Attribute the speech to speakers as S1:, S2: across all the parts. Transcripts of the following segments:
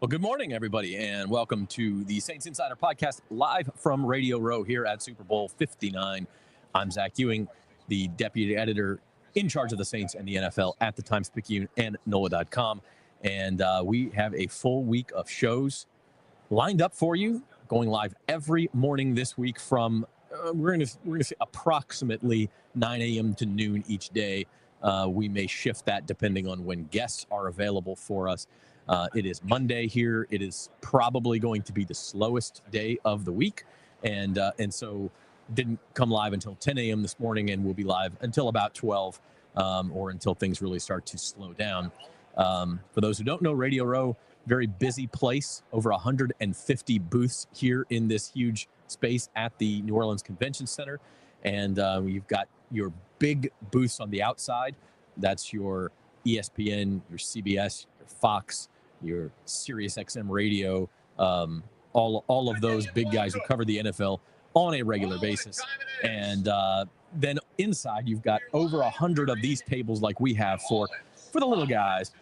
S1: Well, good morning, everybody, and welcome to the Saints Insider Podcast live from Radio Row here at Super Bowl 59. I'm Zach Ewing, the deputy editor in charge of the Saints and the NFL at the Times-Picayune and NOLA.com. And we have a full week of shows lined up for you, going live every morning this week from we're going to say approximately 9 a.m. to noon each day. We may shift that depending on when guests are available for us. It is Monday here. It is probably going to be the slowest day of the week. And so didn't come live until 10 a.m. this morning, and we'll be live until about 12 or until things really start to slow down. For those who don't know, Radio Row, very busy place, over 150 booths here in this huge space at the New Orleans Convention Center. And you've got your big booths on the outside. That's your ESPN, your CBS, your Fox, your Sirius XM radio, all of those big guys who cover the NFL on a regular basis. And then inside, you've got over 100 of these tables like we have for the little guys,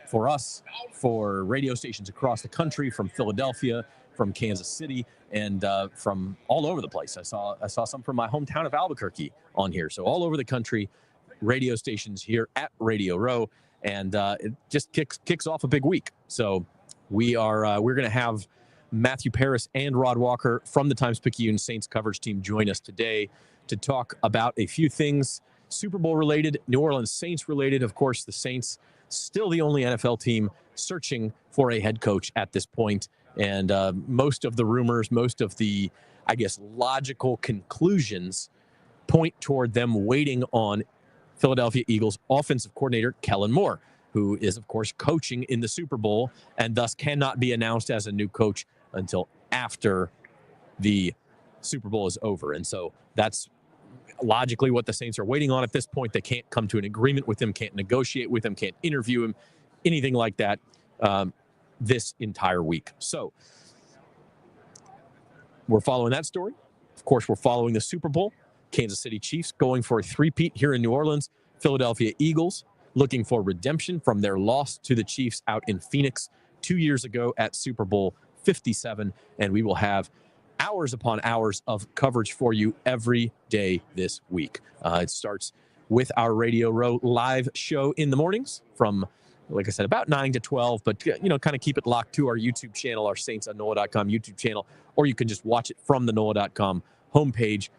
S1: for us, for radio stations across the country, from Philadelphia, from Kansas City, and from all over the place. I saw some from my hometown of Albuquerque on here. So all over the country, radio stations here at Radio Row. And it just kicks off a big week. So we're going to have Matthew Paris and Rod Walker from the Times-Picayune Saints coverage team join us today to talk about a few things Super Bowl related, New Orleans Saints related. Of course, the Saints still the only NFL team searching for a head coach at this point. And most of the rumors, most of the, I guess, logical conclusions point toward them waiting on Philadelphia Eagles offensive coordinator Kellen Moore, who is, of course, coaching in the Super Bowl and thus cannot be announced as a new coach until after the Super Bowl is over. And so that's logically what the Saints are waiting on at this point. They can't come to an agreement with him, can't negotiate with him, can't interview him, anything like that this entire week. So we're following that story. Of course, we're following the Super Bowl. Kansas City Chiefs going for a three-peat here in New Orleans. Philadelphia Eagles looking for redemption from their loss to the Chiefs out in Phoenix 2 years ago at Super Bowl 57. And we will have hours upon hours of coverage for you every day this week. It starts with our Radio Row live show in the mornings from, like I said, about 9 to 12. But, kind of keep it locked to our YouTube channel, our Saints on NOLA.com YouTube channel, or you can just watch it from the NOLA.com homepage.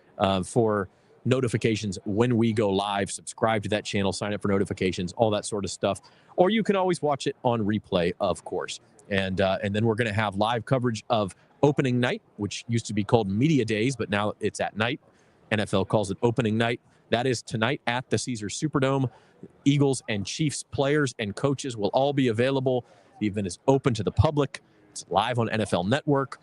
S1: For notifications when we go live. Subscribe to that channel, sign up for notifications, all that sort of stuff. Or you can always watch it on replay, of course. And then we're going to have live coverage of opening night, which used to be called Media Days, but now it's at night. NFL calls it opening night. That is tonight at the Caesars Superdome. Eagles and Chiefs players and coaches will all be available. The event is open to the public. It's live on NFL Network.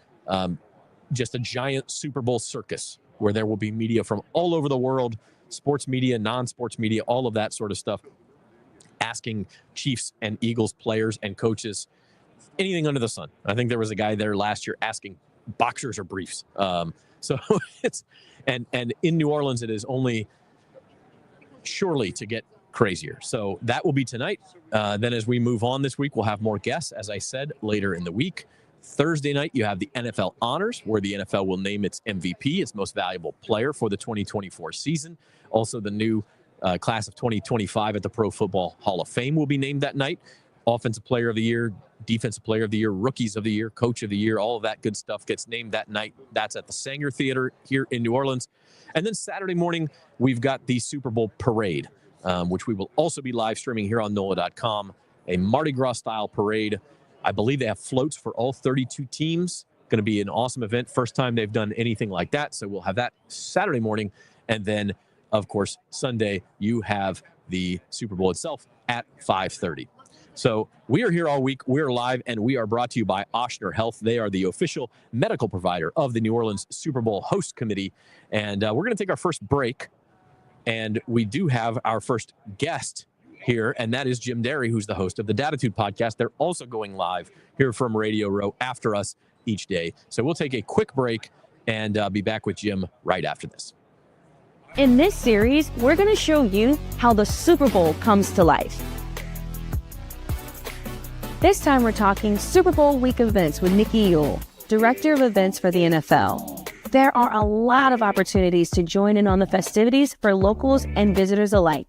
S1: Just a giant Super Bowl circus, where there will be media from all over the world, sports media, non-sports media, all of that sort of stuff, asking Chiefs and Eagles players and coaches anything under the sun. I think there was a guy there last year asking boxers or briefs. So it's and in New Orleans, it is only surely to get crazier. So that will be tonight. Then as we move on this week, we'll have more guests, as I said, later in the week. Thursday night, you have the NFL Honors, where the NFL will name its MVP, its most valuable player for the 2024 season. Also, the new class of 2025 at the Pro Football Hall of Fame will be named that night. Offensive Player of the Year, Defensive Player of the Year, Rookies of the Year, Coach of the Year, all of that good stuff gets named that night. That's at the Sanger Theater here in New Orleans. And then Saturday morning, we've got the Super Bowl Parade, which we will also be live streaming here on NOLA.com, a Mardi Gras-style parade. I believe they have floats for all 32 teams. Going to be an awesome event. First time they've done anything like that. So we'll have that Saturday morning. And then, of course, Sunday, you have the Super Bowl itself at 5:30. So we are here all week. We're live, and we are brought to you by Ochsner Health. They are the official medical provider of the New Orleans Super Bowl host committee. And we're going to take our first break. And we do have our first guest here, and that is Jim Derry, who's the host of the Datitude podcast. They're also going live here from Radio Row after us each day. So we'll take a quick break and be back with Jim right after this.
S2: In this series, we're going to show you how the Super Bowl comes to life. This time we're talking Super Bowl week events with Nikki Yule, Director of Events for the NFL. There are a lot of opportunities to join in on the festivities for locals and visitors alike.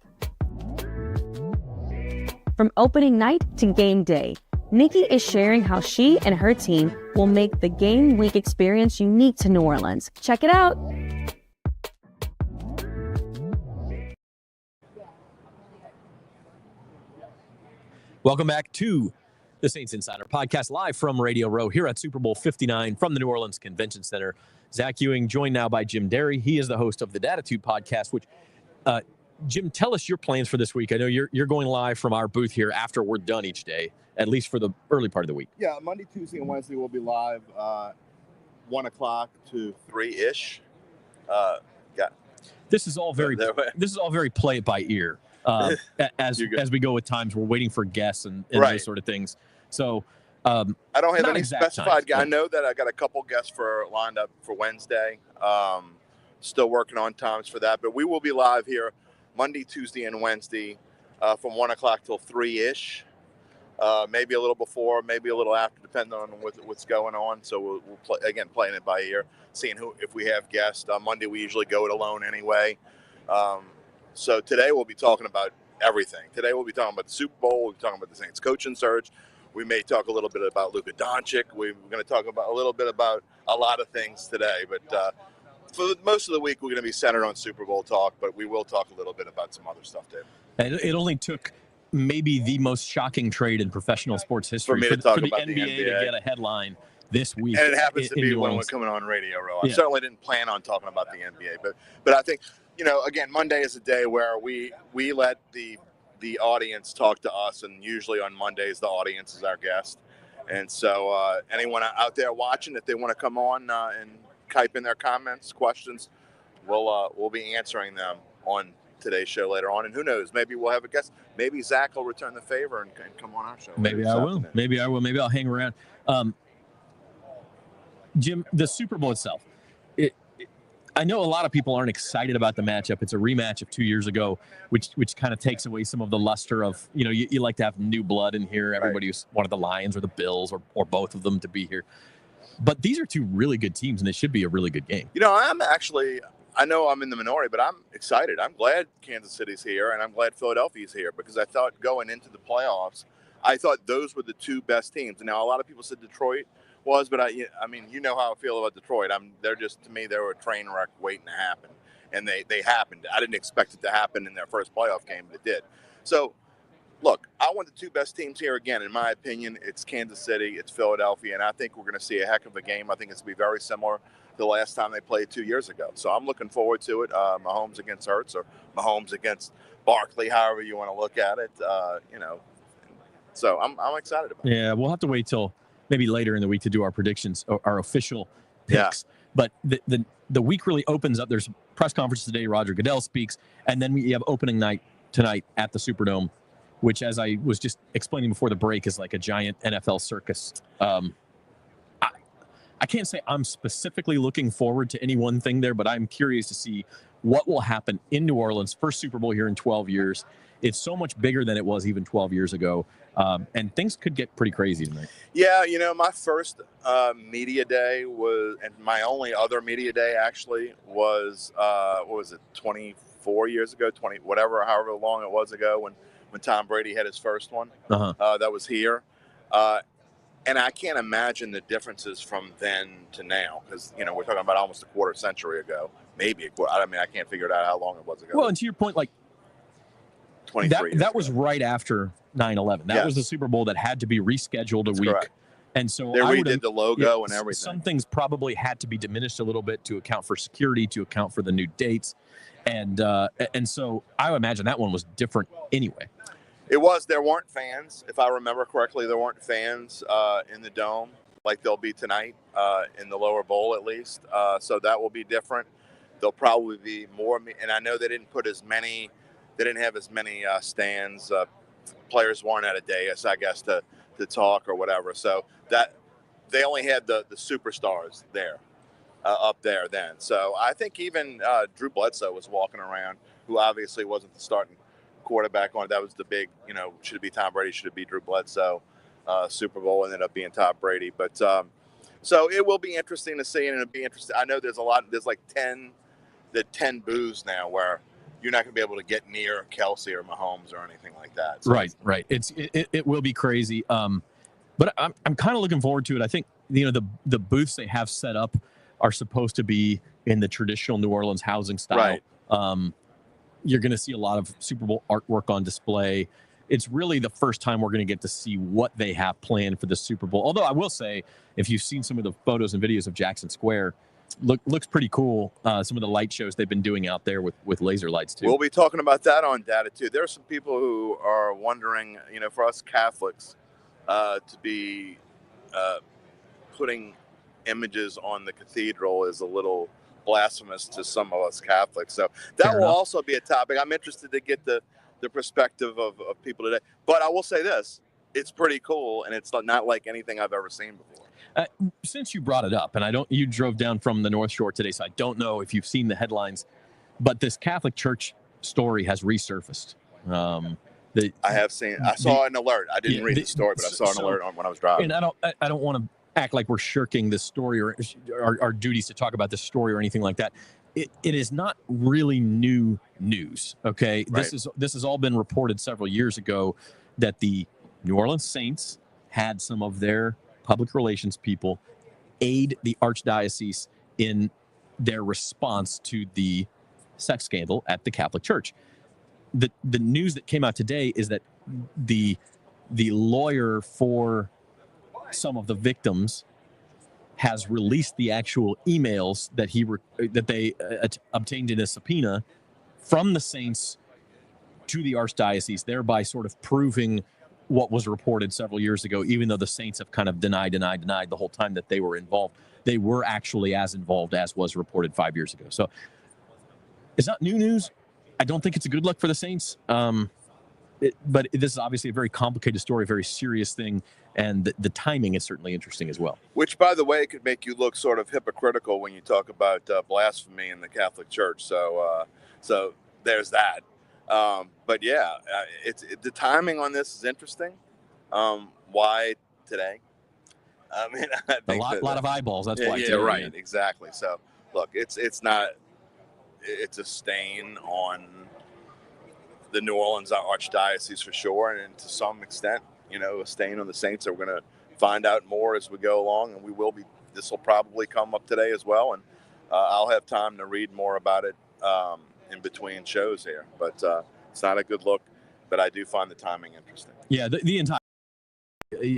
S2: From opening night to game day, Nikki is sharing how she and her team will make the game week experience unique to New Orleans. Check it out.
S1: Welcome back to the Saints Insider Podcast, live from Radio Row here at Super Bowl 59 from the New Orleans Convention Center. Zach Ewing, joined now by Jim Derry. He is the host of the Datitude Podcast, which, Jim, tell us your plans for this week. I know you're going live from our booth here after we're done each day, at least for the early part of the week.
S3: Yeah, Monday, Tuesday, and Wednesday we'll be live 1 o'clock to 3-ish.
S1: This is all very play it by ear. As we go with times, we're waiting for guests and
S3: right.
S1: those sort of things. So
S3: I don't have any specified.
S1: Times,
S3: I know that I got a couple guests lined up for Wednesday. Still working on times for that, but we will be live here Monday, Tuesday, and Wednesday from 1 o'clock till 3-ish. Maybe a little before, maybe a little after, depending on what's going on. So we'll play, again, playing it by ear, seeing if we have guests. Monday we usually go it alone anyway. So today we'll be talking about everything. Today we'll be talking about the Super Bowl. We'll be talking about the Saints coaching search. We may talk a little bit about Luka Doncic. We're going to talk about a little bit about a lot of things today. But for most of the week, we're going to be centered on Super Bowl talk. But we will talk a little bit about some other stuff, Dave.
S1: And it only took maybe the most shocking trade in professional sports history
S3: for me to talk about
S1: the NBA to get a headline this week.
S3: And it happens to be when we're coming on Radio Row. I certainly didn't plan on talking about the NBA, but I think, again, Monday is a day where we let the audience talk to us, and usually on Mondays the audience is our guest. And so anyone out there watching, if they want to come on and type in their comments, questions, we'll be answering them on today's show later on. And who knows, maybe we'll have a guest. Maybe Zach will return the favor and come on our show.
S1: Maybe I will. Maybe I'll hang around. Jim, the Super Bowl itself, I know a lot of people aren't excited about the matchup. It's a rematch of 2 years ago, which kind of takes away some of the luster of, you like to have new blood in here. Everybody who's wanted the Lions or the Bills or both of them to be here. But these are two really good teams, and it should be a really good game.
S3: I know I'm in the minority, but I'm excited. I'm glad Kansas City's here, and I'm glad Philadelphia's here, because I thought going into the playoffs, I thought those were the two best teams. And now a lot of people said Detroit was, but I mean, you know how I feel about Detroit. To me, they were a train wreck waiting to happen, and they happened. I didn't expect it to happen in their first playoff game, but it did. So, look, I want the two best teams here again. In my opinion, it's Kansas City, it's Philadelphia, and I think we're going to see a heck of a game. I think it's going to be very similar to the last time they played 2 years ago. So I'm looking forward to it. Mahomes against Hurts, or Mahomes against Barkley, however you want to look at it. So I'm excited about it.
S1: Yeah, we'll have to wait till maybe later in the week to do our predictions, our official picks. Yeah. But the week really opens up. There's a press conference today. Roger Goodell speaks, and then we have opening night tonight at the Superdome, which, as I was just explaining before the break, is like a giant NFL circus. I can't say I'm specifically looking forward to any one thing there, but I'm curious to see what will happen in New Orleans. First Super Bowl here in 12 years. It's so much bigger than it was even 12 years ago. And things could get pretty crazy tonight.
S3: Yeah, my first media day was, and my only other media day actually was, 24 years ago, however long it was ago when Tom Brady had his first one. That was here. And I can't imagine the differences from then to now, because, we're talking about almost a quarter century ago, maybe a quarter. I mean, I can't figure it out how long it was ago.
S1: Well, and to your point, like,
S3: 23
S1: that was right after 9/11. That was the Super Bowl that had to be rescheduled a week.
S3: Correct.
S1: And so
S3: they redid the logo and everything.
S1: Some things probably had to be diminished a little bit to account for security, to account for the new dates. And so I would imagine that one was different anyway.
S3: It was. There weren't fans, if I remember correctly. There weren't fans in the dome like there'll be tonight in the lower bowl, at least. So that will be different. There'll probably be more. And I know they didn't put as many. They didn't have as many stands. Players weren't at a dais, I guess, to talk or whatever. So that they only had the superstars there, up there then. So I think even Drew Bledsoe was walking around, who obviously wasn't the starting quarterback on. That was the big, should it be Tom Brady? Should it be Drew Bledsoe? Super Bowl ended up being Tom Brady. But so it will be interesting to see, and it'll be interesting. I know there's like 10 boos now where you're not going to be able to get near Kelsey or Mahomes or anything like that. So
S1: Right. It will be crazy. But I'm kind of looking forward to it. I think the booths they have set up are supposed to be in the traditional New Orleans housing style.
S3: Right.
S1: You're going to see a lot of Super Bowl artwork on display. It's really the first time we're going to get to see what they have planned for the Super Bowl. Although I will say, if you've seen some of the photos and videos of Jackson Square, looks pretty cool. Some of the light shows they've been doing out there with laser lights too.
S3: We'll be talking about that on Data too. There are some people who are wondering, for us Catholics, to be putting images on the cathedral is a little blasphemous to some of us Catholics. So that will also be a topic. I'm interested to get the perspective of people today. But I will say this, it's pretty cool, and it's not like anything I've ever seen before.
S1: Since you brought it up, and you drove down from the North Shore today, so I don't know if you've seen the headlines, but this Catholic Church story has resurfaced.
S3: I have seen. I saw an alert. I didn't read the story, but I saw an alert when I was driving.
S1: And I don't want to act like we're shirking this story or our duties to talk about this story or anything like that. It is not really new news. Okay,
S3: right.
S1: This has all been reported several years ago that the New Orleans Saints had some of their public relations people aid the archdiocese in their response to the sex scandal at the Catholic Church. The news that came out today is that the lawyer for some of the victims has released the actual emails that they obtained in a subpoena from the Saints to the archdiocese, thereby sort of proving what was reported several years ago, even though the Saints have kind of denied the whole time that they were involved. They were actually as involved as was reported 5 years ago. So it's not new news. I don't think it's a good look for the Saints. But this is obviously a very complicated story, a very serious thing, and the timing is certainly interesting as well.
S3: Which, by the way, could make you look sort of hypocritical when you talk about blasphemy in the Catholic Church. So there's that. But yeah, the timing on this is interesting. Why today? I mean, I think
S1: a lot of eyeballs. That's why.
S3: Yeah,
S1: today,
S3: right.
S1: Man.
S3: Exactly. So look, it's a stain on the New Orleans archdiocese for sure, and to some extent, a stain on the Saints. We're going to find out more as we go along, and this will probably come up today as well, and I'll have time to read more about it in between shows here. But it's not a good look, but I do find the timing interesting.
S1: Yeah, the entire.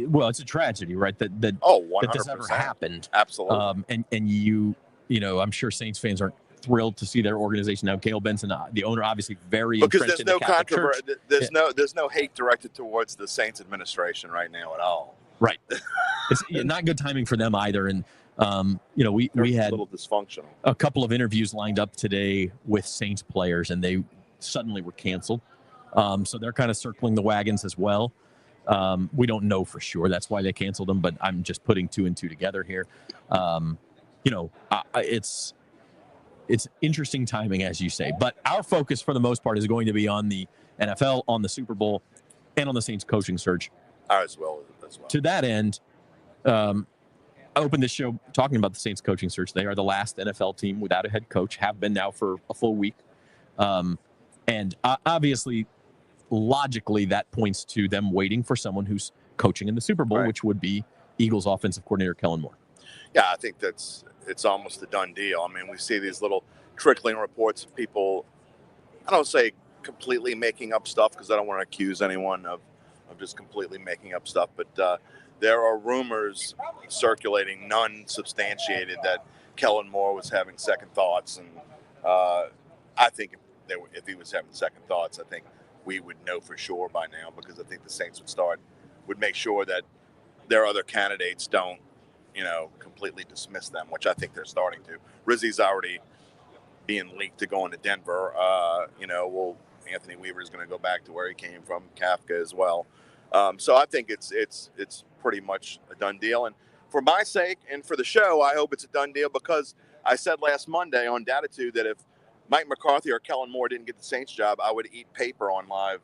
S1: Well, it's a tragedy, right? That
S3: 100%.
S1: That this ever happened.
S3: Absolutely.
S1: And I'm sure Saints fans aren't thrilled to see their organization now. Gail Benson, the owner, obviously very
S3: because
S1: entrenched
S3: there's
S1: in the Catholic Church.
S3: There's no hate directed towards the Saints administration right now at all.
S1: Right. It's not good timing for them either. And we had
S3: a little dysfunctional.
S1: A couple of interviews lined up today with Saints players, and they suddenly were canceled. So they're kind of circling the wagons as well. We don't know for sure. That's why they canceled them, but I'm just putting two and two together here. It's interesting timing, as you say. But our focus, for the most part, is going to be on the NFL, on the Super Bowl, and on the Saints coaching search.
S3: As well.
S1: To that end, I opened this show talking about the Saints coaching search. They are the last NFL team without a head coach, have been now for a full week. And obviously, logically, that points to them waiting for someone who's coaching in the Super Bowl,
S3: right,
S1: which would be Eagles offensive coordinator Kellen Moore.
S3: Yeah, I think it's almost a done deal. I mean, we see these little trickling reports of people, I don't say completely making up stuff because I don't want to accuse anyone of just completely making up stuff, but there are rumors circulating, none substantiated, that Kellen Moore was having second thoughts. And I think if he was having second thoughts, I think we would know for sure by now, because I think the Saints would make sure that their other candidates don't, completely dismiss them, which I think they're starting to. Rizzy's already being leaked to going to Denver. Anthony Weaver is going to go back to where he came from, Kafka as well. So I think it's pretty much a done deal. And for my sake and for the show, I hope it's a done deal, because I said last Monday on Datitude that if Mike McCarthy or Kellen Moore didn't get the Saints job, I would eat paper on live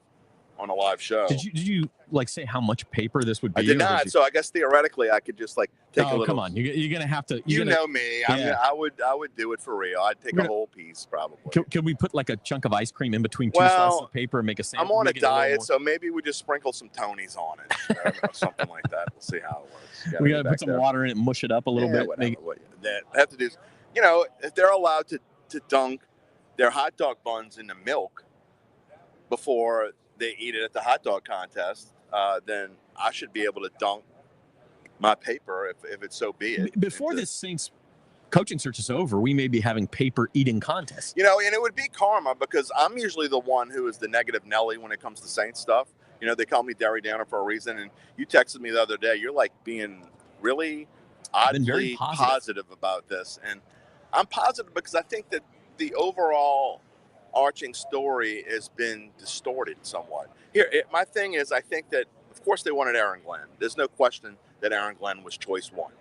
S3: on a live show.
S1: Did you like say how much paper this would be?
S3: I did not. So I guess theoretically I could just like take a little.
S1: Come on, you're gonna have to.
S3: You know me. Yeah. I would do it for real. I'd take a whole piece probably.
S1: Can we put like a chunk of ice cream in between two slices of paper and make a sandwich?
S3: I'm on a diet, so maybe we just sprinkle some Tonys on it, something like that. We'll see how it works.
S1: We gotta put some water in it, mush it up a little bit.
S3: What they have to do is, if they're allowed to dunk their hot dog buns in the milk before they eat it at the hot dog contest, then I should be able to dunk my paper if it's so be it.
S1: Before this Saints coaching search is over, we may be having paper eating contests.
S3: And it would be karma because I'm usually the one who is the negative Nelly when it comes to Saints stuff. They call me Derry Downer for a reason. And you texted me the other day. You're like being really oddly positive about this. And I'm positive because I think that the overall arching story has been distorted somewhat. My thing is, I think that, of course, they wanted Aaron Glenn. There's no question that Aaron Glenn was choice one.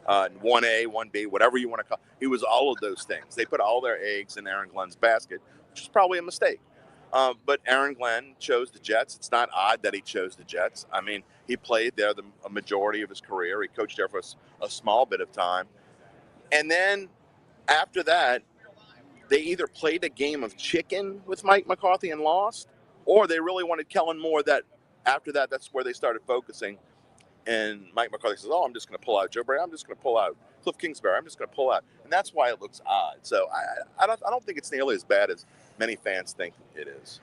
S3: 1A, 1B, whatever you want to call it. He was all of those things. They put all their eggs in Aaron Glenn's basket, which is probably a mistake. But Aaron Glenn chose the Jets. It's not odd that he chose the Jets. I mean, he played there a majority of his career. He coached there for a small bit of time. And then after that, they either played a game of chicken with Mike McCarthy and lost, or they really wanted Kellen Moore. That after that, that's where they started focusing. And Mike McCarthy says, I'm just going to pull out. Joe Brady, I'm just going to pull out. Cliff Kingsbury, I'm just going to pull out. And that's why it looks odd. So I don't think it's nearly as bad as many fans think it is.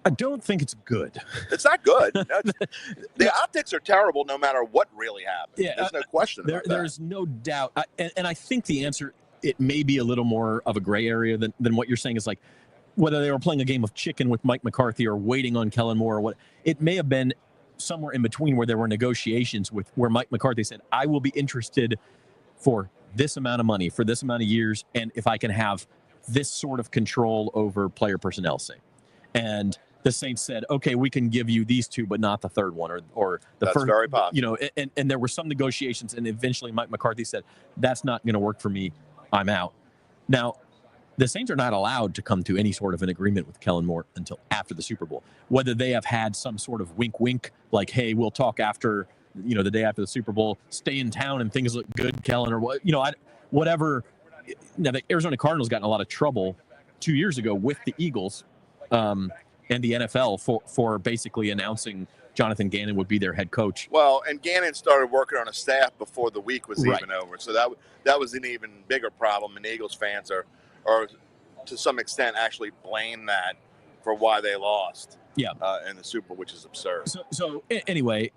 S1: I don't think it's good.
S3: It's not good. The optics are terrible no matter what really happens. Yeah, there's no question about that.
S1: There's no doubt. And I think the answer, it may be a little more of a gray area than what you're saying is like whether they were playing a game of chicken with Mike McCarthy or waiting on Kellen Moore or what. It may have been somewhere in between where there were negotiations where Mike McCarthy said, I will be interested for this amount of money, for this amount of years, and if I can have this sort of control over player personnel, say. And the Saints said, okay, we can give you these two, but not the third one or the
S3: That's
S1: first.
S3: Very possible.
S1: And there were some negotiations, and eventually Mike McCarthy said, that's not going to work for me. I'm out. Now, the Saints are not allowed to come to any sort of an agreement with Kellen Moore until after the Super Bowl. Whether they have had some sort of wink, like, hey, we'll talk after, the day after the Super Bowl, stay in town and things look good, Kellen, or what, whatever. Now, the Arizona Cardinals got in a lot of trouble 2 years ago with the Eagles and the NFL for basically announcing Jonathan Gannon would be their head coach.
S3: Well, and Gannon started working on a staff before the week was even over. So that was an even bigger problem. And Eagles fans are to some extent actually blame that for why they lost in the Super Bowl, which is absurd.
S1: So anyway,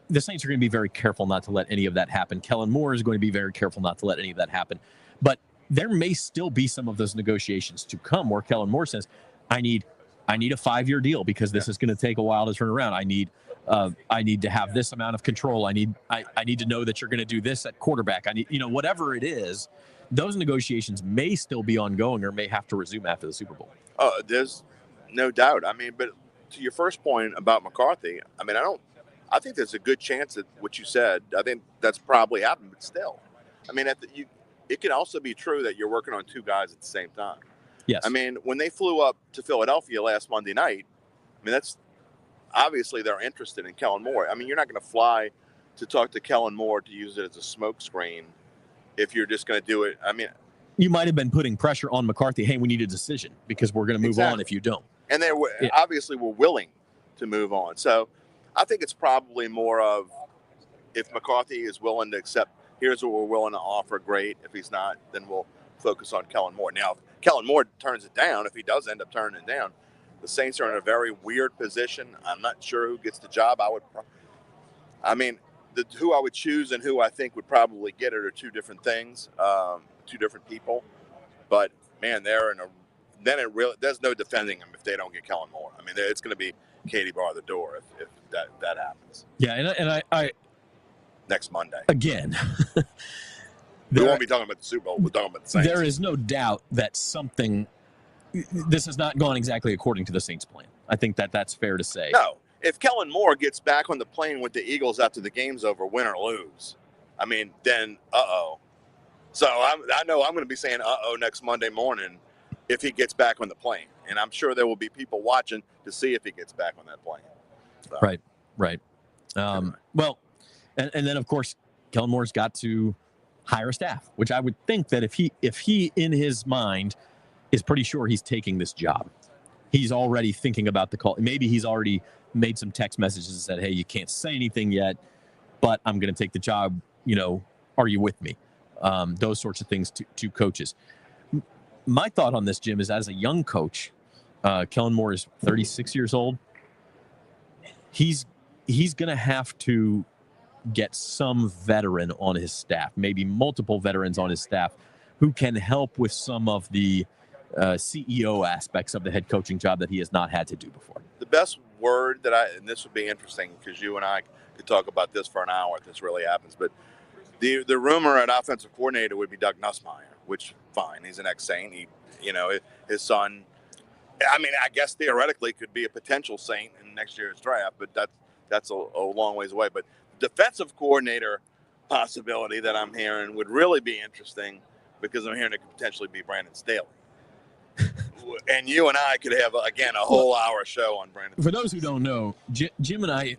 S1: the Saints are going to be very careful not to let any of that happen. Kellen Moore is going to be very careful not to let any of that happen. But there may still be some of those negotiations to come where Kellen Moore says, I need a 5-year deal because this is going to take a while to turn around. I need to have this amount of control. I need to know that you're going to do this at quarterback. I need, whatever it is, those negotiations may still be ongoing or may have to resume after the Super Bowl.
S3: There's no doubt. I mean, but to your first point about McCarthy, I think there's a good chance that what you said, I think that's probably happened, but still. I mean, it can also be true that you're working on two guys at the same time.
S1: Yes.
S3: I mean, when they flew up to Philadelphia last Monday night, that's obviously they're interested in Kellen Moore. I mean, you're not going to fly to talk to Kellen Moore to use it as a smokescreen if you're just going to do it. I mean,
S1: you might have been putting pressure on McCarthy. Hey, we need a decision because we're going to move on if you don't.
S3: And they obviously were willing to move on. So I think it's probably more of if McCarthy is willing to accept, here's what we're willing to offer, great. If he's not, then we'll focus on Kellen Moore. Now, if Kellen Moore turns it down, if he does end up turning it down, the Saints are in a very weird position. I'm not sure who gets the job. Who I would choose and who I think would probably get it are two different things, two different people. But man, there's no defending them if they don't get Kellen Moore. I mean, it's going to be Katie bar the door if that happens.
S1: Yeah, and I
S3: next Monday
S1: again.
S3: We won't be talking about the Super Bowl. We're talking about the Saints.
S1: There is no doubt that this has not gone exactly according to the Saints' plan. I think that's fair to say.
S3: No. If Kellen Moore gets back on the plane with the Eagles after the game's over, win or lose, then So I know I'm going to be saying next Monday morning if he gets back on the plane. And I'm sure there will be people watching to see if he gets back on that plane. So.
S1: Right. Well, and then, of course, Kellen Moore's got to hire a staff, which I would think that if he in his mind is pretty sure he's taking this job, he's already thinking about the call. Maybe he's already made some text messages and said, hey, you can't say anything yet, but I'm going to take the job. Are you with me? Those sorts of things to coaches. My thought on this, Jim, is as a young coach, Kellen Moore is 36 years old. He's going to have to get some veteran on his staff, maybe multiple veterans on his staff, who can help with some of the CEO aspects of the head coaching job that he has not had to do before.
S3: The best word and this would be interesting because you and I could talk about this for an hour if this really happens, but the rumor at offensive coordinator would be Doug Nussmeier, which fine, he's an ex-Saint. His son, I guess theoretically could be a potential Saint in next year's draft, but that's a long ways away. But defensive coordinator possibility that I'm hearing would really be interesting because I'm hearing it could potentially be Brandon Staley. And you and I could have, again, a whole hour show on Brandon.
S1: For those who don't know, Jim and I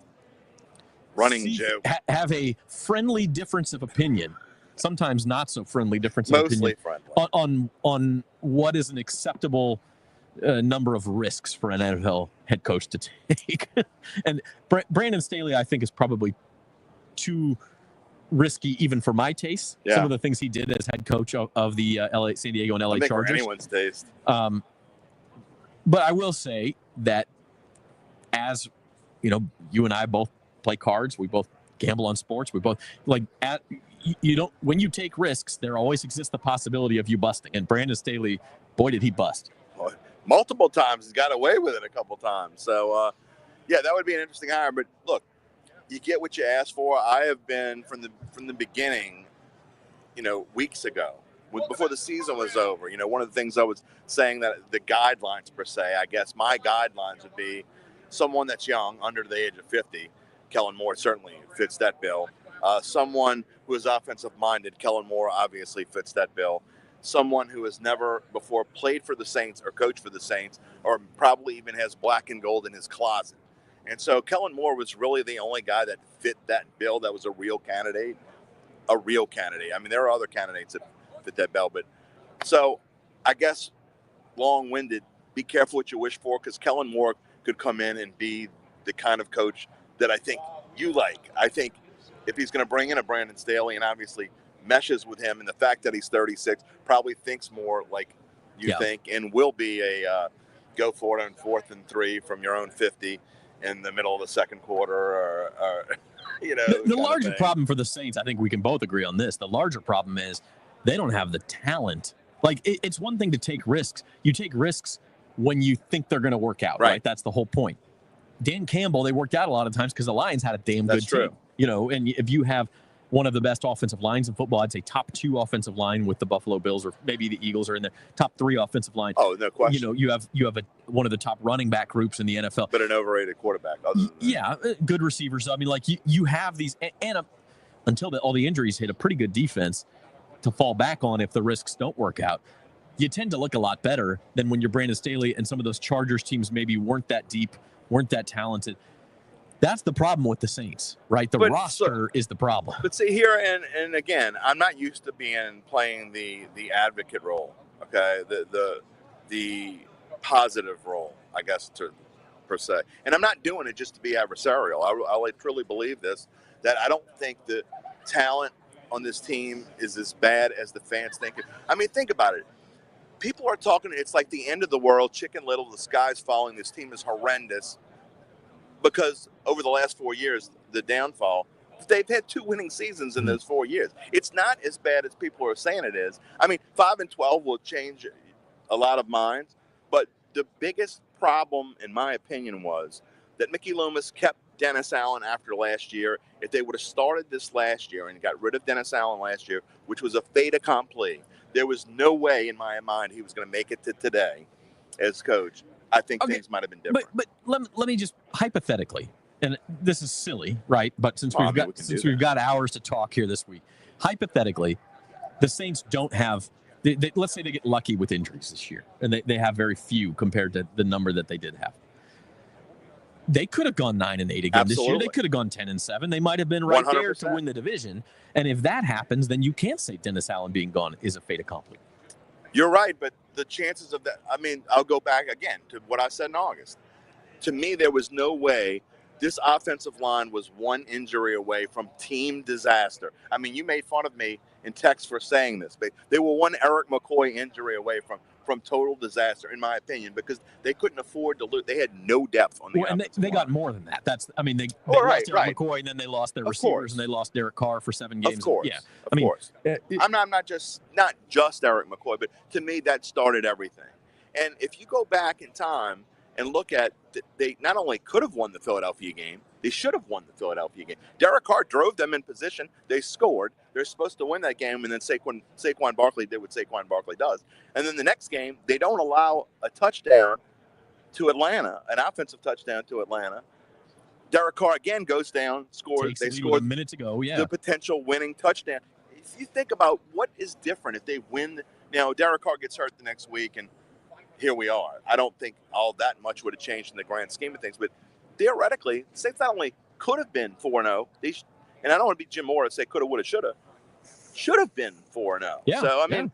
S1: have a friendly difference of opinion, sometimes not so friendly difference of
S3: Mostly
S1: opinion,
S3: friendly.
S1: on what is an acceptable number of risks for an NFL head coach to take. And Brandon Staley, I think, is probably too risky even for my taste.
S3: Yeah.
S1: Some of the things he did as head coach of the San Diego and LA
S3: I think
S1: Chargers.
S3: for anyone's taste.
S1: But I will say that as you and I both play cards, we both gamble on sports, we both when you take risks, there always exists the possibility of you busting. And Brandon Staley, boy, did he bust.
S3: Multiple times. He's got away with it a couple times. So, that would be an interesting hire. But look, you get what you ask for. I have been from the beginning, weeks ago, before the season was over. One of the things I was saying that the guidelines per se, I guess my guidelines would be someone that's young, under the age of 50. Kellen Moore certainly fits that bill. Someone who is offensive minded. Kellen Moore obviously fits that bill. Someone who has never before played for the Saints or coached for the Saints, or probably even has black and gold in his closet. And so Kellen Moore was really the only guy that fit that bill that was a real candidate. There are other candidates that fit that bill, but so I guess long-winded, be careful what you wish for, because Kellen Moore could come in and be the kind of coach that I think you like. I think if he's going to bring in a Brandon Staley and obviously meshes with him, and the fact that he's 36, probably thinks more like you think, and will be a go for it on 4th and 3 from your own 50 in the middle of the second quarter, or
S1: the larger problem for the Saints, I think we can both agree on this. The larger problem is they don't have the talent. Like, it's one thing to take risks. You take risks when you think they're going to work out, right? That's the whole point. Dan Campbell, they worked out a lot of times because the Lions had a damn good team. And if you have one of the best offensive lines in football, I'd say top 2 offensive line with the Buffalo Bills, or maybe the Eagles are in there. Top 3 offensive line.
S3: Oh, no question.
S1: You have one of the top running back groups in the NFL.
S3: But an overrated quarterback.
S1: Good receivers. You have these, and until all the injuries hit, a pretty good defense to fall back on if the risks don't work out. You tend to look a lot better than when you're Brandon Staley and some of those Chargers teams maybe weren't that deep, weren't that talented. That's the problem with the Saints, right? The roster is the problem.
S3: But see here, and again, I'm not used to playing the advocate role, okay? The positive role, I guess, per se. And I'm not doing it just to be adversarial. I truly believe this, that I don't think the talent on this team is as bad as the fans think. Think about it. People are talking, it's like the end of the world, Chicken Little, the sky's falling, this team is horrendous. Because over the last 4 years, the downfall, they've had 2 winning seasons in those 4 years. It's not as bad as people are saying it is. 5-12 will change a lot of minds. But the biggest problem, in my opinion, was that Mickey Loomis kept Dennis Allen after last year. If they would have started this last year and got rid of Dennis Allen last year, which was a fait accompli, there was no way in my mind he was going to make it to today as coach. I think things might have been different.
S1: But let me just hypothetically, and this is silly, right? But since we've got hours to talk here this week, hypothetically, the Saints don't have let's say they get lucky with injuries this year, and they have very few compared to the number that they did have. They could have gone 9-8 again this year. They could have gone 10-7. They might have been right 100%. There to win the division. And if that happens, then you can't say Dennis Allen being gone is a fait accompli.
S3: You're right, but the chances of that, I mean, I'll go back again to what I said in August. To me, there was no way this offensive line was one injury away from team disaster. I mean, you made fun of me in text for saying this, but they were one Eric McCoy injury away from total disaster, in my opinion, because they couldn't afford to lose. They had no depth on the
S1: and they got more than that. That's, I mean, they lost Eric McCoy, and then they lost their receivers, and they lost Derek Carr for 7 games.
S3: Of course,
S1: yeah,
S3: of course. I'm not just Eric McCoy, but to me that started everything. And if you go back in time and look at, they not only could have won the Philadelphia game, they should have won the Philadelphia game. Derek Carr drove them in position. They scored. They're supposed to win that game, and then Saquon Barkley did what Saquon Barkley does. And then the next game, they don't allow a touchdown to Atlanta, an offensive touchdown to Atlanta. Derek Carr again goes down, scores. They scored
S1: a minute to go. Yeah,
S3: the potential winning touchdown. If you think about what is different if they win, Derek Carr gets hurt the next week, and here we are. I don't think all that much would have changed in the grand scheme of things, but theoretically, the Saints not only could have been 4-0, and I don't want to be Jim Morris, say coulda, woulda, should have been 4-0.
S1: Yeah,
S3: so, I mean,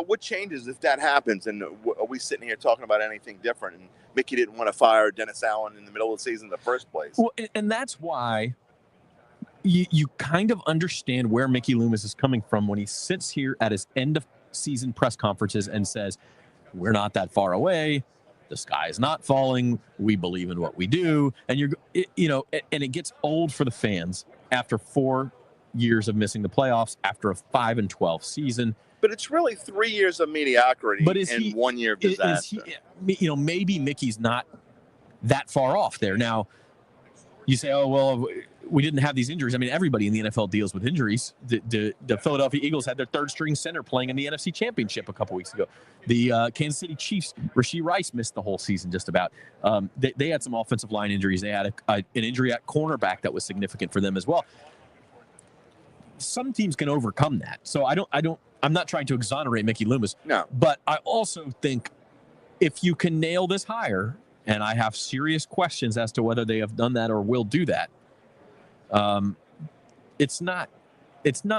S3: what changes if that happens? And are we sitting here talking about anything different? And Mickey didn't want to fire Dennis Allen in the middle of the season in the first place.
S1: Well, and that's why you kind of understand where Mickey Loomis is coming from when he sits here at his end of season press conferences and says, we're not that far away. The sky is not falling. We believe in what we do. And and it gets old for the fans after 4 years of missing the playoffs, after a 5-12 season.
S3: But it's really 3 years of mediocrity and 1 year of disaster.
S1: Maybe Mickey's not that far off there. Now, you say, oh, well, we didn't have these injuries. I mean, everybody in the NFL deals with injuries. The Philadelphia Eagles had their third-string center playing in the NFC Championship a couple weeks ago. The Kansas City Chiefs, Rashee Rice missed the whole season just about. They had some offensive line injuries. They had an injury at cornerback that was significant for them as well. Some teams can overcome that. So I'm not trying to exonerate Mickey Loomis.
S3: No.
S1: But I also think if you can nail this hire, and I have serious questions as to whether they have done that or will do that, it's not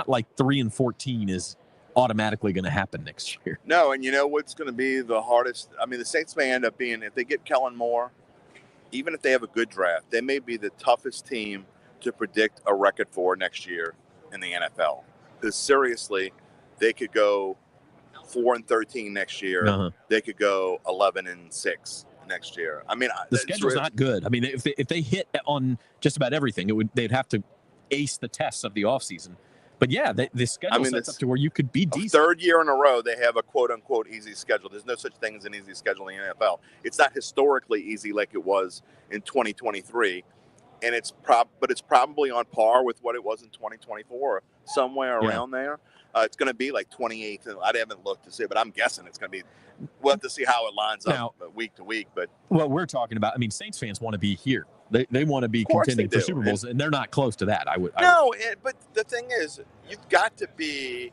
S1: like 3-14 is automatically going to happen next year.
S3: No, and you know what's going to be the hardest? I mean, the Saints may end up being, if they get Kellen Moore, even if they have a good draft, they may be the toughest team to predict a record for next year in the NFL. Because seriously, they could go 4-13 next year.
S1: Uh-huh.
S3: They could go 11-6 next year. I mean,
S1: the schedule's not good. I mean, if they hit on just about everything, they'd have to ace the tests of the offseason. But yeah, the schedule sets up to where you could be decent.
S3: Third year in a row, they have a quote-unquote easy schedule. There's no such thing as an easy schedule in the NFL. It's not historically easy like it was in 2023, and it's probably on par with what it was in 2024, somewhere around there. It's going to be like 28th. I haven't looked to see, but I'm guessing it's going to be. We'll have to see how it lines up week to week. But
S1: what we're talking about, I mean, Saints fans want to be here. They want to be contending for Super Bowls, and they're not close to that.
S3: But the thing is, you've got to be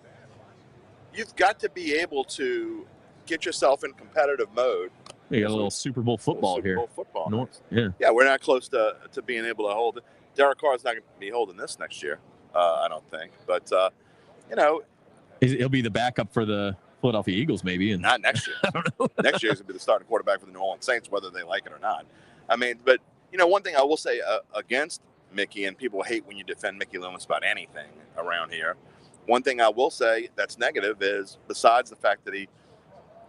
S3: able to get yourself in competitive mode.
S1: You got a little Super Bowl football here.
S3: Super Bowl football. Yeah, we're not close to being able to hold it. Derek Carr's not going to be holding this next year, I don't think. But
S1: he'll be the backup for the Philadelphia Eagles, maybe, and
S3: not next year.
S1: I don't know.
S3: Next year is going to be the starting quarterback for the New Orleans Saints, whether they like it or not. I mean, but one thing I will say against Mickey, and people hate when you defend Mickey Loomis about anything around here. One thing I will say that's negative is, besides the fact that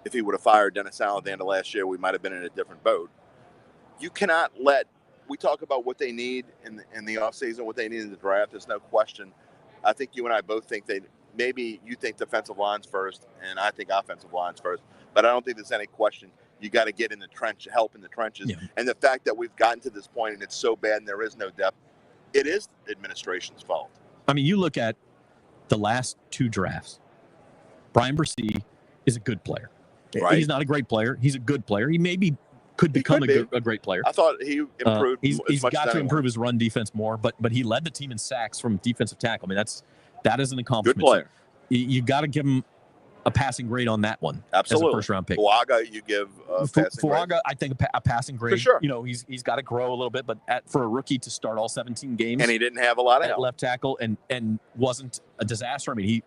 S3: if he would have fired Dennis Allen at the end of last year, we might have been in a different boat. You cannot we talk about what they need in the offseason, what they need in the draft. There's no question. I think you and I both think maybe you think defensive lines first, and I think offensive lines first. But I don't think there's any question. You got to get in the help in the trenches. Yeah. And the fact that we've gotten to this point and it's so bad and there is no depth, it is the administration's fault.
S1: I mean, you look at the last 2 drafts. Brian Brzee is a good player. Right. He's not a great player. He's a good player. He maybe could become a great player.
S3: I thought he improved.
S1: He's got to improve his run defense more, but he led the team in sacks from defensive tackle. I mean, that is an accomplishment.
S3: Good player.
S1: You got to give him a passing grade on that one.
S3: Absolutely.
S1: As a first-round pick.
S3: Fuaga, you give a passing grade.
S1: Fuaga, I think a passing grade.
S3: For sure.
S1: You know, he's got to grow a little bit, but for a rookie to start all 17 games.
S3: And he didn't have a lot of help.
S1: Left tackle and wasn't a disaster. I mean,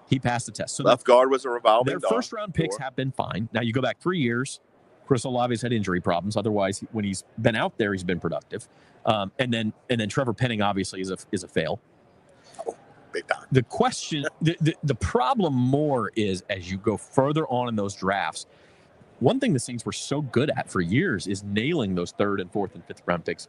S1: he passed the test. So
S3: left guard was a revolving
S1: Their
S3: door.
S1: first-round picks have been fine. Now, you go back 3 years, Chris Olave's had injury problems. Otherwise, when he's been out there, he's been productive. And then Trevor Penning, obviously, is a fail.
S3: Big time.
S1: The question, the problem more is as you go further on in those drafts, one thing the Saints were so good at for years is nailing those 3rd and 4th and 5th round picks.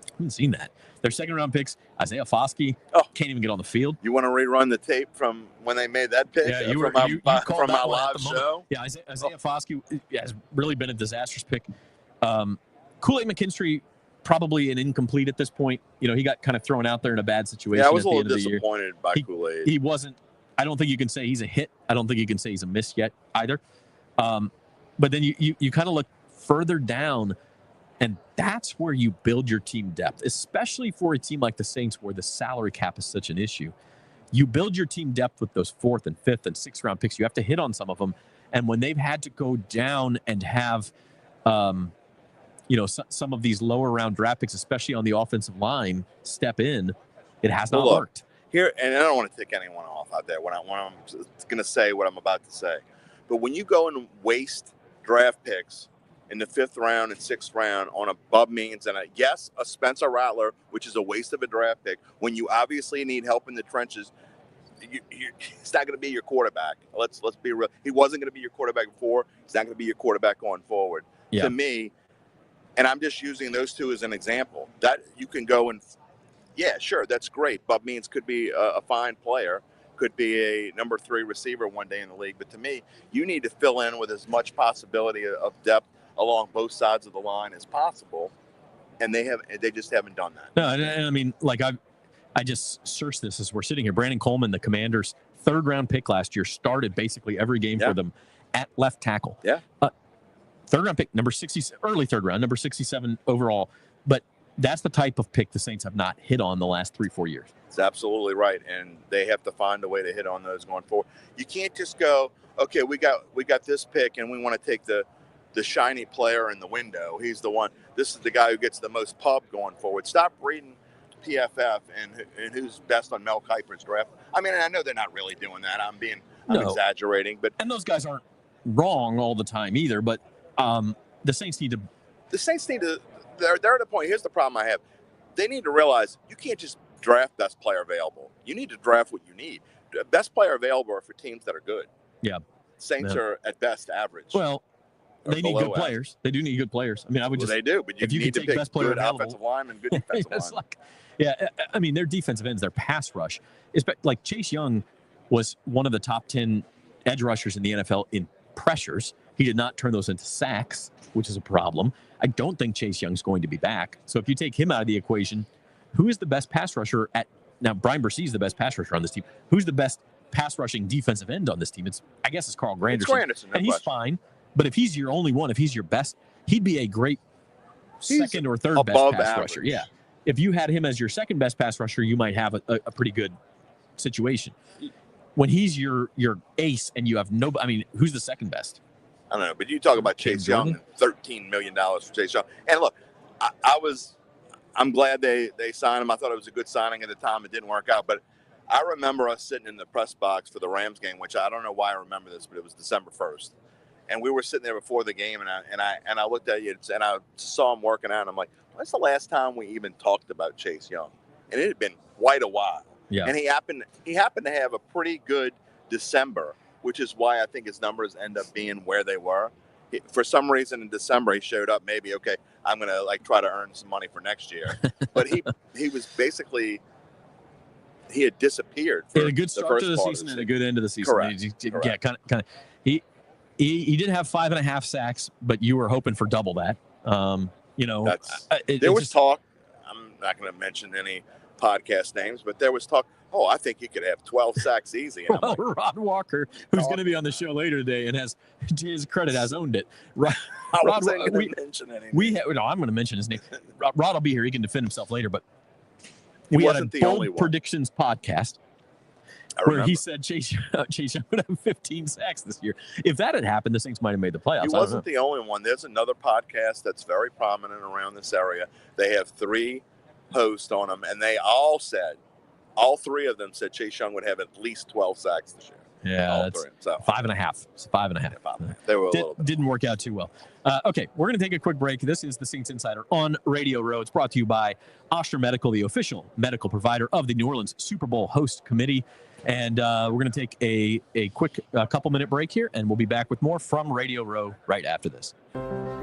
S1: I haven't seen that. Their 2nd round picks, Isaiah Foskey, can't even get on the field.
S3: You want to rerun the tape from when they made that pick?
S1: Yeah,
S3: from my live show?
S1: Yeah, Isaiah Foskey has really been a disastrous pick. Kool-Aid McKinstry, probably an incomplete at this point. You know, he got kind of thrown out there in a bad situation.
S3: Yeah, I was
S1: at
S3: a
S1: the
S3: little
S1: end of the year.
S3: disappointed by Kool-Aid.
S1: He wasn't. I don't think you can say he's a hit. I don't think you can say he's a miss yet either. But then you kind of look further down, and that's where you build your team depth, especially for a team like the Saints where the salary cap is such an issue. You build your team depth with those 4th and 5th and 6th round picks. You have to hit on some of them. And when they've had to go down and have some of these lower round draft picks, especially on the offensive line, step in, it has not worked.
S3: Here, and I don't want to take anyone off out there when I'm going to say what I'm about to say. But when you go and waste draft picks in the 5th round and 6th round on above means, and a Spencer Rattler, which is a waste of a draft pick, when you obviously need help in the trenches, he's not going to be your quarterback. Let's be real. He wasn't going to be your quarterback before. He's not going to be your quarterback going forward. Yeah. To me, and I'm just using those two as an example, that you can go and, yeah, sure, that's great. Bub Means could be a fine player, could be a number 3 receiver one day in the league. But to me, you need to fill in with as much possibility of depth along both sides of the line as possible. And they just haven't done that.
S1: No, and I mean, like I just searched this as we're sitting here. Brandon Coleman, the Commanders' 3rd round pick last year, started basically every game for them at left tackle.
S3: Yeah.
S1: 3rd round pick, number 60, early 3rd round, number 67 overall. But that's the type of pick the Saints have not hit on the last 3-4 years.
S3: It's absolutely right, and they have to find a way to hit on those going forward. You can't just go, okay, we got this pick, and we want to take the shiny player in the window. He's the one. This is the guy who gets the most pub going forward. Stop reading PFF and who's best on Mel Kiper's draft. I mean, I know they're not really doing that. I'm exaggerating, but
S1: and those guys aren't wrong all the time either. But the Saints need to.
S3: The Saints need to. They're at a point. Here's the problem I have. They need to realize you can't just draft best player available. You need to draft what you need. Best player available are for teams that are good.
S1: Yeah.
S3: Saints are at best average.
S1: Well, they need good players. They do need good players. I mean, I would
S3: they do, but you need to pick best player good available. Offensive line and good defensive line.
S1: I mean, their defensive ends, their pass rush, like Chase Young was one of the top 10 edge rushers in the NFL in pressures. He did not turn those into sacks, which is a problem. I don't think Chase Young's going to be back. So if you take him out of the equation, who is the best pass rusher now Brian Bresee is the best pass rusher on this team. Who's the best pass rushing defensive end on this team? I guess it's Carl Granderson. And he's fine. But if he's your only one, if he's your best, he'd be a great second or third best pass rusher. Yeah. If you had him as your second best pass rusher, you might have a pretty good situation. When he's your ace and you have who's the second best?
S3: I don't know, but you talk about Chase Young, $13 million for Chase Young. And look, I'm glad they signed him. I thought it was a good signing at the time. It didn't work out. But I remember us sitting in the press box for the Rams game, which I don't know why I remember this, but it was December 1st. And we were sitting there before the game, and I looked at you, and I saw him working out, and I'm like, when's the last time we even talked about Chase Young? And it had been quite a while.
S1: Yeah.
S3: And he happened to have a pretty good December, which is why I think his numbers end up being where they were. For some reason in December, he showed up. Maybe, okay, I'm going to try to earn some money for next year. But he was basically, he had disappeared.
S1: He had a good start to the season and a good end of the season.
S3: Correct.
S1: Yeah, kind of. He did have 5.5 sacks, but you were hoping for double that.
S3: There was talk. I'm not going to mention any podcast names, but there was talk. Oh, I think he could have 12 sacks easy. And
S1: well, Rod Walker, who's going to be on the show later today and has, to his credit, has owned it. Rod,
S3: I'm going
S1: to mention his name. Rod will be here. He can defend himself later, but
S3: we
S1: had a bold predictions podcast. where he said Chase Young would have 15 sacks this year. If that had happened, the Saints might have made the playoffs.
S3: He wasn't the only one. There's another podcast that's very prominent around this area. They have 3 hosts on them, and they all 3 of them said Chase Young would have at least 12 sacks this year.
S1: Yeah, that's 5.5. It's 5.5.
S3: Yeah, 5.5. They were
S1: didn't work out too well. Okay, we're going to take a quick break. This is the Saints Insider on Radio Row. It's brought to you by Ochsner Medical, the official medical provider of the New Orleans Super Bowl host committee. And we're going to take a quick couple-minute break here, and we'll be back with more from Radio Row right after this.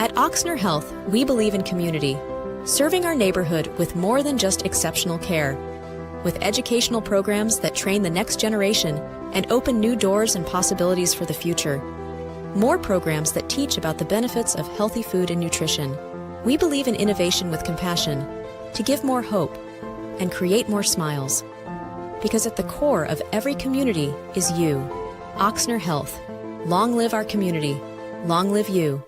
S4: At Ochsner Health, we believe in community, serving our neighborhood with more than just exceptional care. With educational programs that train the next generation and open new doors and possibilities for the future. More programs that teach about the benefits of healthy food and nutrition. We believe in innovation with compassion to give more hope and create more smiles. Because at the core of every community is you. Ochsner Health. Long live our community. Long live you.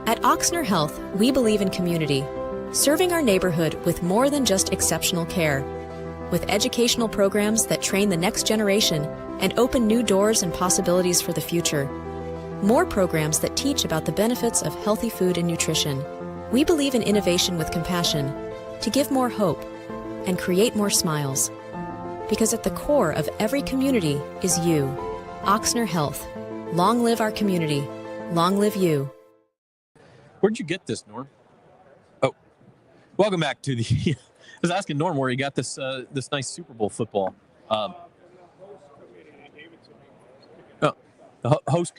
S4: At Ochsner Health, we believe in community, serving our neighborhood with more than just exceptional care. With educational programs that train the next generation and open new doors and possibilities for the future. More programs that teach about the benefits of healthy food and nutrition. We believe in innovation with compassion to give more hope and create more smiles. Because at the core of every community is you. Ochsner Health. Long live our community. Long live you.
S1: Where'd you get this, Norm? Oh, welcome back to the... I was asking Norm where he got this this nice Super Bowl football. The host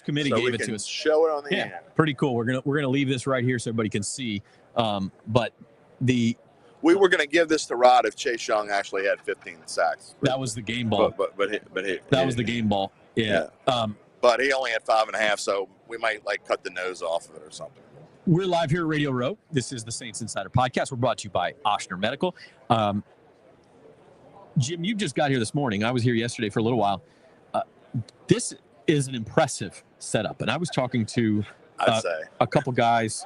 S1: committee gave it to us.
S3: Show it on the air.
S1: Pretty cool. We're gonna leave this right here so everybody can see. But we
S3: were gonna give this to Rod if Chase Young actually had 15 sacks.
S1: That was the game ball.
S3: But
S1: that was the game ball. Yeah.
S3: But he only had 5.5, so we might cut the nose off of it or something.
S1: We're live here at Radio Row. This is the Saints Insider Podcast. We're brought to you by Ochsner Medical. Jim, you just got here this morning. I was here yesterday for a little while. This is an impressive setup. And I was talking to a couple guys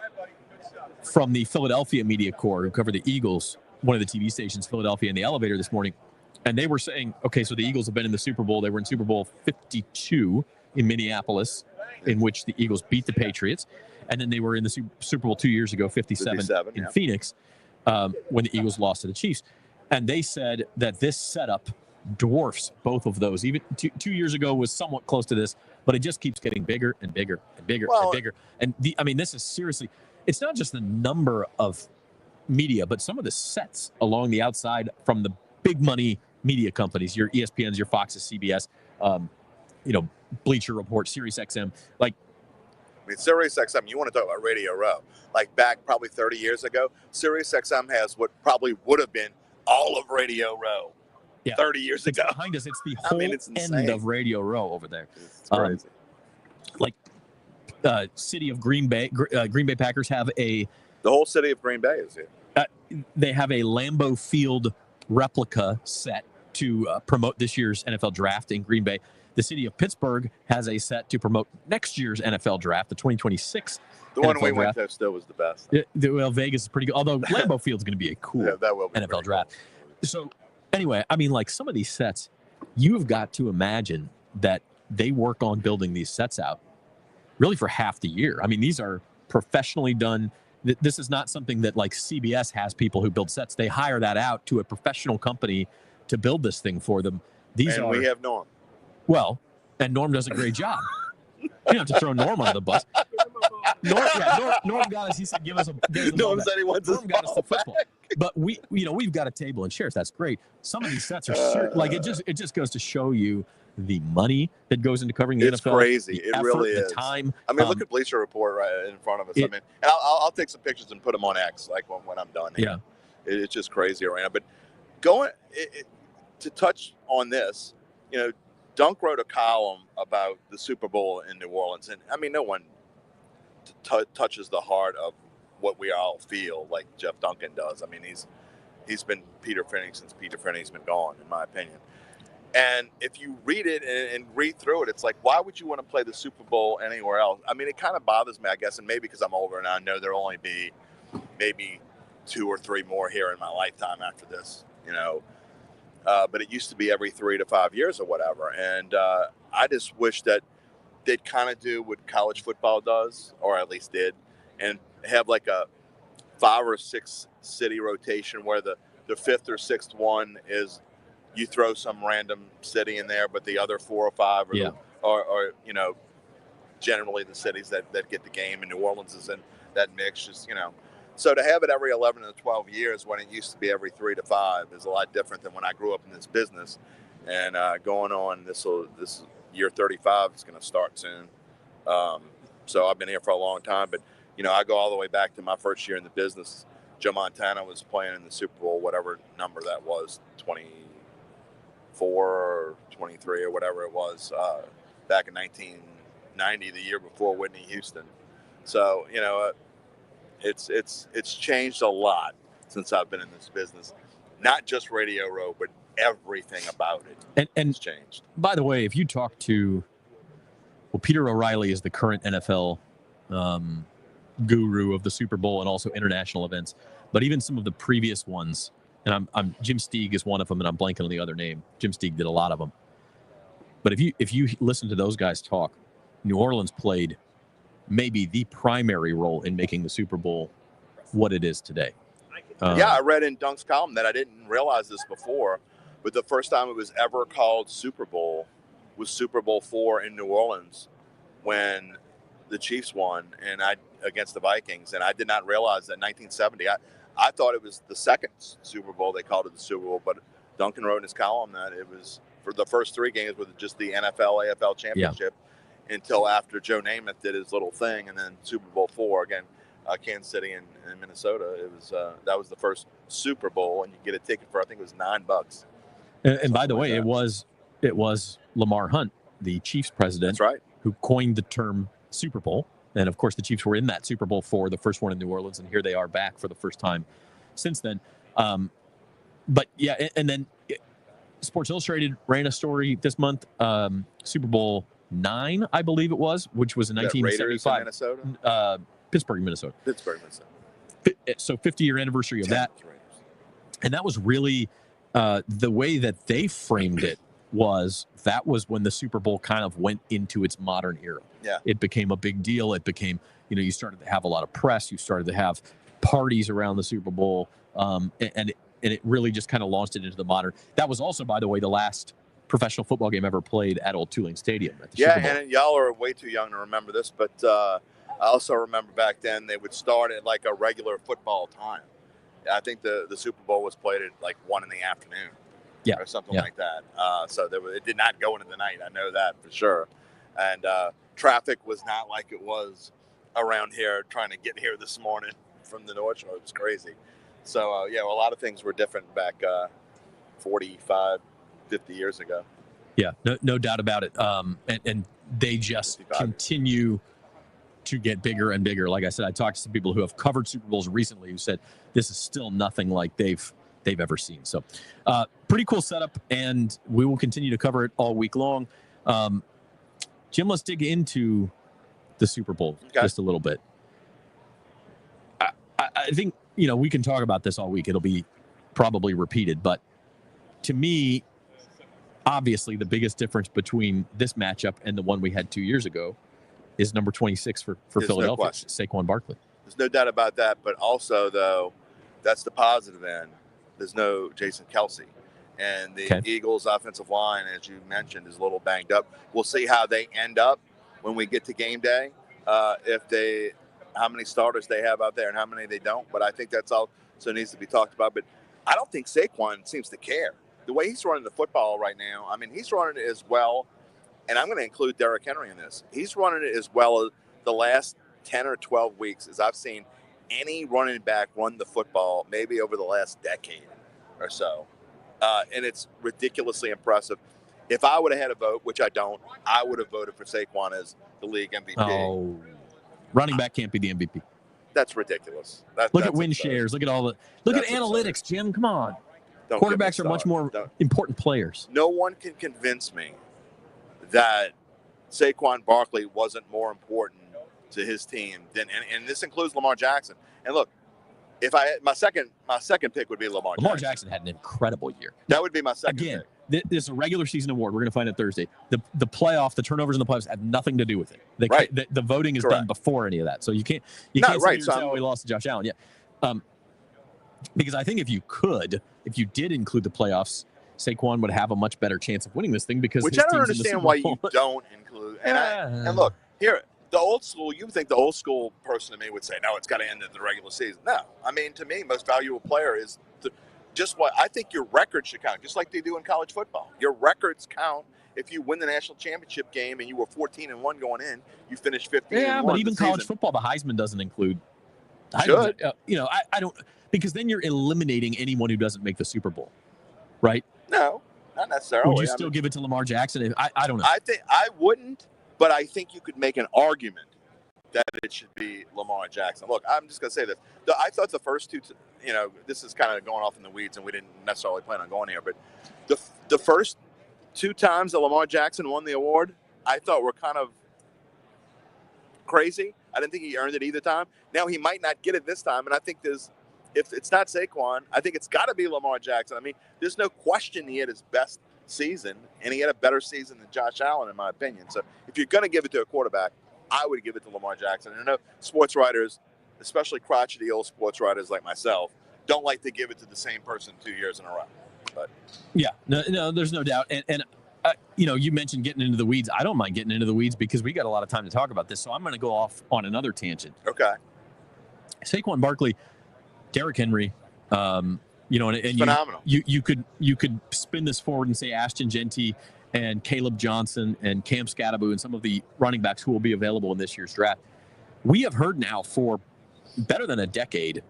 S1: from the Philadelphia Media Corps who cover the Eagles, one of the TV stations, Philadelphia, in the elevator this morning. And they were saying, okay, so the Eagles have been in the Super Bowl. They were in Super Bowl 52 in Minneapolis, in which the Eagles beat the Patriots. And then they were in the Super Bowl 2 years ago, 57 in Phoenix, when the Eagles lost to the Chiefs. And they said that this setup dwarfs both of those. Even 2 years ago was somewhat close to this, but it just keeps getting bigger and bigger and bigger and bigger. And this is seriously, it's not just the number of media, but some of the sets along the outside from the big money media companies, your ESPNs, your Foxes, CBS, Bleacher Report, SiriusXM,
S3: SiriusXM, you want to talk about Radio Row. Back probably 30 years ago, SiriusXM has what probably would have been all of Radio Row 30 years ago.
S1: Behind us, it's the whole end of Radio Row over there.
S3: It's crazy.
S1: City of Green Bay, Green Bay Packers have the
S3: whole city of Green Bay is here.
S1: They have a Lambeau Field replica set to promote this year's NFL draft in Green Bay. The city of Pittsburgh has a set to promote next year's NFL draft, the 2026.
S3: The one we went to still was the best.
S1: Vegas is pretty good, although Lambeau Field's going to be a cool NFL draft.
S3: Cool.
S1: So anyway, some of these sets, you've got to imagine that they work on building these sets out really for half the year. These are professionally done. This is not something that CBS has people who build sets. They hire that out to a professional company to build this thing for them.
S3: We have Norm.
S1: Well, and Norm does a great job. You don't have to throw Norm on the bus. Norm got us. He said, "Give us a."
S3: Norm said he wants
S1: Norm got us the football. But we've got a table and chairs. That's great. Some of these sets are it just goes to show you the money that goes into covering the NFL.
S3: It's crazy.
S1: It
S3: really is.
S1: The time.
S3: Look at Bleacher Report right in front of us. And I'll take some pictures and put them on X when I'm done here.
S1: Yeah.
S3: It's just crazy right now. But going to touch on this, Dunk wrote a column about the Super Bowl in New Orleans, and no one touches the heart of what we all feel like Jeff Duncan does. He's been Peter Finning since Peter Finning's been gone, in my opinion. And if you read it and read through it, it's why would you want to play the Super Bowl anywhere else? It kind of bothers me, I guess, and maybe because I'm older and I know there'll only be maybe 2 or 3 more here in my lifetime after this, but it used to be every 3 to 5 years or whatever. And I just wish that they'd kind of do what college football does, or at least did, and have like a 5 or 6 city rotation where the fifth or sixth one is you throw some random city in there, but the other 4 or 5 are you know, generally the cities that get the game, and New Orleans is in that mix, just, you know. So to have it every 11 to 12 years when it used to be every 3 to 5 is a lot different than when I grew up in this business. And going on, this year 35 is going to start soon. So I've been here for a long time, but, you know, I go all the way back to my first year in the business. Joe Montana was playing in the Super Bowl, whatever number that was, 24 or 23 or whatever it was, back in 1990, the year before Whitney Houston. So, you know, it's changed a lot since I've been in this business. Not just Radio Row, but everything about it has changed.
S1: By the way, if you talk to, well, Peter O'Reilly is the current NFL guru of the Super Bowl and also international events, but even some of the previous ones, and I'm Jim Steig is one of them, and I'm blanking on the other name. Jim Steig did a lot of them. But if you listen to those guys talk, New Orleans played maybe the primary role in making the Super Bowl what it is today.
S3: I read in Dunk's column that I didn't realize this before, but the first time it was ever called Super Bowl was Super Bowl IV in New Orleans when the Chiefs won against the Vikings. And I did not realize that 1970, I thought it was the second Super Bowl. They called it the Super Bowl, but Duncan wrote in his column that it was for the first 3 games with just the NFL, AFL championship until after Joe Namath did his little thing. And then Super Bowl IV, again, Kansas City and Minnesota. It was that was the first Super Bowl, and you get a ticket for, I think it was $9.
S1: And by the way, it was Lamar Hunt, the Chiefs president,
S3: that's right,
S1: who coined the term Super Bowl. And of course, the Chiefs were in that Super Bowl for the first one in New Orleans, and here they are back for the first time since then. But yeah, and then Sports Illustrated ran a story this month, Super Bowl IX, I believe it was, which was in 1975.
S3: Minnesota?
S1: Pittsburgh, Minnesota. So 50-year anniversary of that. And that was really the way that they framed it was when the Super Bowl kind of went into its modern era.
S3: Yeah.
S1: It became a big deal. It became, you know, you started to have a lot of press. You started to have parties around the Super Bowl. And it really just kind of launched it into the modern. That was also, by the way, the last professional football game ever played at Old Tulane Stadium at the Super Bowl.
S3: And y'all are way too young to remember this, but I also remember back then they would start at like a regular football time. I think the Super Bowl was played at like 1 in the afternoon, or something like that. So it did not go into the night. I know that for sure. And traffic was not like it was around here trying to get here this morning from the North Shore. It was crazy. So a lot of things were different back 45, 50 years ago.
S1: Yeah, no doubt about it. And they just
S3: 55.
S1: Continue to get bigger and bigger. Like I said, I talked to some people who have covered Super Bowls recently who said this is still nothing like they've ever seen. So pretty cool setup, and we will continue to cover it all week long. Jim, let's dig into the Super Bowl just a little bit. I think, you know, we can talk about this all week. It'll be probably repeated, but to me, obviously the biggest difference between this matchup and the one we had 2 years ago is number 26 for Philadelphia,
S3: no
S1: Saquon Barkley.
S3: There's no doubt about that, but also, though, that's the positive end. There's no Jason Kelsey. And the Eagles' offensive line, as you mentioned, is a little banged up. We'll see how they end up when we get to game day, how many starters they have out there and how many they don't. But I think that's also needs to be talked about. But I don't think Saquon seems to care. The way he's running the football right now, I mean, he's running it as well. And I'm going to include Derrick Henry in this. He's running it as well as the last 10 or 12 weeks as I've seen any running back run the football maybe over the last decade or so. And it's ridiculously impressive. If I would have had a vote, which I don't, I would have voted for Saquon as the league MVP.
S1: Oh, running back can't be the MVP.
S3: That's ridiculous.
S1: Look at win shares. Look at all look at analytics, Jim. Come on. Quarterbacks are much more important players.
S3: No one can convince me that Saquon Barkley wasn't more important to his team than, and this includes Lamar Jackson. And look, if I had my second pick would be Lamar
S1: Jackson had an incredible year.
S3: That would be my second
S1: Again,
S3: pick.
S1: This is a regular season award. We're going to find out Thursday. The turnovers in the playoffs have nothing to do with it. The voting is done before any of that. So you can't sit here and say, oh, we lost to Josh Allen. Yeah. Because I think if you did include the playoffs, Saquon would have a much better chance of winning this thing because
S3: which
S1: his
S3: I don't
S1: team's
S3: understand why you don't include. And look, here, the old school, you would think the old school person to me would say, no, it's got to end at the regular season. No. I mean, to me, most valuable player is just what I think your record should count, just like they do in college football. Your records count. If you win the national championship game and you were 14-1 going in, you finished 15-1.
S1: Yeah, but even college football, the Heisman doesn't include.
S3: Should.
S1: I don't, because then you're eliminating anyone who doesn't make the Super Bowl, right?
S3: No, not necessarily.
S1: Would you still give it to Lamar Jackson? I don't know.
S3: I think I wouldn't, but I think you could make an argument that it should be Lamar Jackson. Look, I'm just going to say this. I thought the first two, this is kind of going off in the weeds, and we didn't necessarily plan on going here, but the first two times that Lamar Jackson won the award, I thought were kind of crazy. I didn't think he earned it either time. Now he might not get it this time, and I think if it's not Saquon, I think it's got to be Lamar Jackson. I mean, there's no question he had his best season, and he had a better season than Josh Allen, in my opinion. So if you're going to give it to a quarterback, I would give it to Lamar Jackson. And I know sports writers, especially crotchety old sports writers like myself, don't like to give it to the same person 2 years in a row. But
S1: yeah, no, there's no doubt. And you mentioned getting into the weeds. I don't mind getting into the weeds because we got a lot of time to talk about this. So I'm going to go off on another tangent.
S3: Okay.
S1: Saquon Barkley, Derrick Henry, and
S3: phenomenal.
S1: You could spin this forward and say Ashton Genty and Caleb Johnson and Cam Scatterbo and some of the running backs who will be available in this year's draft. We have heard now for better than a decade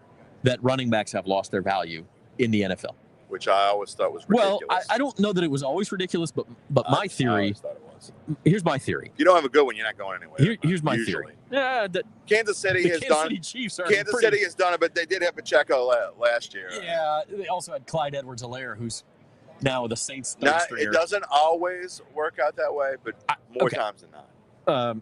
S1: that running backs have lost their value in the NFL.
S3: Which I always thought was ridiculous.
S1: Well, I don't know that it was always ridiculous, but my theory.
S3: I always thought it was.
S1: Here's my theory.
S3: You don't have a good one, you're not going anywhere.
S1: Here's my
S3: usually.
S1: theory. Yeah,
S3: Kansas City has done. Kansas City has done it, but they did have Pacheco last year.
S1: Yeah, they also had Clyde Edwards-Helaire, who's now with the Saints.
S3: It doesn't always work out that way, but more times than not.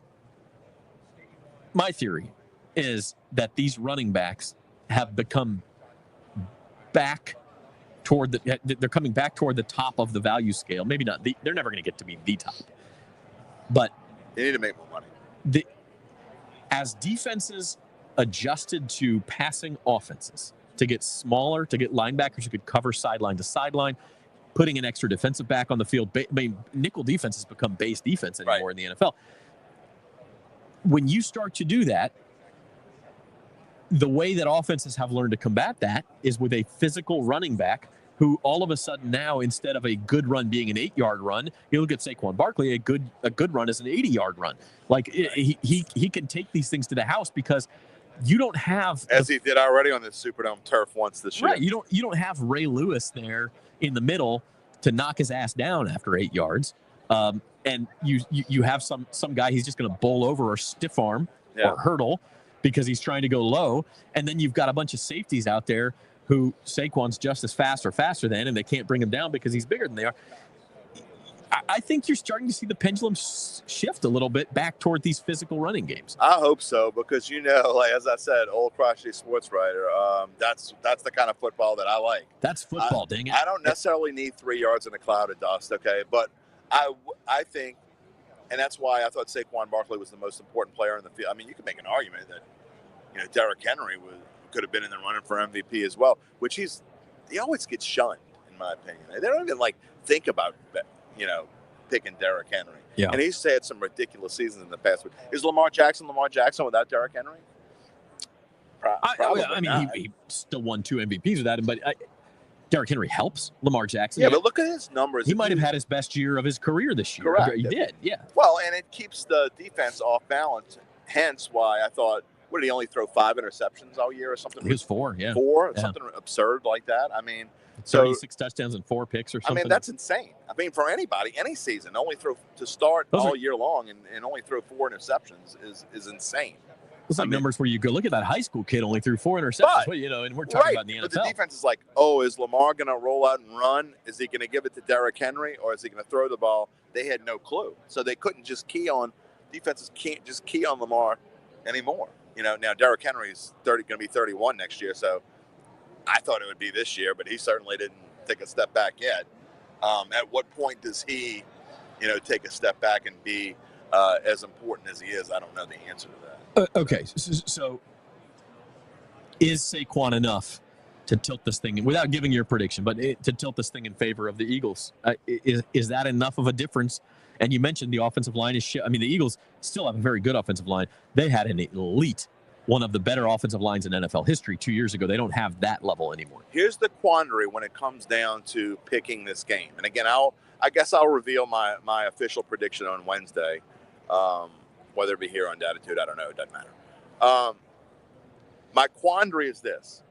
S1: My theory is that these running backs have become back toward they're coming back toward the top of the value scale. Maybe not. They're never going to get to be the top, but
S3: they need to make more money.
S1: As defenses adjusted to passing offenses to get smaller, to get linebackers who could cover sideline to sideline, putting an extra defensive back on the field. Nickel defense has become base defense anymore in the NFL. When you start to do that, the way that offenses have learned to combat that is with a physical running back who all of a sudden now, instead of a good run being an 8-yard run, you look at Saquon Barkley, a good run is an 80-yard run. Like he can take these things to the house because you don't have,
S3: as he did already on the Superdome turf once this year.
S1: Right, you don't have Ray Lewis there in the middle to knock his ass down after 8 yards, and you have some guy he's just going to bowl over or stiff arm or hurdle because he's trying to go low, and then you've got a bunch of safeties out there who Saquon's just as fast or faster than, and they can't bring him down because he's bigger than they are. I think you're starting to see the pendulum shift a little bit back toward these physical running games.
S3: I hope so, because, like as I said, old crotchety sports writer, that's the kind of football that I like.
S1: That's football, dang it.
S3: I don't necessarily need 3 yards in a cloud of dust, okay? But I think, and that's why I thought Saquon Barkley was the most important player in the field. I mean, you could make an argument that, Derrick Henry could have been in the running for MVP as well, which he always gets shunned, in my opinion. They don't even think about picking Derrick Henry.
S1: Yeah.
S3: And he's had some ridiculous seasons in the past. But is Lamar Jackson without Derrick Henry?
S1: I mean, he still won 2 MVPs without him, but Derrick Henry helps Lamar Jackson.
S3: Yeah, but look at his numbers.
S1: He might have had his best year of his career this year.
S3: Correct.
S1: He did, yeah.
S3: Well, and it keeps the defense off balance, hence why I thought, what did he only throw 5 interceptions all year or something?
S1: He was 4, yeah.
S3: 4? Yeah. Something absurd like that. I mean,
S1: 36 touchdowns and 4 picks or something.
S3: I mean, that's insane. I mean, for anybody, any season, only throw to start all year long and only throw 4 interceptions is insane.
S1: It's like numbers where you go, look at that high school kid only threw 4 interceptions. But, and we're talking about in the NFL.
S3: But the defense is like, is Lamar going to roll out and run? Is he going to give it to Derrick Henry, or is he going to throw the ball? They had no clue. So they couldn't just defenses can't just key on Lamar anymore. Now Derrick Henry is going to be 31 next year, so I thought it would be this year, but he certainly didn't take a step back yet. At what point does he, take a step back and be as important as he is? I don't know the answer to that.
S1: Okay, so is Saquon enough to tilt this thing, without giving your prediction, but to tilt this thing in favor of the Eagles? Is that enough of a difference? And you mentioned the offensive line is the Eagles still have a very good offensive line. They had an elite, one of the better offensive lines in NFL history 2 years ago. They don't have that level anymore.
S3: Here's the quandary when it comes down to picking this game. And again, I guess I'll reveal my official prediction on Wednesday, whether it be here on Datitude. I don't know. It doesn't matter. My quandary is this.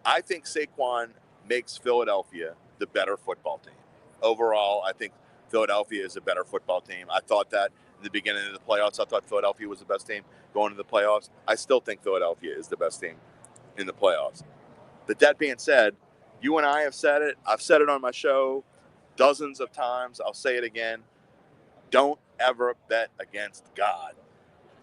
S3: I think Saquon makes Philadelphia the better football team. Overall, I think Philadelphia is a better football team. I thought that in the beginning of the playoffs. I thought Philadelphia was the best team going to the playoffs. I still think Philadelphia is the best team in the playoffs. But that being said, you and I have said it. I've said it on my show dozens of times. I'll say it again. Don't ever bet against God.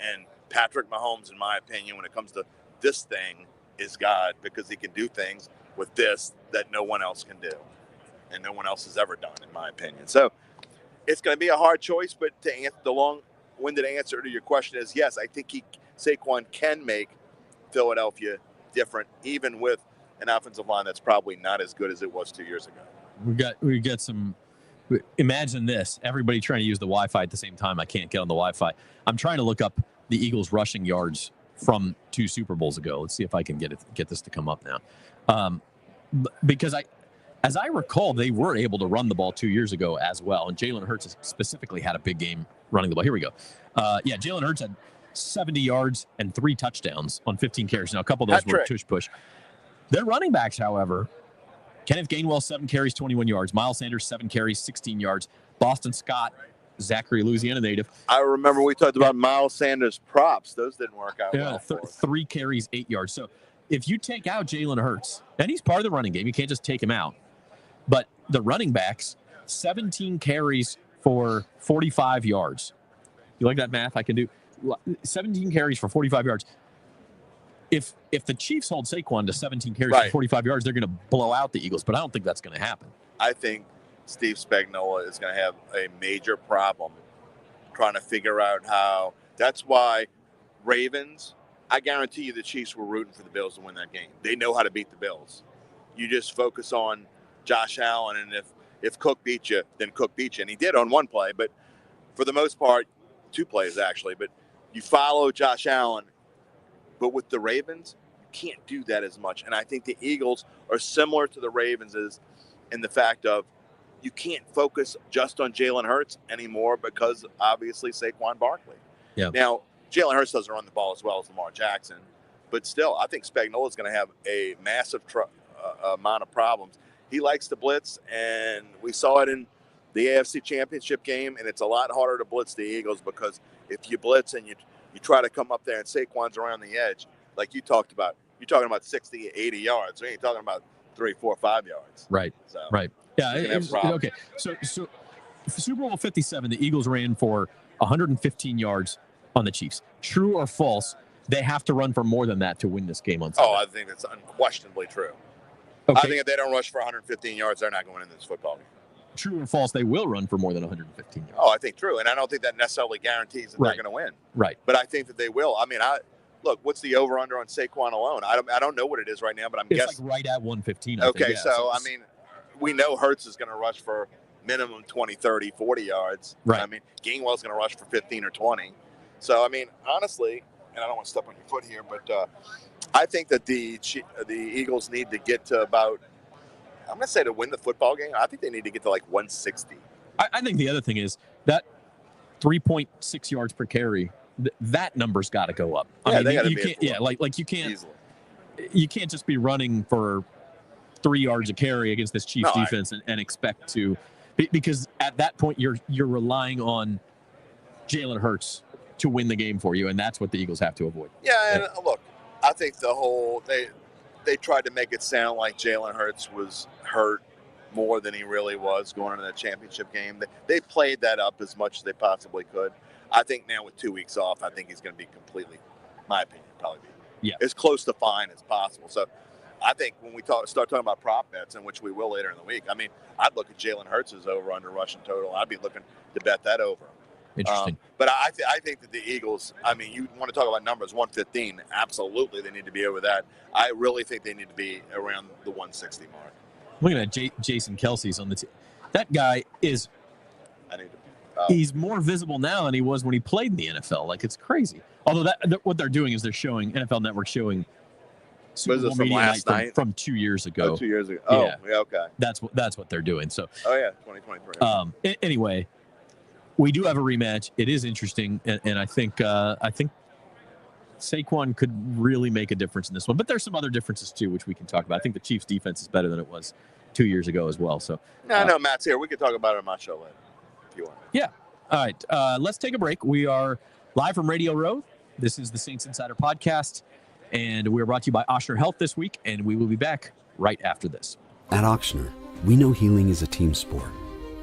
S3: And Patrick Mahomes, in my opinion, when it comes to this thing, is God, because he can do things with this that no one else can do. And no one else has ever done, in my opinion. So it's going to be a hard choice, but to answer the long-winded answer to your question is yes, I think Saquon can make Philadelphia different, even with an offensive line that's probably not as good as it was 2 years ago.
S1: We got some. Imagine this: everybody trying to use the Wi-Fi at the same time. I can't get on the Wi-Fi. I'm trying to look up the Eagles' rushing yards from 2 Super Bowls ago. Let's see if I can get this to come up now, because as I recall, they were able to run the ball 2 years ago as well, and Jalen Hurts specifically had a big game running the ball. Here we go. Jalen Hurts had 70 yards and 3 touchdowns on 15 carries. Now, a couple of those were tush-push. Their running backs, however, Kenneth Gainwell, 7 carries, 21 yards. Miles Sanders, 7 carries, 16 yards. Boston Scott, Zachary, Louisiana native.
S3: I remember we talked about Miles Sanders props. Those didn't work out well.
S1: 3 carries, 8 yards. So if you take out Jalen Hurts, and he's part of the running game, you can't just take him out. But the running backs, 17 carries for 45 yards. You like that math? I can do 17 carries for 45 yards. If the Chiefs hold Saquon to 17 carries for 45 yards, they're going to blow out the Eagles. But I don't think that's going to happen.
S3: I think Steve Spagnuolo is going to have a major problem trying to figure out how. That's why Ravens, I guarantee you the Chiefs were rooting for the Bills to win that game. They know how to beat the Bills. You just focus on Josh Allen, and if Cook beat you, then Cook beat you. And he did on one play, but for the most part, 2 plays actually. But you follow Josh Allen. But with the Ravens, you can't do that as much. And I think the Eagles are similar to the Ravens in the fact of you can't focus just on Jalen Hurts anymore because, obviously, Saquon Barkley.
S1: Yeah.
S3: Now, Jalen Hurts doesn't run the ball as well as Lamar Jackson. But still, I think Spagnuolo is going to have a massive amount of problems. He likes to blitz, and we saw it in the AFC Championship game, and it's a lot harder to blitz the Eagles because if you blitz and you try to come up there and Saquon's around the edge, like you talked about. You're talking about 60, 80 yards. We ain't talking about 3, 4, 5 yards.
S1: Right.
S3: So,
S1: right. Yeah. Okay. So Super Bowl 57, the Eagles ran for 115 yards on the Chiefs. True or false? They have to run for more than that to win this game on Sunday.
S3: Oh, I think that's unquestionably true.
S1: Okay.
S3: I think if they don't rush for 115 yards, they're not going to win this football game.
S1: True or false? They will run for more than 115 yards.
S3: Oh, I think true. And I don't think that necessarily guarantees that they're going to win.
S1: Right.
S3: But I think that they will. I mean, look, what's the over-under on Saquon alone? I don't know what it is right now, but I'm guessing.
S1: It's like right at 115.
S3: Okay, so, I mean, we know Hurts is going to rush for minimum 20, 30, 40 yards.
S1: Right.
S3: I mean, Gainwell's going to rush for 15 or 20. So, I mean, honestly, and I don't want to step on your foot here, but I think that the Eagles need to get to about, I'm going to say to win the football game, I think they need to get to like 160.
S1: I think the other thing is that 3.6 yards per carry, that number's got to go up.
S3: Yeah,
S1: I mean,
S3: they got to
S1: be.
S3: Yeah,
S1: like you can't.
S3: Easily.
S1: You can't just be running for 3 yards a carry against this Chiefs defense and expect to, because at that point you're relying on Jalen Hurts to win the game for you, and that's what the Eagles have to avoid.
S3: Yeah, and look, I think they tried to make it sound like Jalen Hurts was hurt more than he really was going into the championship game. They played that up as much as they possibly could. I think now with 2 weeks off, I think he's going to be completely, in my opinion, probably be as close to fine as possible. So I think when we start talking about prop bets, in which we will later in the week, I mean, I'd look at Jalen Hurts' over under rushing total. I'd be looking to bet that over.
S1: Interesting.
S3: But I think that the Eagles, I mean, you want to talk about numbers, 115, absolutely they need to be over that. I really think they need to be around the 160 mark.
S1: Looking at Jason Kelsey's on the team. That guy is he's more visible now than he was when he played in the NFL. Like, it's crazy. Although what they're doing is they're showing NFL Network showing Super Bowl media night from 2 years ago.
S3: Oh, 2 years ago. Oh, yeah, okay.
S1: That's what they're doing. So.
S3: Oh yeah, 2023.
S1: Anyway, we do have a rematch. It is interesting, and I think Saquon could really make a difference in this one. But there's some other differences too, which we can talk about. I think the Chiefs' defense is better than it was 2 years ago as well. So.
S3: No, Matt's here. We can talk about it on my show later if you want.
S1: Yeah. All right. Let's take a break. We are live from Radio Row. This is the Saints Insider Podcast, and we're brought to you by Ochsner Health this week, and we will be back right after this.
S5: At Ochsner, we know healing is a team sport.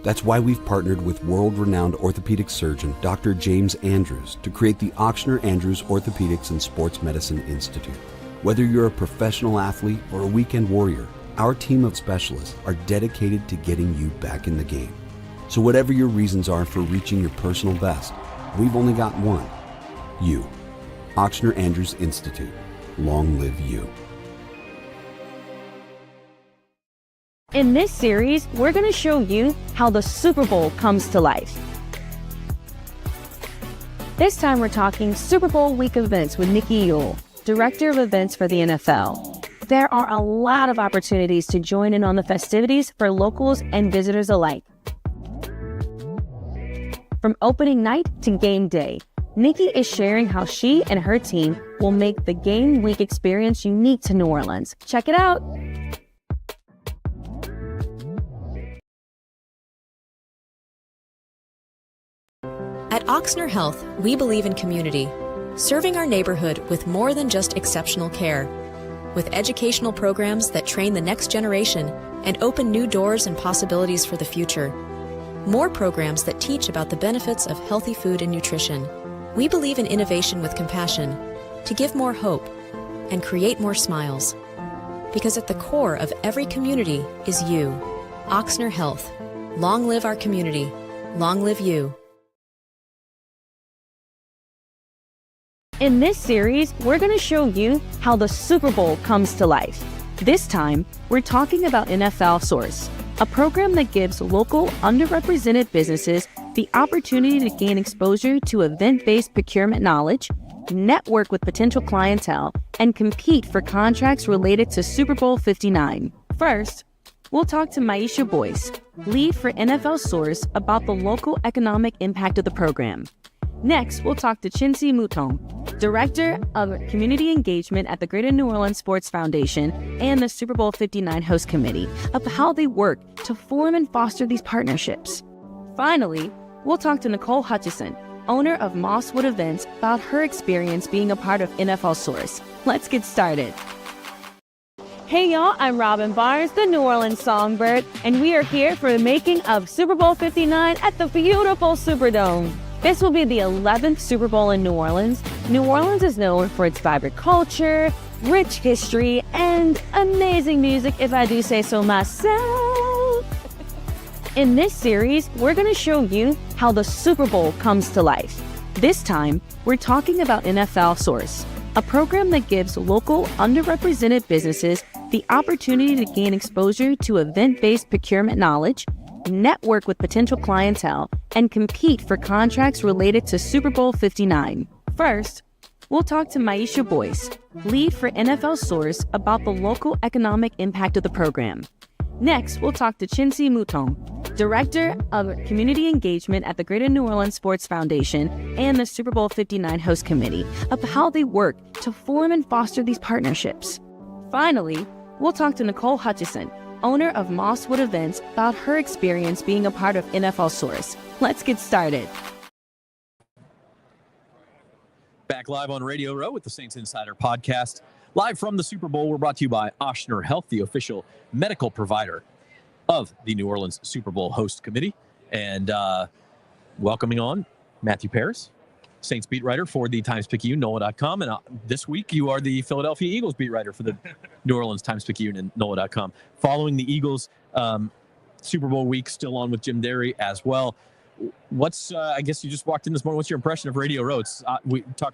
S5: That's why we've partnered with world-renowned orthopedic surgeon Dr. James Andrews to create the Ochsner Andrews Orthopedics and Sports Medicine Institute. Whether you're a professional athlete or a weekend warrior, our team of specialists are dedicated to getting you back in the game. So whatever your reasons are for reaching your personal best, we've only got one: you. Ochsner Andrews Institute. Long live you.
S2: In this series, we're going to show you how the Super Bowl comes to life. This time we're talking Super Bowl week events with Nikki Yule, Director of Events for the NFL. There are a lot of opportunities to join in on the festivities for locals and visitors alike. From opening night to game day, Nikki is sharing how she and her team will make the game week experience unique to New Orleans. Check it out.
S4: At Ochsner Health, we believe in community, serving our neighborhood with more than just exceptional care. With educational programs that train the next generation and open new doors and possibilities for the future. More programs that teach about the benefits of healthy food and nutrition. We believe in innovation with compassion to give more hope and create more smiles. Because at the core of every community is you. Ochsner Health. Long live our community. Long live you.
S2: In this series, we're going to show you how the Super Bowl comes to life. This time, we're talking about NFL Source, a program that gives local underrepresented businesses the opportunity to gain exposure to event-based procurement knowledge, network with potential clientele, and compete for contracts related to Super Bowl 59. First, we'll talk to Maisha Boyce, lead for NFL Source, about the local economic impact of the program. Next, we'll talk to Chinsi Mouton, Director of Community Engagement at the Greater New Orleans Sports Foundation and the Super Bowl 59 Host Committee, about how they work to form and foster these partnerships. Finally, we'll talk to Nicole Hutchison, owner of Mosswood Events, about her experience being a part of NFL Source. Let's get started. Hey y'all, I'm Robin Barnes, the New Orleans Songbird, and we are here for the making of Super Bowl 59 at the beautiful Superdome. This will be the 11th Super Bowl in New Orleans. New Orleans is known for its vibrant culture, rich history, and amazing music, if I do say so myself. In this series, we're going to show you how the Super Bowl comes to life. This time, we're talking about NFL Source, a program that gives local underrepresented businesses the opportunity to gain exposure to event-based procurement knowledge, network with potential clientele, and compete for contracts related to Super Bowl 59. First, we'll talk to Maisha Boyce, lead for NFL Source, about the local economic impact of the program. Next, we'll talk to Chinsi Mouton, Director of Community Engagement at the Greater New Orleans Sports Foundation and the Super Bowl 59 Host Committee, about how they work to form and foster these partnerships. Finally, we'll talk to Nicole Hutchison, owner of Mosswood Events, about her experience being a part of NFL Source. Let's get started.
S1: Back live on Radio Row with the Saints Insider Podcast. Live from the Super Bowl, we're brought to you by Ochsner Health, the official medical provider of the New Orleans Super Bowl Host Committee. And welcoming on Matthew Paris, Saints beat writer for the Times-Picayune, NOLA.com. And this week, you are the Philadelphia Eagles beat writer for the New Orleans Times-Picayune and NOLA.com. Following the Eagles, Super Bowl week, still on with Jim Derry as well. What's, I guess you just walked in this morning. What's your impression of Radio Row?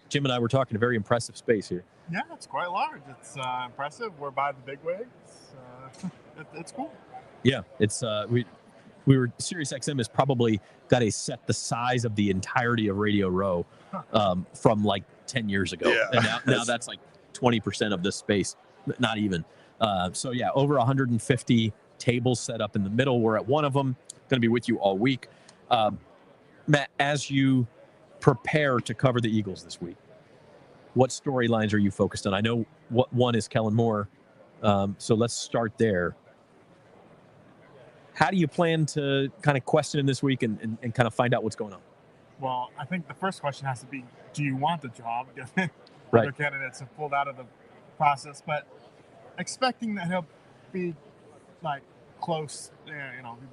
S1: Jim and I were talking a very impressive space here.
S6: Yeah, it's quite large. It's impressive. We're by the big wigs. It's cool.
S1: Yeah, it's we were SiriusXM has probably got a set the size of the entirety of Radio Row from like 10 years ago.
S3: Yeah.
S1: And now that's like 20% of this space, not even. So yeah, over 150 tables set up in the middle. We're at one of them. Going to be with you all week. Matt, as you prepare to cover the Eagles this week, what storylines are you focused on? I know what one is Kellen Moore, so let's start there. How do you plan to kind of question him this week and kind of find out what's going on?
S6: Well, I think the first question has to be, do you want the job?
S1: Right.
S6: Other candidates have pulled out of the process, but expecting that he'll be like close, he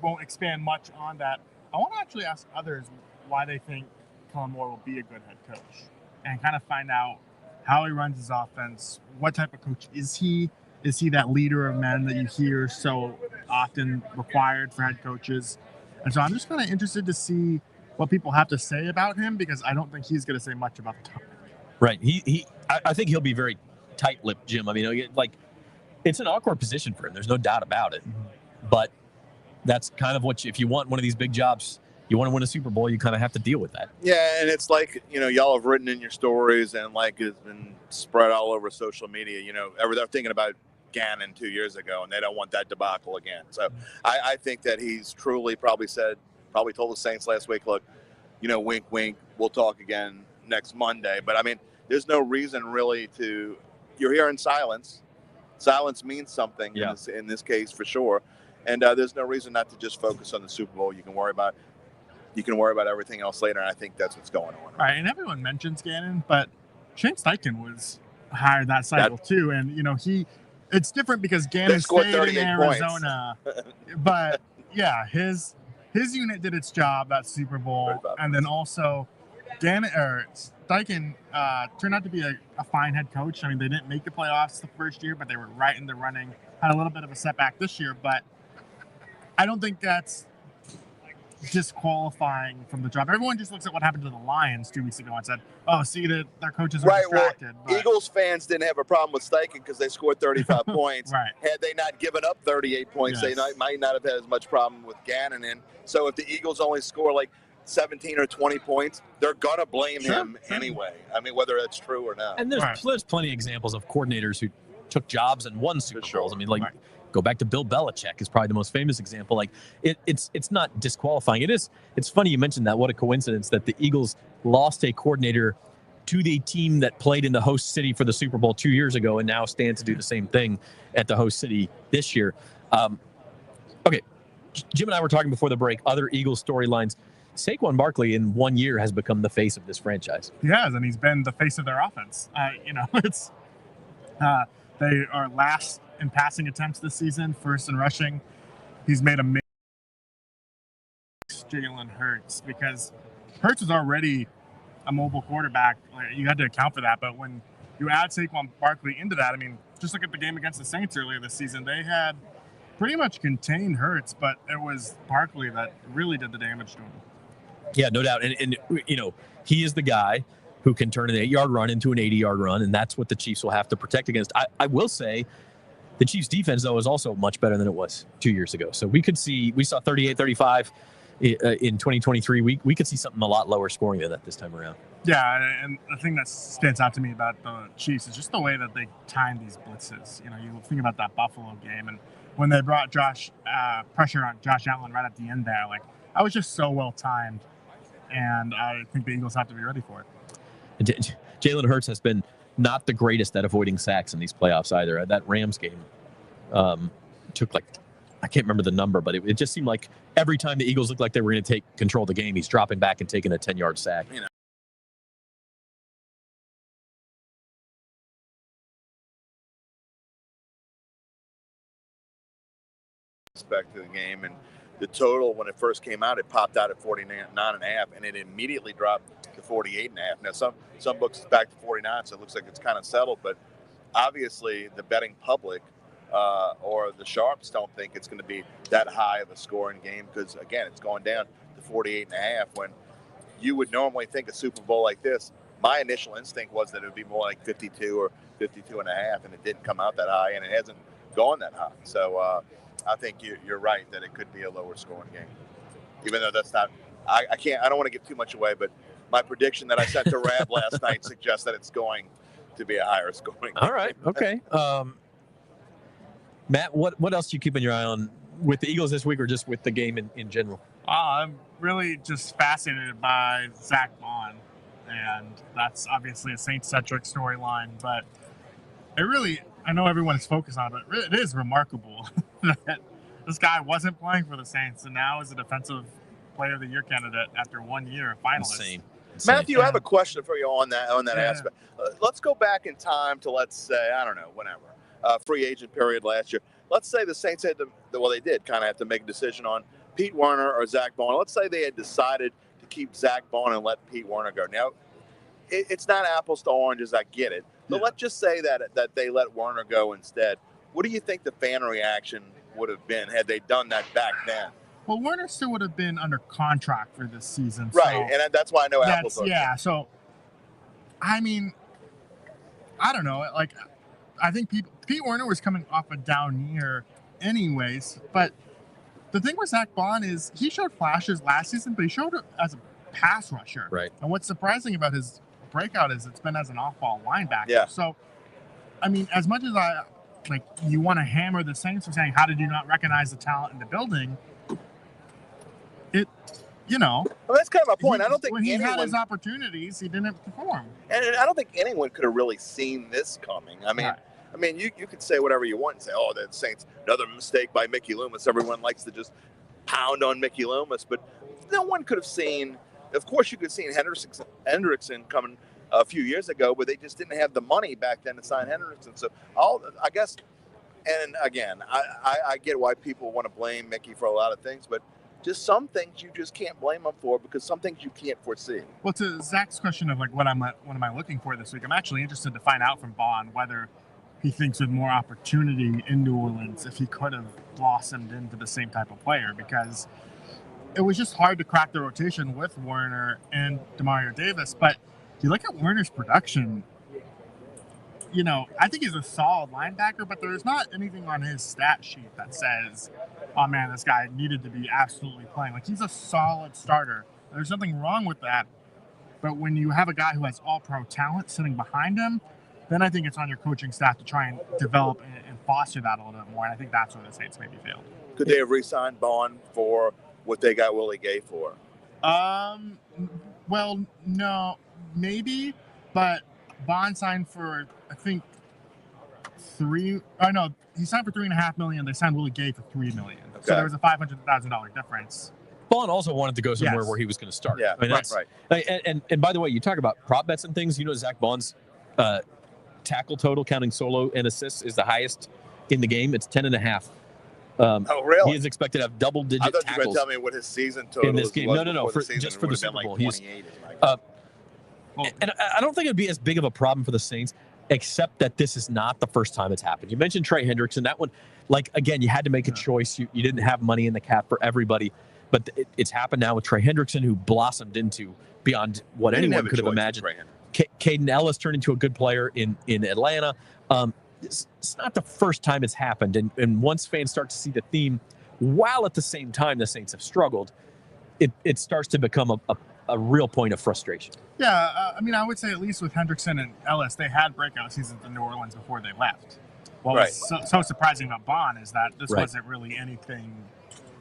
S6: won't expand much on that. I want to actually ask others why they think Kellen Moore will be a good head coach and kind of find out how he runs his offense. What type of coach is he? Is he that leader of men that you hear so often required for head coaches? And so I'm just kind of interested to see what people have to say about him, because I don't think he's going to say much about the topic.
S1: Right. I think he'll be very tight-lipped, Jim. I mean, like, it's an awkward position for him. There's no doubt about it. But that's kind of what if you want one of these big jobs, you want to win a Super Bowl, you kind of have to deal with that.
S3: Yeah, and it's like, y'all have written in your stories and like it's been spread all over social media, they're thinking about Gannon 2 years ago and they don't want that debacle again. So I think that he's truly probably told the Saints last week, look, wink, wink, we'll talk again next Monday. But I mean, there's no reason really you're hearing silence. Silence means something in this case for sure. And there's no reason not to just focus on the Super Bowl. You can worry about everything else later, and I think that's what's going on.
S6: Right, and everyone mentions Gannon, but Shane Steichen was hired that cycle too, and it's different because Gannon stayed in Arizona, but yeah, his unit did its job that Super Bowl, and then also Steichen turned out to be a fine head coach. I mean, they didn't make the playoffs the first year, but they were right in the running. Had a little bit of a setback this year, but I don't think that's disqualifying from the job. Everyone just looks at what happened to the Lions 2 weeks ago and said, "Oh, see that their coaches are distracted."
S3: Well, Eagles fans didn't have a problem with Steichen because they scored 35 points.
S6: Right.
S3: Had they not given up 38 points, they might not have had as much problem with Gannon. And so if the Eagles only score like 17 or 20 points, they're gonna blame him anyway. I mean, whether that's true or not.
S1: And there's plenty of examples of coordinators who took jobs and won Super Bowls. I mean, like. Go back to Bill Belichick is probably the most famous example. Like it's not disqualifying. It's funny you mentioned that. What a coincidence that the Eagles lost a coordinator to the team that played in the host city for the Super Bowl 2 years ago and now stand to do the same thing at the host city this year. Okay, Jim and I were talking before the break. Other Eagles storylines. Saquon Barkley in 1 year has become the face of this franchise.
S6: He has, and he's been the face of their offense. It's they are last in passing attempts this season, first in rushing. He's made a Jalen Hurts, because Hurts is already a mobile quarterback. You had to account for that, but when you add Saquon Barkley into that, I mean, just look at the game against the Saints earlier this season. They had pretty much contained Hurts, but it was Barkley that really did the damage to him.
S1: Yeah, no doubt. And he is the guy who can turn an 8-yard run into an 80-yard run, and that's what the Chiefs will have to protect against. I will say the Chiefs' defense, though, is also much better than it was 2 years ago. So we saw 38-35 in 2023. We could see something a lot lower scoring than that this time around.
S6: Yeah, and the thing that stands out to me about the Chiefs is just the way that they time these blitzes. You think about that Buffalo game, and when they brought pressure on Josh Allen right at the end there, like, that was just so well timed, and I think the Eagles have to be ready for it.
S1: Jalen Hurts has been not the greatest at avoiding sacks in these playoffs either. That Rams game took I can't remember the number, but it just seemed like every time the Eagles looked like they were going to take control of the game, he's dropping back and taking a 10-yard sack.
S3: Respect to the game, and the total when it first came out, it popped out at 49.5, and it immediately dropped to 48.5. Now some books it's back to 49, so it looks like it's kind of settled. But obviously, the betting public or the sharps don't think it's going to be that high of a scoring game because again, it's going down to 48.5 when you would normally think a Super Bowl like this. My initial instinct was that it would be more like 52 or 52.5, and it didn't come out that high, and it hasn't gone that high. So I think you're right that it could be a lower scoring game, even though that's not. I don't want to give too much away, but my prediction that I sent to Rab last night suggests that it's going to be a higher scoring game.
S1: All right, okay. Matt, what else are you keeping your eye on with the Eagles this week, or just with the game in general?
S6: I'm really just fascinated by Zach Bond, and that's obviously a Saints-centric storyline, but I know everyone is focused on it, but it is remarkable that this guy wasn't playing for the Saints and now is a defensive player of the year candidate after 1 year, a finalist.
S1: Insane.
S3: Matthew, I have a question for you on that aspect. Let's go back in time to, let's say, I don't know, whenever, free agent period last year. Let's say the Saints had to, well, they did kind of have to make a decision on Pete Werner or Zach Bond. Let's say they had decided to keep Zach Bond and let Pete Werner go. Now, it's not apples to oranges, I get it. But let's just say that they let Werner go instead. What do you think the fan reaction would have been had they done that back then?
S6: Well, Werner still would have been under contract for this season.
S3: Right,
S6: so
S3: and that's why I know apples.
S6: Yeah, so, I mean, I don't know. Like, I think Pete Werner was coming off a down year anyways, but the thing with Zach Bond is he showed flashes last season, but he showed it as a pass rusher.
S1: Right.
S6: And what's surprising about his breakout is it's been as an off-ball linebacker.
S3: Yeah.
S6: So, I mean, as much as you want to hammer the Saints for saying, how did you not recognize the talent in the building? Well,
S3: that's kind of my point. I don't think
S6: when he had his opportunities, he didn't perform.
S3: And I don't think anyone could have really seen this coming. I mean, you could say whatever you want and say, oh, the Saints, another mistake by Mickey Loomis. Everyone likes to just pound on Mickey Loomis, but no one could have seen. Of course, you could have seen Hendrickson coming a few years ago, but they just didn't have the money back then to sign Hendrickson. So I guess, and again, I get why people want to blame Mickey for a lot of things, but just some things you just can't blame him for because some things you can't foresee.
S6: Well, to Zach's question of what am I looking for this week, I'm actually interested to find out from Bond whether he thinks with more opportunity in New Orleans if he could have blossomed into the same type of player, because it was just hard to crack the rotation with Werner and Demario Davis. But if you look at Werner's production, I think he's a solid linebacker, but there's not anything on his stat sheet that says, oh man, this guy needed to be absolutely playing. Like, he's a solid starter. There's nothing wrong with that. But when you have a guy who has all-pro talent sitting behind him, then I think it's on your coaching staff to try and develop and foster that a little bit more. And I think that's where the Saints maybe failed.
S3: Could they have re-signed Bond for what they got Willie Gay for?
S6: Well, no, maybe, but Bond signed for, I think, he signed for $3.5 million. They signed Willie Gay for $3 million. Okay. So there was a $500,000 difference.
S1: Bond also wanted to go somewhere where he was going to start.
S3: Yeah,
S1: right. And by the way, you talk about prop bets and things. Zach Bond's tackle total, counting solo and assists, is the highest in the game. It's 10.5.
S3: Oh, really?
S1: He is expected to have double-digit tackles.
S3: I thought you were going to tell me what his season total
S1: in this game. No, just for the Super Bowl. And I don't think it'd be as big of a problem for the Saints, except that this is not the first time it's happened. You mentioned Trey Hendrickson. That one, again, you had to make a choice. You didn't have money in the cap for everybody. But it's happened now with Trey Hendrickson, who blossomed into beyond what anyone could have imagined. Caden Ellis turned into a good player in Atlanta. It's not the first time it's happened. And once fans start to see the theme, while at the same time the Saints have struggled, it starts to become a real point of frustration.
S6: Yeah, I would say at least with Hendrickson and Ellis, they had breakout seasons in New Orleans before they left. What was so surprising about Bond is that this wasn't really anything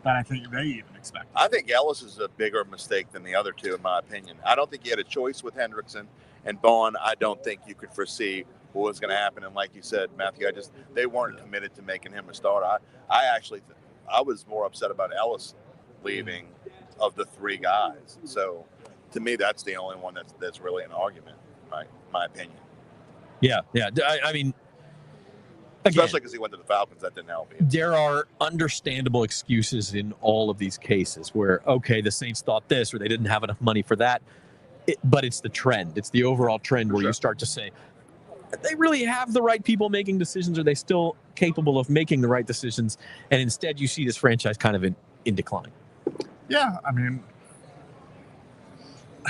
S6: that I think they even expected.
S3: I think Ellis is a bigger mistake than the other two, in my opinion. I don't think you had a choice with Hendrickson and Bond. I don't think you could foresee what was going to happen. And like you said, Matthew, they weren't committed to making him a starter. I was more upset about Ellis leaving of the three guys. So to me, that's the only one that's really an argument, my opinion.
S1: Yeah. I mean,
S3: especially because he went to the Falcons, that didn't help either.
S1: There are understandable excuses in all of these cases where, okay, the Saints thought this or they didn't have enough money for that. but it's the trend. It's the overall trend where
S3: Sure.
S1: you start to say, they really have the right people making decisions? Are they still capable of making the right decisions? And instead, you see this franchise kind of in decline.
S6: Yeah, I mean,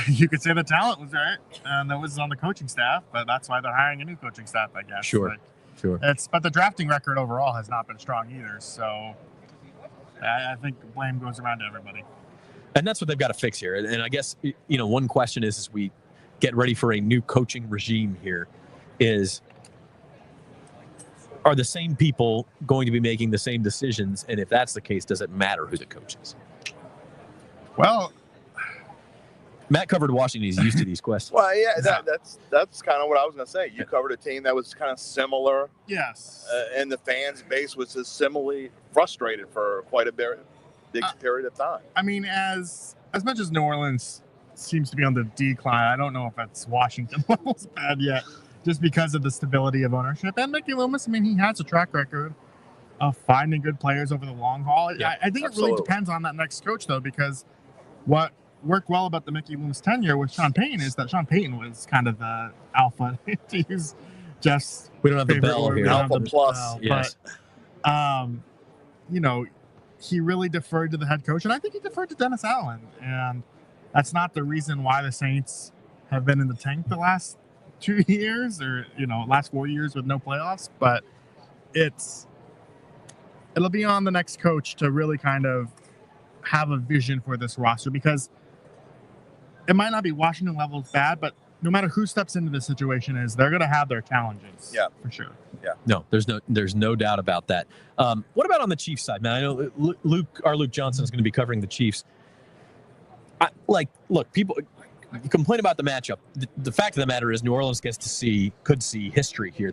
S6: you could say the talent was right, and that was on the coaching staff, but that's why they're hiring a new coaching staff, I guess.
S1: Sure.
S6: But the drafting record overall has not been strong either, so I think the blame goes around to everybody.
S1: And that's what they've got to fix here. And I guess, one question is, as we get ready for a new coaching regime here, are the same people going to be making the same decisions? And if that's the case, does it matter who the coach is?
S6: Well,
S1: Matt covered Washington. He's used to these questions.
S3: Well, yeah, that's kind of what I was going to say. You covered a team that was kind of similar.
S6: yes.
S3: And the fans base was just similarly frustrated for quite a big period of time.
S6: I mean, as much as New Orleans seems to be on the decline, I don't know if it's Washington levels bad yet, just because of the stability of ownership. And Mickey Loomis, I mean, he has a track record of finding good players over the long haul.
S1: Yeah,
S6: I think
S3: absolutely.
S6: it really depends on that next coach, though, because what worked well about the Mickey Loomis tenure with Sean Payton is that Sean Payton was kind of the alpha, to use Jeff's
S1: We don't have the
S6: favorite
S1: bell
S6: word.
S1: here.
S6: We don't have
S3: Alpha
S6: the
S3: plus.
S6: bell,
S1: Yes.
S6: But, he really deferred to the head coach, and I think he deferred to Dennis Allen. And that's not the reason why the Saints have been in the tank the last 2 years or, last 4 years with no playoffs. But it'll be on the next coach to really kind of have a vision for this roster, because it might not be Washington levels bad, but no matter who steps into the situation they're going to have their challenges.
S3: Yeah.
S6: For sure.
S1: No, there's no doubt about that. What about on the Chiefs side, man? I know Luke Johnson is going to be covering the Chiefs. Look, people complain about the matchup. The fact of the matter is, New Orleans could see history here.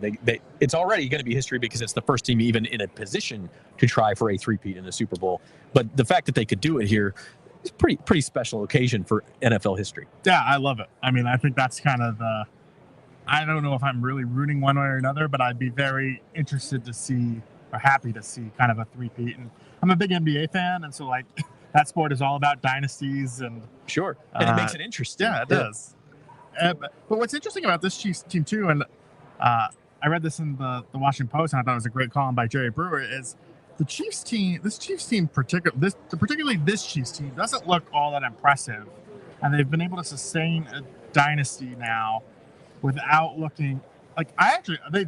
S1: It's already going to be history because it's the first team even in a position to try for a three-peat in the Super Bowl. But the fact that they could do it here is pretty special occasion for NFL history.
S6: Yeah, I love it. I mean, I think that's kind of I don't know if I'm really rooting one way or another, but I'd be very interested to see, or happy to see, kind of a three-peat. And I'm a big NBA fan, and so that sport is all about dynasties and
S1: Sure, and it makes it interesting.
S6: Yeah, it does. But what's interesting about this Chiefs team too, and I read this in the Washington Post, and I thought it was a great column by Jerry Brewer, is the Chiefs team. Particularly this Chiefs team doesn't look all that impressive, and they've been able to sustain a dynasty now without looking like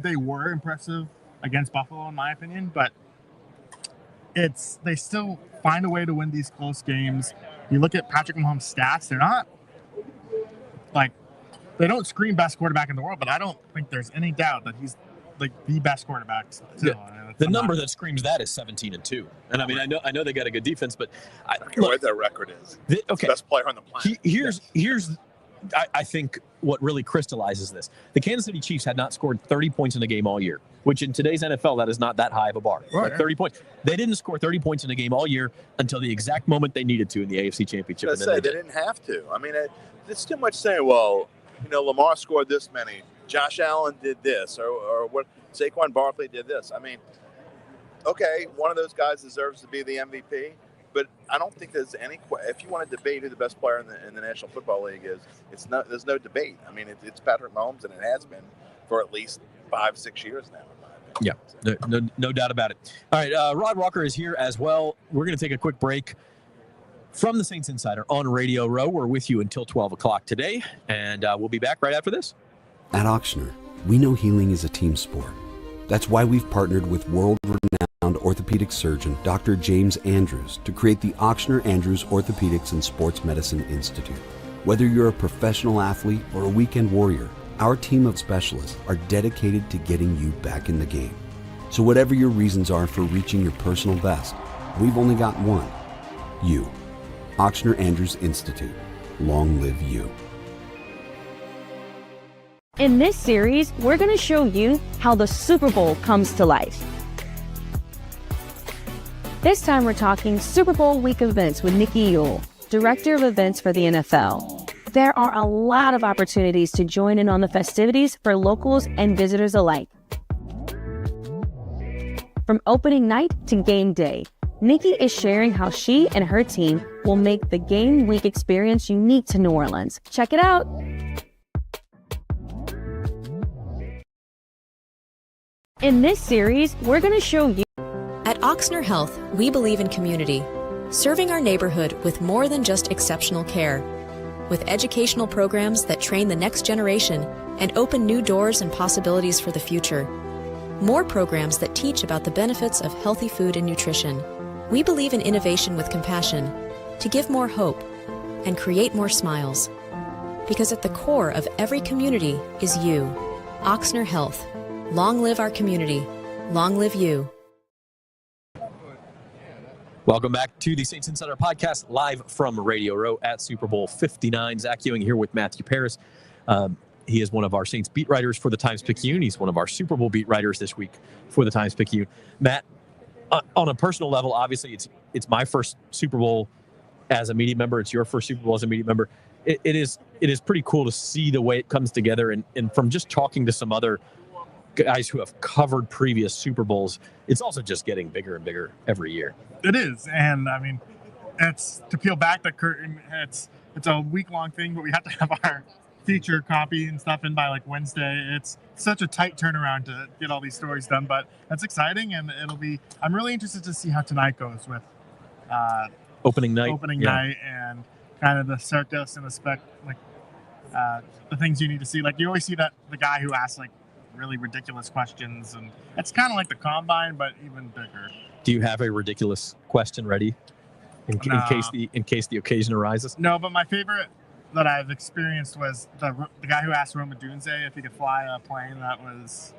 S6: they were impressive against Buffalo in my opinion, but they still find a way to win these close games. You look at Patrick Mahomes' stats; they're not they don't scream best quarterback in the world, but I don't think there's any doubt that he's the best quarterback.
S1: Yeah. The number that screams that is 17-2, and I mean I know they got a good defense, but
S3: What their record is.
S1: Okay,
S3: Best player on the planet.
S1: Here's I think what really crystallizes this. The Kansas City Chiefs had not scored 30 points in a game all year, which in today's NFL, that is not that high of a bar.
S6: Right.
S1: 30 points. They didn't score 30 points in a game all year until the exact moment they needed to in the AFC Championship.
S3: They didn't have to. I mean, it's too much saying, well, Lamar scored this many. Josh Allen did this, or what? Saquon Barkley did this. I mean, okay, one of those guys deserves to be the MVP. But I don't think there's any. If you want to debate who the best player in the National Football League is, there's no debate. I mean, it's Patrick Mahomes, and it has been for at least 5-6 years now.
S1: Yeah, no doubt about it. All right, Rod Walker is here as well. We're going to take a quick break from the Saints Insider on Radio Row. We're with you until 12 o'clock today, and we'll be back right after this.
S5: At Auctioner, we know healing is a team sport. That's why we've partnered with world-renowned orthopedic surgeon Dr. James Andrews to create the Auctioner Andrews Orthopedics and Sports Medicine Institute. Whether you're a professional athlete or a weekend warrior, our team of specialists are dedicated to getting you back in the game. So whatever your reasons are for reaching your personal best, we've only got one: you. Auctioner Andrews Institute. Long live you.
S2: In this series, we're going to show you how the Super Bowl comes to life. This time we're talking Super Bowl week events with Nikki Yule, Director of Events for the NFL. There are a lot of opportunities to join in on the festivities for locals and visitors alike. From opening night to game day, Nikki is sharing how she and her team will make the game week experience unique to New Orleans. Check it out. In this series, we're going to show you.
S4: At Oxner Health, we believe in community, serving our neighborhood with more than just exceptional care. With educational programs that train the next generation and open new doors and possibilities for the future. More programs that teach about the benefits of healthy food and nutrition. We believe in innovation with compassion to give more hope and create more smiles. Because at the core of every community is you. Oxner Health. Long live our community. Long live you.
S1: Welcome back to the Saints Insider Podcast, live from Radio Row at Super Bowl 59. Zach Ewing here with Matthew Paris. He is one of our Saints beat writers for the Times-Picayune. He's one of our Super Bowl beat writers this week for the Times-Picayune. Matt, on a personal level, obviously it's my first Super Bowl as a media member. It's your first Super Bowl as a media member. It is pretty cool to see the way it comes together. And from just talking to some other guys who have covered previous Super Bowls, it's also just getting bigger and bigger every year.
S6: It is, and I mean, it's to peel back the curtain. It's a week-long thing, but we have to have our feature copy and stuff in by like Wednesday. It's such a tight turnaround to get all these stories done, but that's exciting, and I'm really interested to see how tonight goes with
S1: opening night,
S6: night, and kind of the circus and the things you need to see. Like you always see that the guy who asks like really ridiculous questions, and it's kind of like the combine, but even bigger.
S1: Do you have a ridiculous question ready in case the occasion arises?
S6: No, but my favorite that I've experienced was the guy who asked Roma Dunze if he could fly a plane that was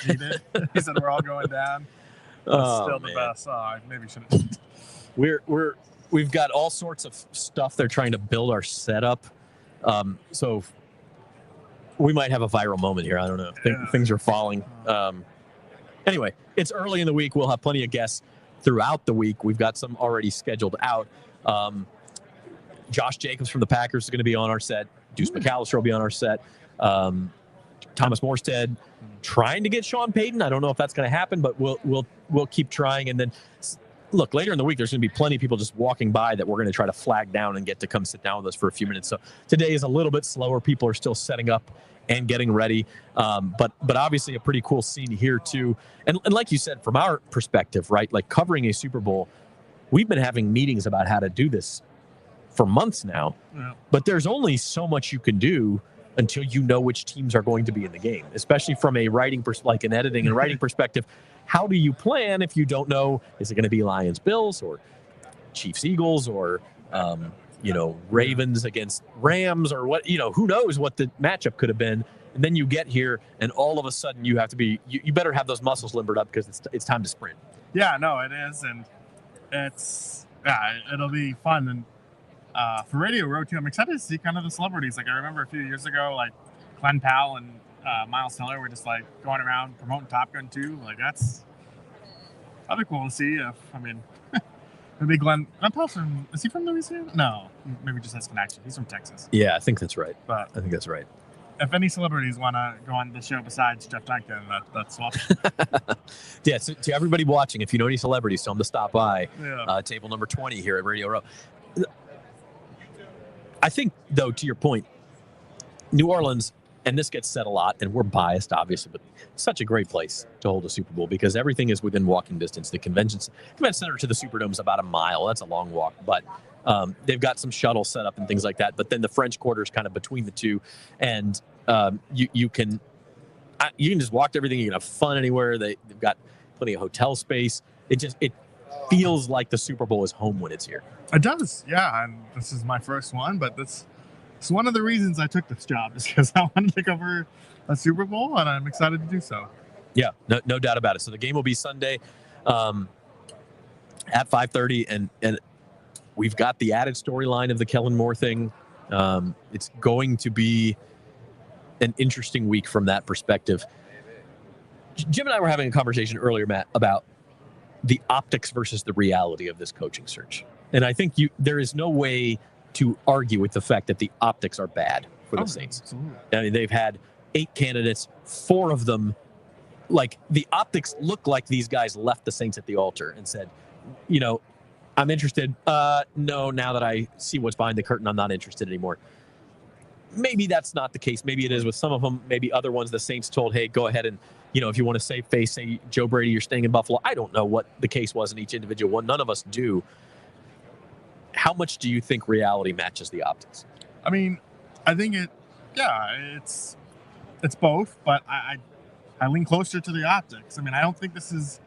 S6: cheated. He said we're all going down. That's still the best. I maybe shouldn't.
S1: We've got all sorts of stuff they're trying to build our setup. So we might have a viral moment here. I don't know. Things are falling. Anyway, it's early in the week. We'll have plenty of guests throughout the week. We've got some already scheduled out. Josh Jacobs from the Packers is going to be on our set. Deuce McAllister will be on our set. Thomas Morstead trying to get Sean Payton. I don't know if that's going to happen, but we'll keep trying. And then, look, later in the week, there's going to be plenty of people just walking by that we're going to try to flag down and get to come sit down with us for a few minutes. So today is a little bit slower. People are still setting up and getting ready. But obviously a pretty cool scene here too. And like you said, from our perspective, right, like covering a Super Bowl, we've been having meetings about how to do this for months now. Yeah. But there's only so much you can do until you know which teams are going to be in the game, especially from a writing, like an editing and writing perspective. How do you plan if you don't know, is it going to be Lions, Bills, or Chiefs, Eagles, or, Ravens against Rams, or what, who knows what the matchup could have been. And then you get here and all of a sudden you have to be, you better have those muscles limbered up because it's time to sprint. Yeah, no, it is. And it'll be fun. And for Radio Row too, I'm excited to see kind of the celebrities. Like I remember a few years ago, like Glenn Powell and Miles Teller were just like going around promoting Top Gun 2. Like that'd be cool to see. Maybe Glenn Powell is he from Louisiana? No, maybe just has connection. He's from Texas. Yeah, I think that's right.
S6: But
S1: I think that's right.
S6: If any celebrities want to go on the show besides Jeff Duncan, that's awesome.
S1: Yeah, so to everybody watching, if you know any celebrities, tell them to stop by.
S6: Yeah.
S1: Table number 20 here at Radio Row. I think, though, to your point, New Orleans, and this gets said a lot, and we're biased, obviously, but it's such a great place to hold a Super Bowl because everything is within walking distance. The convention center to the Superdome is about a mile. That's a long walk, but they've got some shuttle set up and things like that. But then the French Quarter is kind of between the two, and you can just walk to everything. You can have fun anywhere. They've got plenty of hotel space. It feels like the Super Bowl is home when it's here.
S6: It does, yeah. And this is my first one, but it's one of the reasons I took this job is because I wanted to cover a Super Bowl, and I'm excited to do so. Yeah,
S1: no doubt about it. So the game will be Sunday at 5:30, and we've got the added storyline of the Kellen Moore thing. It's going to be an interesting week from that perspective. Jim and I were having a conversation earlier, Matt, about the optics versus the reality of this coaching search. And I think there is no way to argue with the fact that the optics are bad for the Saints.
S6: Absolutely.
S1: I mean, they've had 8 candidates, 4 of them, like the optics look like these guys left the Saints at the altar and said, I'm interested. No, now that I see what's behind the curtain, I'm not interested anymore. Maybe that's not the case. Maybe it is with some of them. Maybe other ones the Saints told, hey, go ahead and, if you want to save face, say Joe Brady, you're staying in Buffalo. I don't know what the case was in each individual one. None of us do. How much do you think reality matches the optics?
S6: I mean, I think it's both, but I lean closer to the optics. I mean, I don't think it's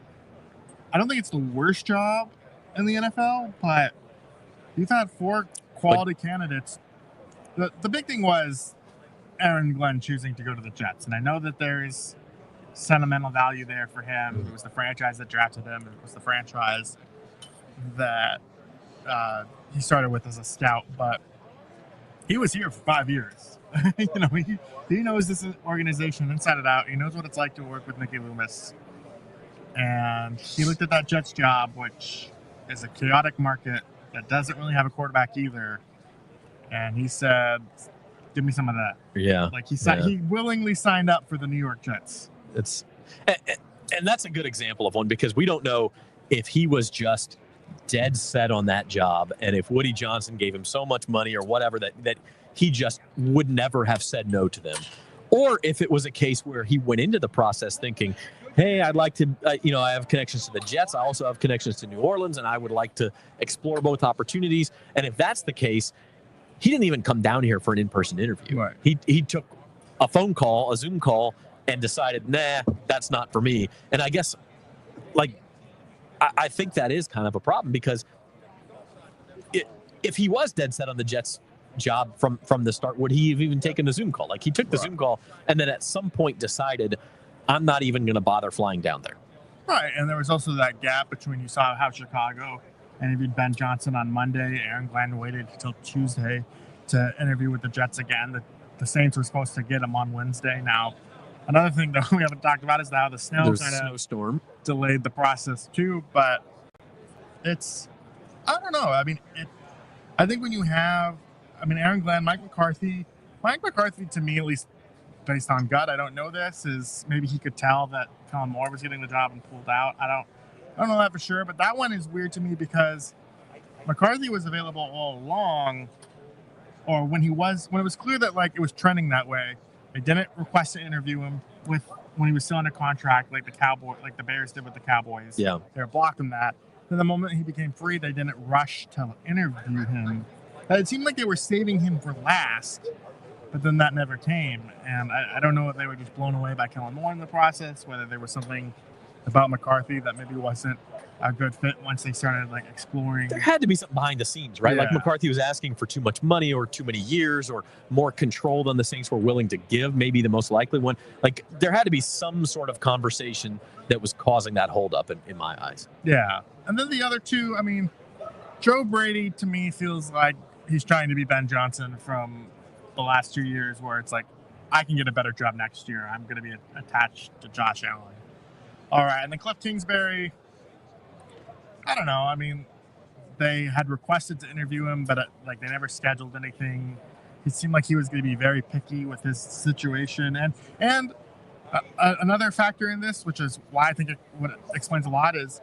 S6: the worst job in the NFL, but you've had 4 quality candidates. The big thing was Aaron Glenn choosing to go to the Jets, and I know that there's sentimental value there for him. It was the franchise that drafted him. It was the franchise that he started with as a scout, but he was here for 5 years. He knows this organization inside and out. He knows what it's like to work with Mickey Loomis, and he looked at that Jets job, which is a chaotic market that doesn't really have a quarterback either. And he said, give me some of that.
S1: Yeah.
S6: He willingly signed up for the New York Jets.
S1: And that's a good example of one, because we don't know if he was just dead set on that job, and if Woody Johnson gave him so much money or whatever that he just would never have said no to them. Or if it was a case where he went into the process thinking, hey, I'd like to, I have connections to the Jets. I also have connections to New Orleans, and I would like to explore both opportunities. And if that's the case, he didn't even come down here for an in-person interview.
S6: Right.
S1: He took a phone call, a Zoom call, and decided, nah, that's not for me. And I guess, I think that is kind of a problem, because if he was dead set on the Jets job from the start, would he have even taken the Zoom call? He took the Zoom call and then at some point decided, I'm not even going to bother flying down there.
S6: Right, and there was also that gap between, you saw how Chicago interviewed Ben Johnson on Monday. Aaron Glenn waited until Tuesday to interview with the Jets again. The Saints were supposed to get him on Wednesday. Now, another thing that we haven't talked about is how the
S1: snowstorm
S6: delayed the process too. But I don't know. I mean, I think when you have, Aaron Glenn, Mike McCarthy to me, at least based on gut, I don't know this, is maybe he could tell that Kellen Moore was getting the job and pulled out. I don't know that for sure, but that one is weird to me, because McCarthy was available all along, or when it was clear that it was trending that way. They didn't request to interview him when he was still under contract, like the Bears did with the Cowboys.
S1: Yeah,
S6: they were blocking that. Then the moment he became free, they didn't rush to interview him. It seemed like they were saving him for last, but then that never came. And I don't know if they were just blown away by Kellen Moore in the process, whether there was something about McCarthy that maybe wasn't a good fit once they started exploring.
S1: There had to be something behind the scenes, right?
S6: Yeah.
S1: McCarthy was asking for too much money or too many years or more control than the Saints were willing to give, maybe the most likely one. There had to be some sort of conversation that was causing that holdup in my eyes.
S6: Yeah. And then the other two, Joe Brady to me feels like he's trying to be Ben Johnson from the last 2 years, where it's I can get a better job next year. I'm going to be attached to Josh Allen. All right. And then Cliff Kingsbury, I don't know. They had requested to interview him, but they never scheduled anything. He seemed like he was going to be very picky with his situation. And another factor in this, which is why I think what explains a lot, is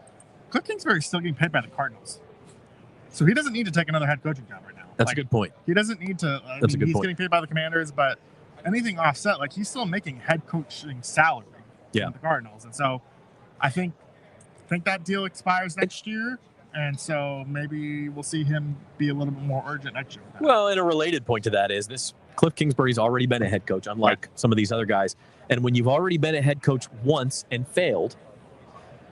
S6: Cliff Kingsbury is still getting paid by the Cardinals. So he doesn't need to take another head coaching job right now.
S1: That's a good point.
S6: He doesn't need to.
S1: That's a good
S6: he's
S1: point.
S6: Getting paid by the Commanders, but anything offset, he's still making head coaching salary with the Cardinals. And so I think that deal expires next year. And so maybe we'll see him be a little bit more urgent next year.
S1: Well, and a related point to that is this: Cliff Kingsbury's already been a head coach, unlike some of these other guys. And when you've already been a head coach once and failed,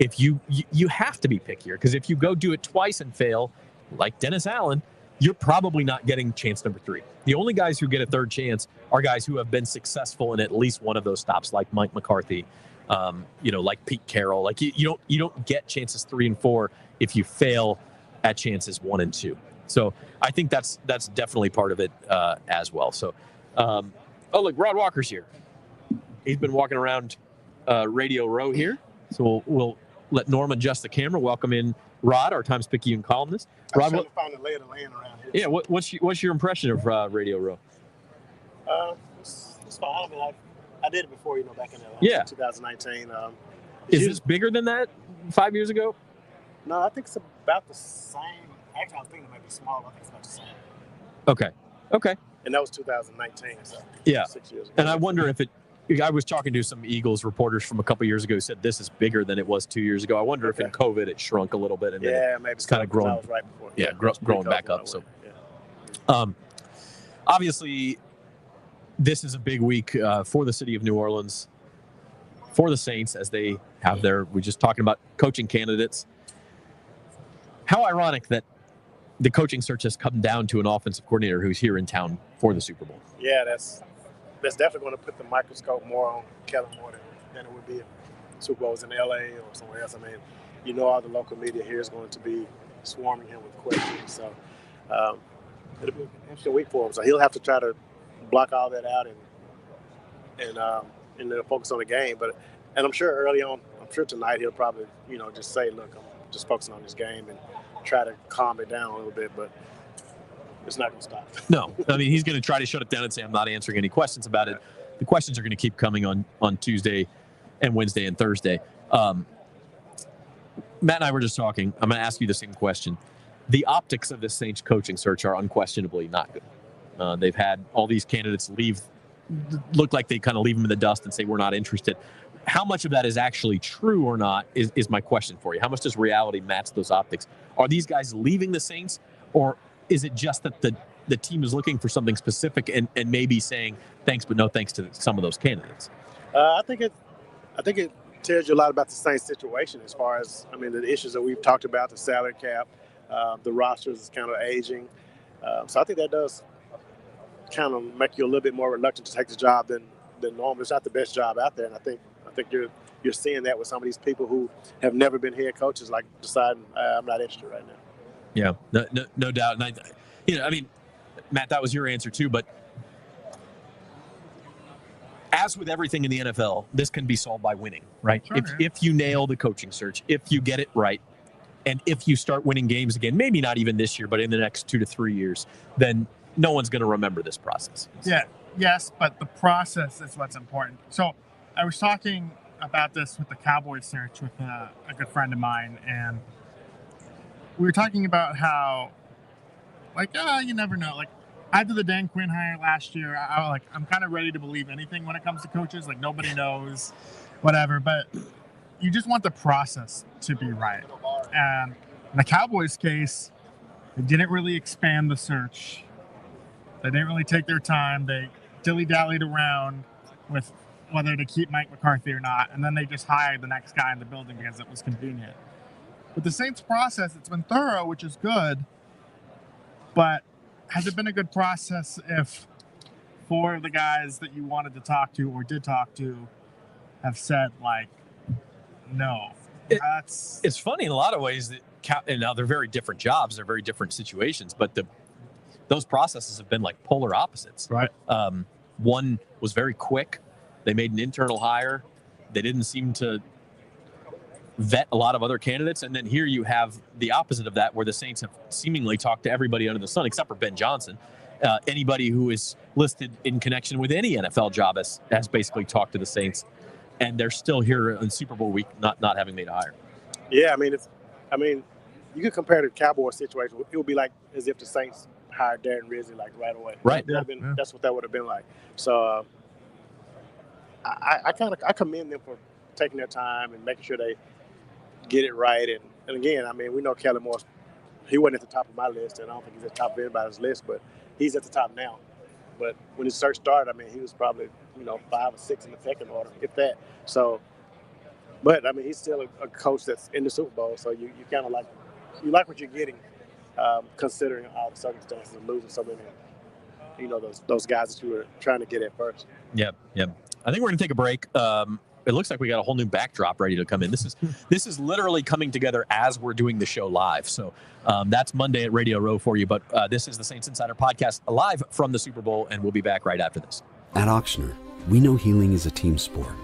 S1: if you have to be pickier, because if you go do it twice and fail, like Dennis Allen, you're probably not getting chance number 3. The only guys who get a third chance are guys who have been successful in at least one of those stops, like Mike McCarthy, like Pete Carroll. You don't get chances 3 and 4 if you fail at chances 1 and 2. So I think that's definitely part of it as well. So, look, Rod Walker's here. He's been walking around Radio Row here. So we'll let Norm adjust the camera. Welcome in Rod, our Times-Picayune columnist. Rod,
S7: I'm trying to find the lay of the land around here.
S1: Yeah, what's your impression of Radio Row?
S7: It's fine. I did it before, back in 2019.
S1: Is this bigger than that 5 years ago?
S7: No, I think about the same. Actually, I was thinking it might be smaller. I think it's about the same.
S1: Okay.
S7: And that was 2019. So
S1: Yeah.
S7: 6 years ago.
S1: And I wonder if I was talking to some Eagles reporters from a couple years ago who said this is bigger than it was 2 years ago. I wonder if in COVID it shrunk a little bit and then
S7: maybe
S1: it's kind of growing.
S7: That was right before.
S1: Growing back up. So, obviously, this is a big week for the city of New Orleans, for the Saints, as they have we're just talking about coaching candidates. How ironic that the coaching search has come down to an offensive coordinator who's here in town for the Super Bowl.
S7: Yeah, that's definitely going to put the microscope more on Kellen more than it would be if Super Bowl was in LA or somewhere else. I mean, all the local media here is going to be swarming him with questions. So it'll be an interesting week for him. So he'll have to try to block all that out and then focus on the game. And I'm sure early on, tonight he'll probably just say, look, I'm just focusing on this game and try to calm it down a little bit, but it's not going to stop.
S1: No, I mean, he's going to try to shut it down and say, I'm not answering any questions about it. The questions are going to keep coming on Tuesday and Wednesday and Thursday. Matt and I were just talking. I'm going to ask you the same question. The optics of this Saints coaching search are unquestionably not good. They've had all these candidates look like they kind of leave them in the dust and say, we're not interested. How much of that is actually true or not is my question for you. How much does reality match those optics? Are these guys leaving the Saints, or is it just that the team is looking for something specific and maybe saying thanks but no thanks to some of those candidates?
S7: I think it tells you a lot about the Saints situation as far as, the issues that we've talked about, the salary cap, the rosters is kind of aging. So I think that does kind of make you a little bit more reluctant to take the job than normal. It's not the best job out there, and I think you're seeing that with some of these people who have never been head coaches, like deciding I'm not interested right now.
S1: Yeah, no doubt. And Matt, that was your answer too. But as with everything in the NFL, this can be solved by winning, right?
S6: Sure,
S1: if you nail the coaching search, if you get it right, and if you start winning games again, maybe not even this year, but in the next 2 to 3 years, then no one's going to remember this process.
S6: Yeah. Yes, but the process is what's important. So I was talking about this with the Cowboys search with a good friend of mine, and we were talking about how, you never know. After the Dan Quinn hire last year, I'm kind of ready to believe anything when it comes to coaches. Nobody knows, whatever. But you just want the process to be right. And in the Cowboys case, they didn't really expand the search. They didn't really take their time. They dilly-dallied around with whether to keep Mike McCarthy or not, and then they just hired the next guy in the building because it was convenient. With the Saints process, it's been thorough, which is good, but has it been a good process if 4 of the guys that you wanted to talk to or did talk to have said, no?
S1: It's funny in a lot of ways that, and now they're very different jobs, they're very different situations, but those processes have been polar opposites.
S6: Right.
S1: One was very quick. They made an internal hire. They didn't seem to vet a lot of other candidates. And then here you have the opposite of that, where the Saints have seemingly talked to everybody under the sun, except for Ben Johnson. Anybody who is listed in connection with any NFL job has basically talked to the Saints. And they're still here in Super Bowl week, not having made a hire.
S7: Yeah, you could compare the Cowboys situation. It would be as if the Saints hired Darren Rizzi right away.
S1: Right.
S7: That's what that would have been like. So I commend them for taking their time and making sure they get it right. And again, we know Kellen Moore. He wasn't at the top of my list, and I don't think he's at the top of anybody's list, but he's at the top now. But when his search started, he was probably 5 or 6 in the pecking order, if that. So, but he's still a coach that's in the Super Bowl, so you kind of like what you're getting, considering all the circumstances of losing so many, those guys that you were trying to get at first.
S1: Yep. I think we're going to take a break. It looks like we got a whole new backdrop ready to come in. This is literally coming together as we're doing the show live. So that's Monday at Radio Row for you. But this is the Saints Insider Podcast live from the Super Bowl, and we'll be back right after this.
S5: At Auctioner, we know healing is a team sport.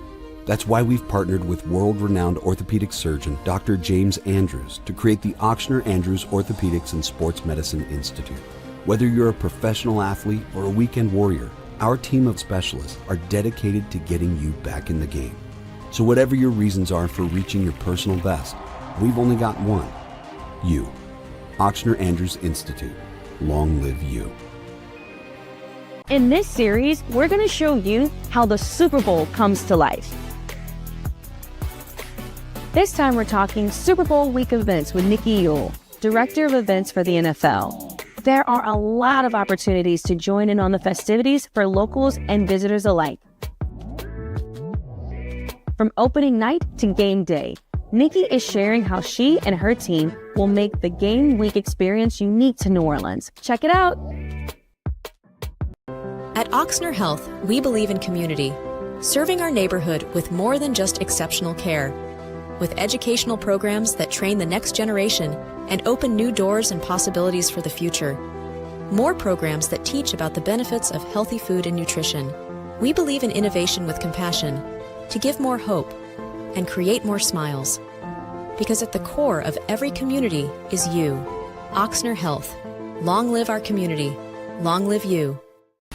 S5: That's why we've partnered with world-renowned orthopedic surgeon Dr. James Andrews to create the Auctioner Andrews Orthopedics and Sports Medicine Institute. Whether you're a professional athlete or a weekend warrior, our team of specialists are dedicated to getting you back in the game. So whatever your reasons are for reaching your personal best, we've only got one: You. Ochsner Andrews Institute. Long live you.
S2: In this series, we're going to show you how the Super Bowl comes to life. This time we're talking Super Bowl week events with Nikki Yule, Director of Events for the NFL. There are a lot of opportunities to join in on the festivities for locals and visitors alike. From opening night to game day, Nikki is sharing how she and her team will make the game week experience unique to New Orleans. Check it out.
S4: At Ochsner Health, we believe in community, serving our neighborhood with more than just exceptional care. With educational programs that train the next generation and open new doors and possibilities for the future. More programs that teach about the benefits of healthy food and nutrition. We believe in innovation with compassion to give more hope and create more smiles. Because at the core of every community is you. Ochsner Health. Long live our community. Long live you.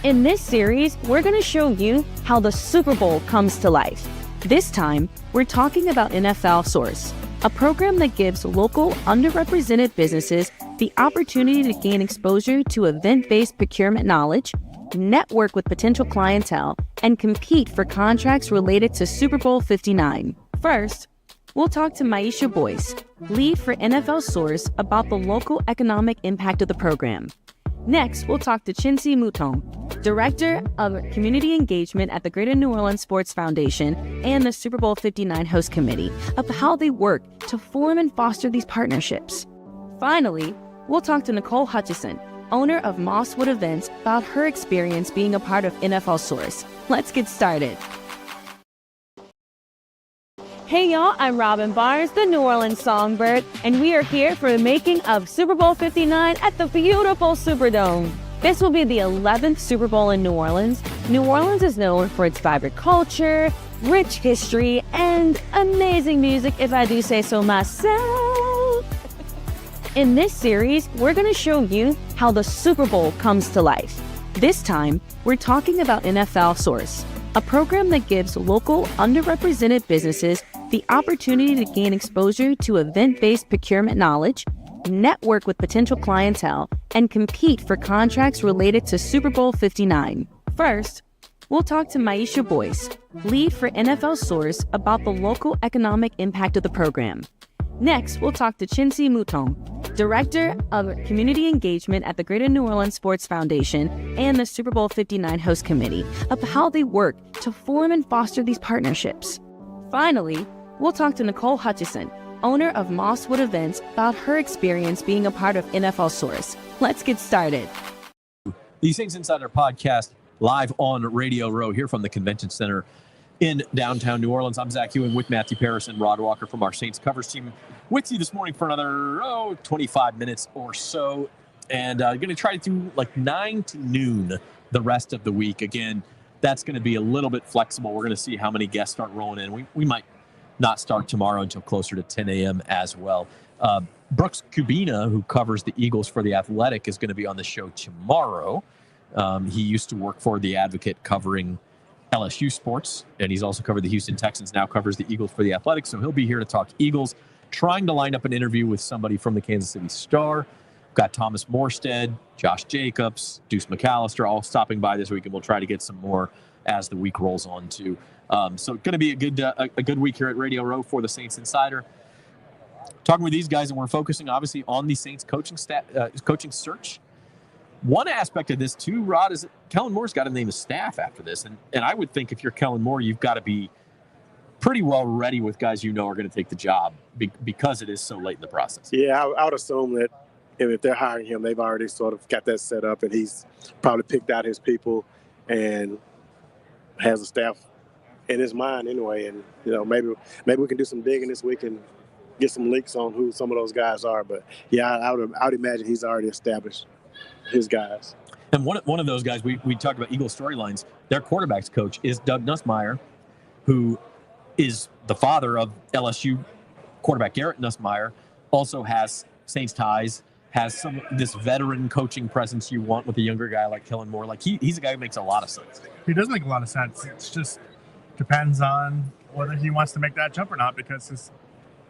S2: In this series, we're going to show you how the Super Bowl comes to life. This time, we're talking about NFL Source, a program that gives local underrepresented businesses the opportunity to gain exposure to event-based procurement knowledge, network with potential clientele, and compete for contracts related to Super Bowl 59. First, we'll talk to Maisha Boyce, lead for NFL Source, about the local economic impact of the program. Next, we'll talk to Chinsi Mouton, Director of Community Engagement at the Greater New Orleans Sports Foundation and the Super Bowl 59 Host Committee, of how they work to form and foster these partnerships. Finally, we'll talk to Nicole Hutchison, owner of Mosswood Events, about her experience being a part of NFL Source. Let's get started. Hey y'all, I'm Robin Barnes, the New Orleans Songbird, and we are here for the making of Super Bowl 59 at the beautiful Superdome. This will be the 11th Super Bowl in New Orleans. New Orleans is known for its vibrant culture, rich history, and amazing music, if I do say so myself. In this series, we're going to show you how the Super Bowl comes to life. This time, we're talking about NFL Source, a program that gives local underrepresented businesses the opportunity to gain exposure to event-based procurement knowledge, network with potential clientele, and compete for contracts related to Super Bowl 59. First, we'll talk to Maisha Boyce, lead for NFL Source, about the local economic impact of the program. Next, we'll talk to Chinsi Mouton, Director of Community Engagement at the Greater New Orleans Sports Foundation and the Super Bowl 59 Host Committee, of how they work to form and foster these partnerships. Finally, we'll talk to Nicole Hutchison, owner of Mosswood Events, about her experience being a part of NFL Source. Let's get started.
S1: The Saints Insider podcast, live on Radio Row here from the Convention Center in downtown New Orleans. I'm Zach Ewing with Matthew Paris and Rod Walker from our Saints coverage team, with you this morning for another 25 minutes or so. And going to try to do like 9 to noon the rest of the week. Again, that's going to be a little bit flexible. We're going to see how many guests start rolling in. We might not start tomorrow until closer to 10 a.m. as well. Brooks Kubina, who covers the Eagles for The Athletic, is going to be on the show tomorrow. He used to work for The Advocate covering LSU sports, and he's also covered the Houston Texans, now covers the Eagles for The Athletic, so he'll be here to talk Eagles, trying to line up an interview with somebody from the Kansas City Star. We've got Thomas Morstead, Josh Jacobs, Deuce McAllister, all stopping by this week, and we'll try to get some more as the week rolls on, too. So going to be a good week here at Radio Row for the Saints Insider. Talking with these guys, and we're focusing, obviously, on the Saints coaching search. One aspect of this, too, Rod, is that Kellen Moore's got to name a staff after this. And I would think if you're Kellen Moore, you've got to be pretty well ready with guys you know are going to take the job because it is so late in the process.
S7: Yeah, I would assume that if they're hiring him, they've already sort of got that set up, and he's probably picked out his people and has a staff in his mind anyway. And, maybe we can do some digging this week and get some leaks on who some of those guys are. But, yeah, I would imagine he's already established his guys.
S1: And one of those guys, we talked about Eagles storylines, their quarterback's coach is Doug Nussmeier, who is the father of LSU quarterback Garrett Nussmeier, also has Saints ties, has some this veteran coaching presence you want with a younger guy like Kellen Moore. Like he's a guy who makes a lot of sense.
S6: He does make a lot of sense. It's just depends on whether he wants to make that jump or not, because his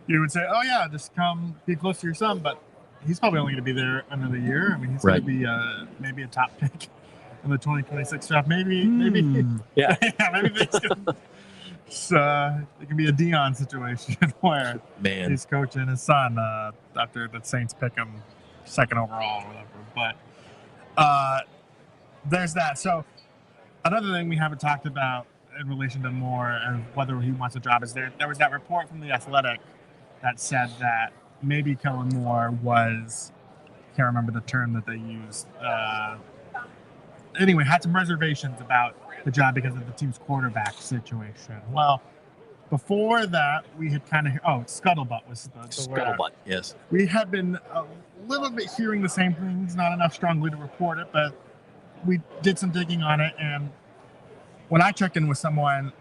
S6: you would say, oh yeah, just come be close to your son, but he's probably only going to be there another year. I mean, he's
S1: Right.
S6: going to be maybe a top pick in the 2026 draft. Maybe,
S1: Yeah.
S6: yeah, maybe things can, it can be a Dion situation where
S1: Man.
S6: he's coaching his son after the Saints pick him second overall or whatever. But there's that. So another thing we haven't talked about in relation to Moore and whether he wants a job is there was that report from The Athletic that said that maybe Kellen Moore was, can't remember the term that they used, anyway, had some reservations about the job because of the team's quarterback situation. Well, before that, we had kind of, scuttlebutt was the word.
S1: Scuttlebutt, yes.
S6: We had been a little bit hearing the same things, not enough strongly to report it, but we did some digging on it. And when I checked in with someone,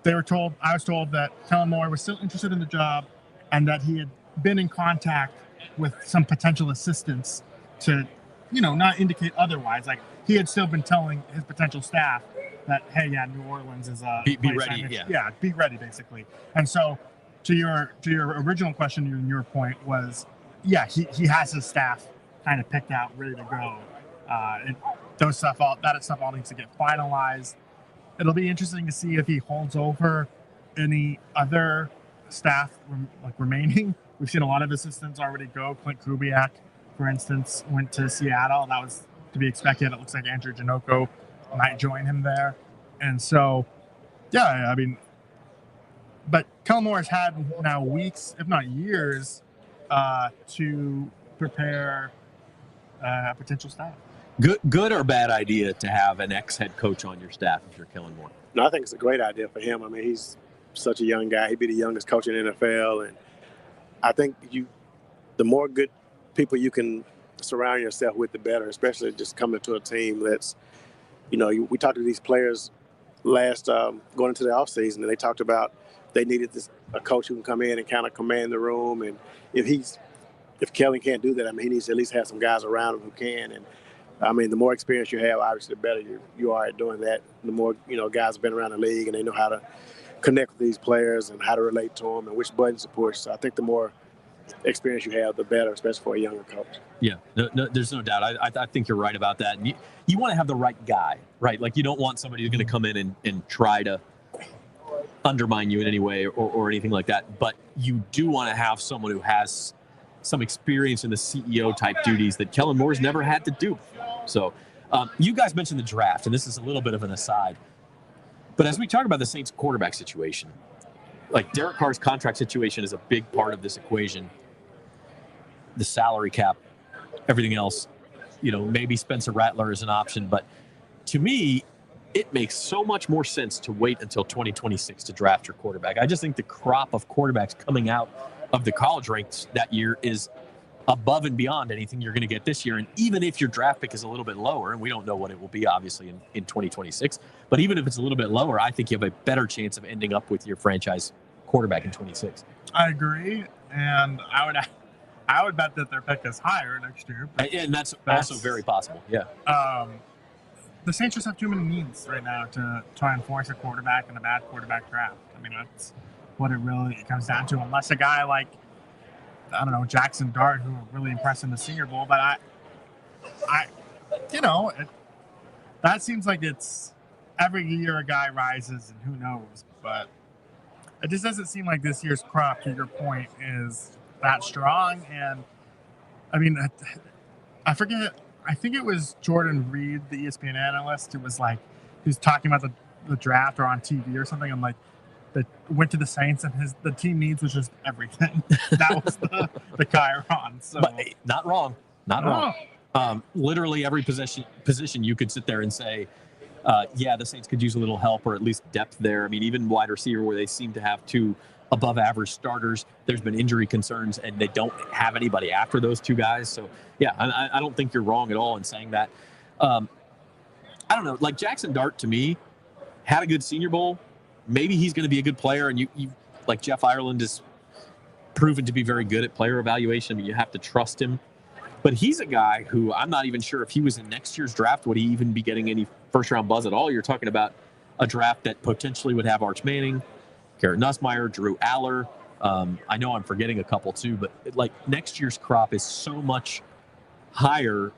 S6: I was told that Kellen Moore was still interested in the job and that he had been in contact with some potential assistants to, not indicate otherwise. Like, he had still been telling his potential staff that, hey, yeah, New Orleans is a
S1: be
S6: place
S1: ready.
S6: Yeah, be ready, basically. And so, to your original question, and your point was, yeah, he has his staff kind of picked out, ready to go. That stuff all needs to get finalized. It'll be interesting to see if he holds over any other staff remaining. We've seen a lot of assistants already go. Clint Kubiak, for instance, went to Seattle. That was to be expected. It looks like Andrew Janoko might join him there. And so, yeah, I mean, but Kellen Moore has had now weeks, if not years, to prepare a potential staff.
S1: Good or bad idea to have an ex-head coach on your staff if you're Kellen Moore?
S7: No, I think it's a great idea for him. I mean, he's such a young guy. He'd be the youngest coach in the NFL. And I think the more good people you can surround yourself with, the better, especially just coming to a team that's, we talked to these players last going into the offseason, and they talked about they needed a coach who can come in and kind of command the room. And if Kellen can't do that, I mean, he needs to at least have some guys around him who can. And I mean, the more experience you have, obviously, the better you are at doing that. The more, guys have been around the league and they know how to connect with these players and how to relate to them and which buttons to push. So I think the more experience you have, the better, especially for a younger coach.
S1: Yeah, no, there's no doubt. I think you're right about that. And you want to have the right guy, right? Like, you don't want somebody who's going to come in and try to undermine you in any way or anything like that. But you do want to have someone who has some experience in the CEO type duties that Kellen Moore's never had to do. So you guys mentioned the draft, and this is a little bit of an aside. But as we talk about the Saints quarterback situation, like Derek Carr's contract situation is a big part of this equation. The salary cap, everything else, maybe Spencer Rattler is an option. But to me, it makes so much more sense to wait until 2026 to draft your quarterback. I just think the crop of quarterbacks coming out of the college ranks that year is above and beyond anything you're going to get this year. And even if your draft pick is a little bit lower, and we don't know what it will be, obviously, in 2026, but even if it's a little bit lower, I think you have a better chance of ending up with your franchise quarterback in 26.
S6: I agree. And I would bet that their pick is higher next year.
S1: And that's also very possible. Yeah.
S6: The Saints just have too many needs right now to try and force a quarterback in a bad quarterback draft. I mean, that's what it really comes down to, unless a guy like, I don't know, Jackson Dart, who really impressed in the Senior Bowl. But that seems like it's every year a guy rises and who knows. But it just doesn't seem like this year's crop, to your point, is that strong. And I mean, I forget, I think it was Jordan Reed, the ESPN analyst, who was he was talking about the draft or on TV or something. I'm like, that went to the Saints and the team needs was just everything. That was the Chiron. So,
S1: but hey, not wrong. Literally every position you could sit there and say, yeah, the Saints could use a little help or at least depth there. I mean, even wide receiver, where they seem to have two above average starters, there's been injury concerns and they don't have anybody after those two guys. So yeah, I don't think you're wrong at all in saying that. I don't know, like Jackson Dart to me had a good Senior Bowl. Maybe he's going to be a good player, and you like Jeff Ireland is proven to be very good at player evaluation. I mean, you have to trust him. But he's a guy who I'm not even sure if he was in next year's draft, would he even be getting any first-round buzz at all? You're talking about a draft that potentially would have Arch Manning, Garrett Nussmeier, Drew Aller, I know I'm forgetting a couple too, but like next year's crop is so much higher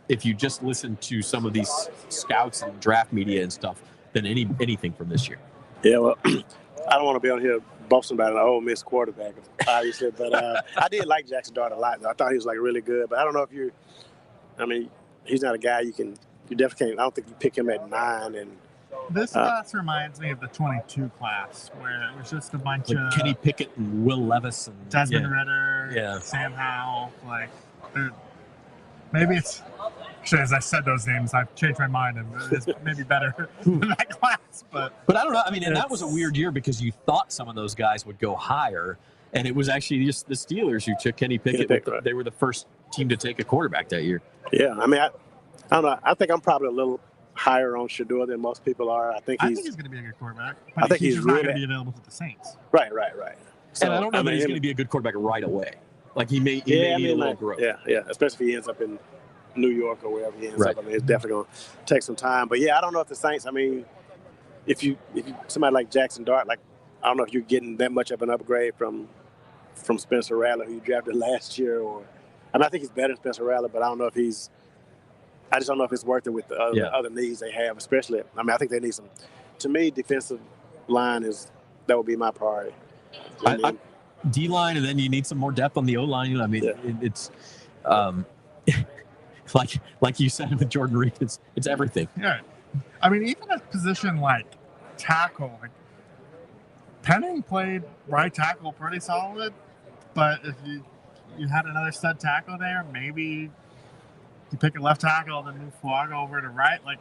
S1: if you just listen to some of these scouts and draft media and stuff than anything from this year.
S7: Yeah, well, I don't want to be on here boasting about an Ole Miss quarterback, obviously, but I did like Jackson Dart a lot. I thought he was like really good, but I don't know if he's not a guy you definitely can't. I don't think you pick him at 9. And
S6: this class reminds me of the 22 class, where it was just a bunch of
S1: Kenny Pickett and Will Levis and
S6: Desmond Ritter, Sam Howell. Like, maybe it's actually, as I said those names, I've changed my mind, and it's maybe better than that class. But
S1: I don't know. I mean, and that was a weird year because you thought some of those guys would go higher, and it was actually just the Steelers who took Kenny Pickett. They were the first team to take a quarterback that year.
S7: Yeah, I mean, I don't know. I think I'm probably a little higher on Shedeur than most people are. I think he's
S6: going to be a good quarterback.
S7: I think he's
S6: just
S7: really
S6: not going to be available with the Saints.
S7: Right.
S1: So, and I don't know that he's going to be a good quarterback right away. Like he may need a little growth.
S7: Yeah. Especially if he ends up in New York or wherever he ends up. I mean, it's definitely going to take some time. But yeah, I don't know if the Saints. I mean, if you somebody like Jackson Dart, like I don't know if you're getting that much of an upgrade from Spencer Rattler, who you drafted last year, or I think he's better than Spencer Rattler, but I don't know if he's. I just don't know if it's worth it with the other needs they have, especially. I mean, I think they need some. To me, defensive line that would be my priority.
S1: D line, and then you need some more depth on the O line. I mean, it's like you said with Jordan Reed, it's everything.
S6: Yeah, I mean, even a position like tackle, like Penning played right tackle pretty solid, but if you had another stud tackle there, maybe you pick a left tackle and then move Flog over to right. Like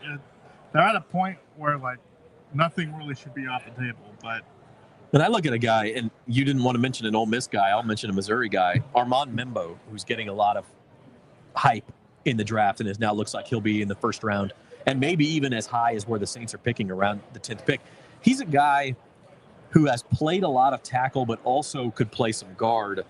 S6: they're at a point where like nothing really should be off the table. But
S1: I look at a guy, and you didn't want to mention an Ole Miss guy. I'll mention a Missouri guy, Armand Membo, who's getting a lot of hype in the draft, and now looks like he'll be in the first round, and maybe even as high as where the Saints are picking around the 10th pick. He's a guy who has played a lot of tackle, but also could play some guard.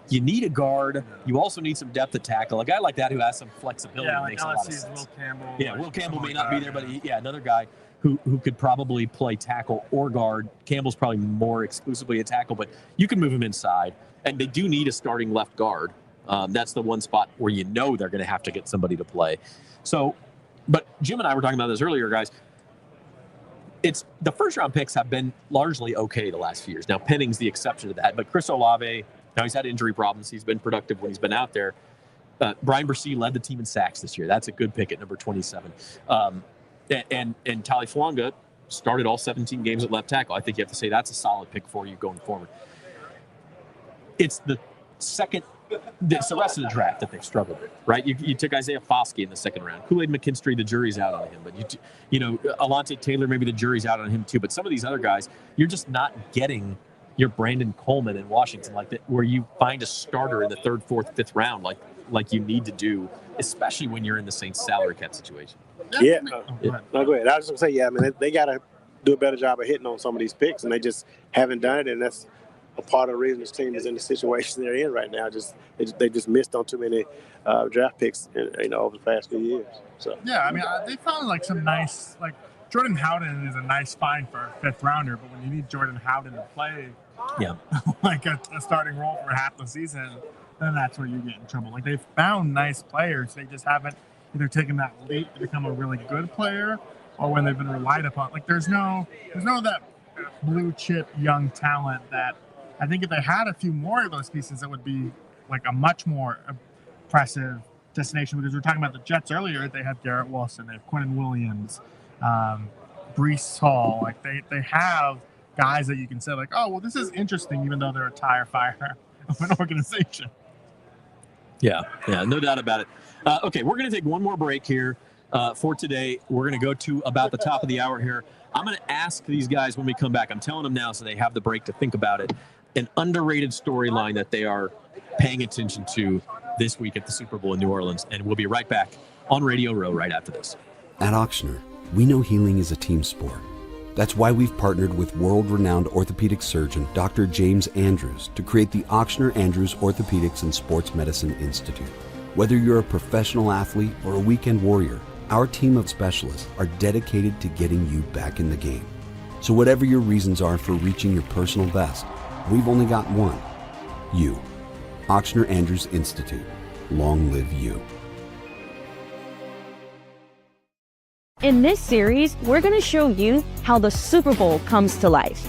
S1: You need a guard. You also need some depth at tackle. A guy like that who has some flexibility makes a lot of sense.
S6: Will Campbell.
S1: Yeah, Will Campbell may not be there, but another guy who could probably play tackle or guard. Campbell's probably more exclusively a tackle, but you can move him inside. And they do need a starting left guard. That's the one spot where you know they're going to have to get somebody to play. So, but Jim and I were talking about this earlier, guys. It's the first-round picks have been largely okay the last few years. Now, Penning's the exception to that, but Chris Olave, now he's had injury problems. He's been productive when he's been out there. Brian Bresee led the team in sacks this year. That's a good pick at number 27. And Talifwanga started all 17 games at left tackle. I think you have to say that's a solid pick for you going forward. It's the rest of the draft that they've struggled with, right? You took Isaiah Foskey in the second round. Kool-Aid McKinstry, the jury's out on him. But, Alontae Taylor, maybe the jury's out on him too. But some of these other guys, you're just not getting your Brandon Coleman in Washington like that, where you find a starter in the 3rd, 4th, 5th round like you need to do, especially when you're in the Saints salary cap situation.
S7: Yeah. No, go ahead. I was going to say, I mean, they got to do a better job of hitting on some of these picks, and they just haven't done it, and that's a part of the reason this team is in the situation they're in right now. They just missed on too many draft picks, over the past few years. So
S6: yeah, I mean, they found like some nice, like Jordan Howden is a nice find for a 5th rounder, but when you need Jordan Howden to play, like a starting role for half the season, then that's where you get in trouble. Like they've found nice players, they just haven't either taken that leap to become a really good player, or when they've been relied upon. Like there's no that blue chip young talent that. I think if they had a few more of those pieces, it would be like a much more impressive destination. Because we were talking about the Jets earlier. They have Garrett Wilson, they have Quinnen Williams, Breece Hall. Like they have guys that you can say like, oh, well, this is interesting, even though they're a tire fire of an organization.
S1: Yeah, no doubt about it. Okay, we're going to take one more break here for today. We're going to go to about the top of the hour here. I'm going to ask these guys when we come back. I'm telling them now so they have the break to think about it. An underrated storyline that they are paying attention to this week at the Super Bowl in New Orleans. And we'll be right back on Radio Row right after this.
S5: At Ochsner, we know healing is a team sport. That's why we've partnered with world-renowned orthopedic surgeon Dr. James Andrews to create the Ochsner Andrews Orthopedics and Sports Medicine Institute. Whether you're a professional athlete or a weekend warrior, our team of specialists are dedicated to getting you back in the game. So whatever your reasons are for reaching your personal best, we've only got one. You. Ochsner Andrews Institute. Long live you.
S2: In this series, we're going to show you how the Super Bowl comes to life.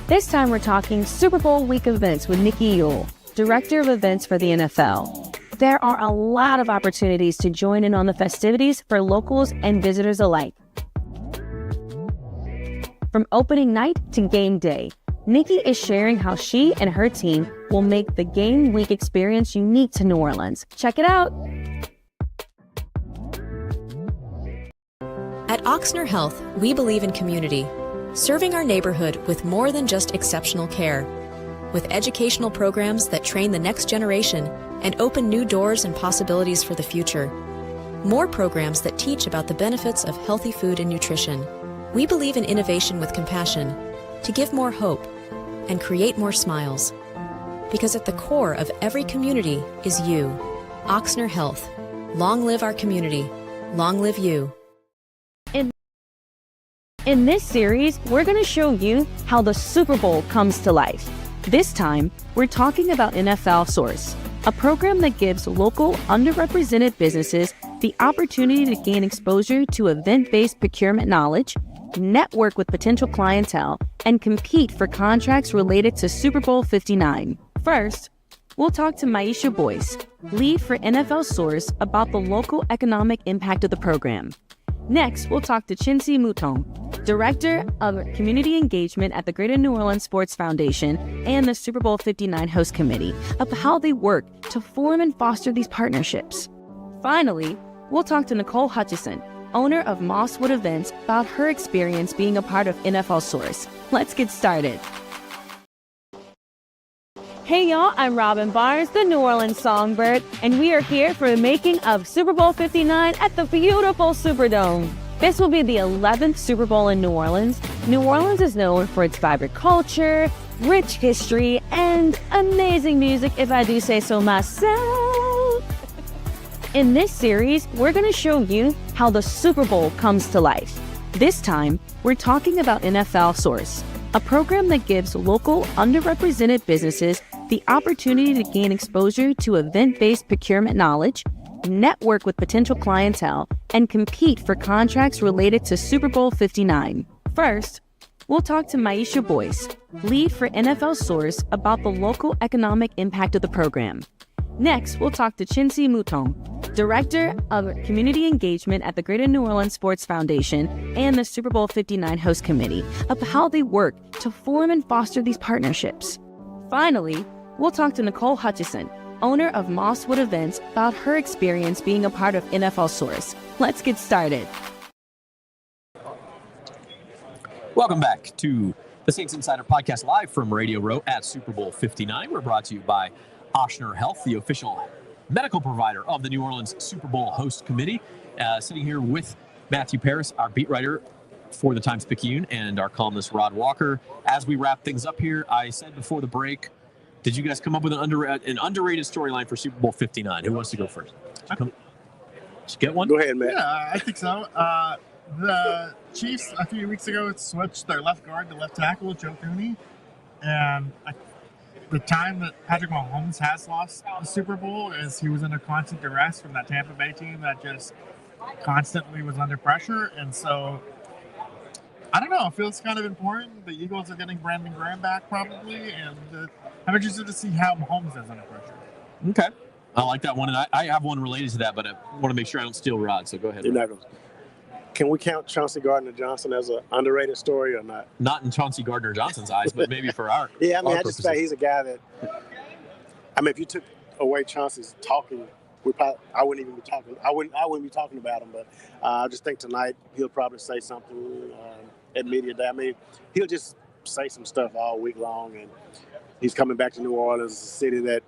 S2: This time we're talking Super Bowl week events with Nikki Yule, Director of Events for the NFL. There are a lot of opportunities to join in on the festivities for locals and visitors alike. From opening night to game day, Nikki is sharing how she and her team will make the game week experience unique to New Orleans. Check it out.
S4: At Ochsner Health, we believe in community, serving our neighborhood with more than just exceptional care. With educational programs that train the next generation and open new doors and possibilities for the future. More programs that teach about the benefits of healthy food and nutrition. We believe in innovation with compassion to give more hope and create more smiles. Because at the core of every community is you. Ochsner Health. Long live our community. Long live you.
S2: In this series, we're going to show you how the Super Bowl comes to life. This time, we're talking about NFL Source, a program that gives local underrepresented businesses the opportunity to gain exposure to event-based procurement knowledge, network with potential clientele, and compete for contracts related to Super Bowl 59. First, we'll talk to Maisha Boyce, lead for NFL Source, about the local economic impact of the program. Next, we'll talk to Chinsi Mouton, Director of Community Engagement at the Greater New Orleans Sports Foundation and the Super Bowl 59 Host Committee, about how they work to form and foster these partnerships. Finally, we'll talk to Nicole Hutchison, owner of Mosswood Events, about her experience being a part of NFL Source. Let's get started. Hey y'all, I'm Robin Barnes, the New Orleans Songbird, and we are here for the making of Super Bowl 59 at the beautiful Superdome. This will be the 11th Super Bowl in New Orleans. New Orleans is known for its vibrant culture, rich history, and amazing music, if I do say so myself. In this series, we're going to show you how the Super Bowl comes to life. This time, we're talking about NFL Source, a program that gives local underrepresented businesses the opportunity to gain exposure to event-based procurement knowledge, network with potential clientele, and compete for contracts related to Super Bowl 59. First, we'll talk to Maisha Boyce, lead for NFL Source, about the local economic impact of the program. Next, we'll talk to Chinsi Mouton, Director of Community Engagement at the Greater New Orleans Sports Foundation and the Super Bowl 59 Host Committee, about how they work to form and foster these partnerships. Finally, we'll talk to Nicole Hutchison, owner of Mosswood Events, about her experience being a part of NFL Source. Let's get started.
S1: Welcome back to the Saints Insider Podcast live from Radio Row at Super Bowl 59. We're brought to you by Ochsner Health, the official medical provider of the New Orleans Super Bowl Host Committee. Sitting here with Matthew Paris, our beat writer for the Times-Picayune, and our columnist Rod Walker. As we wrap things up here, I said before the break, did you guys come up with an underrated storyline for Super Bowl 59? Who wants to go first? Did you get one?
S7: Go ahead, Matt.
S6: Yeah, I think so. The Chiefs a few weeks ago switched their left guard to left tackle, Joe Thuney, and the time that Patrick Mahomes has lost the Super Bowl is he was under constant duress from that Tampa Bay team that just constantly was under pressure. And so, I don't know, it feels kind of important. The Eagles are getting Brandon Graham back probably, and I'm interested to see how Mahomes is under pressure.
S1: Okay. I like that one, and I have one related to that, but I want to make sure I don't steal Rod, so go ahead.
S7: You're not going to. Can we count Chauncey Gardner-Johnson as an underrated story or not?
S1: Not in Chauncey Gardner-Johnson's eyes, but maybe for our
S7: Yeah, I mean,
S1: our
S7: I just say he's a guy that, I mean, if you took away Chauncey's talking, I wouldn't even be talking. I wouldn't be talking about him. But I just think tonight he'll probably say something at media day. I mean, he'll just say some stuff all week long, and he's coming back to New Orleans, a city that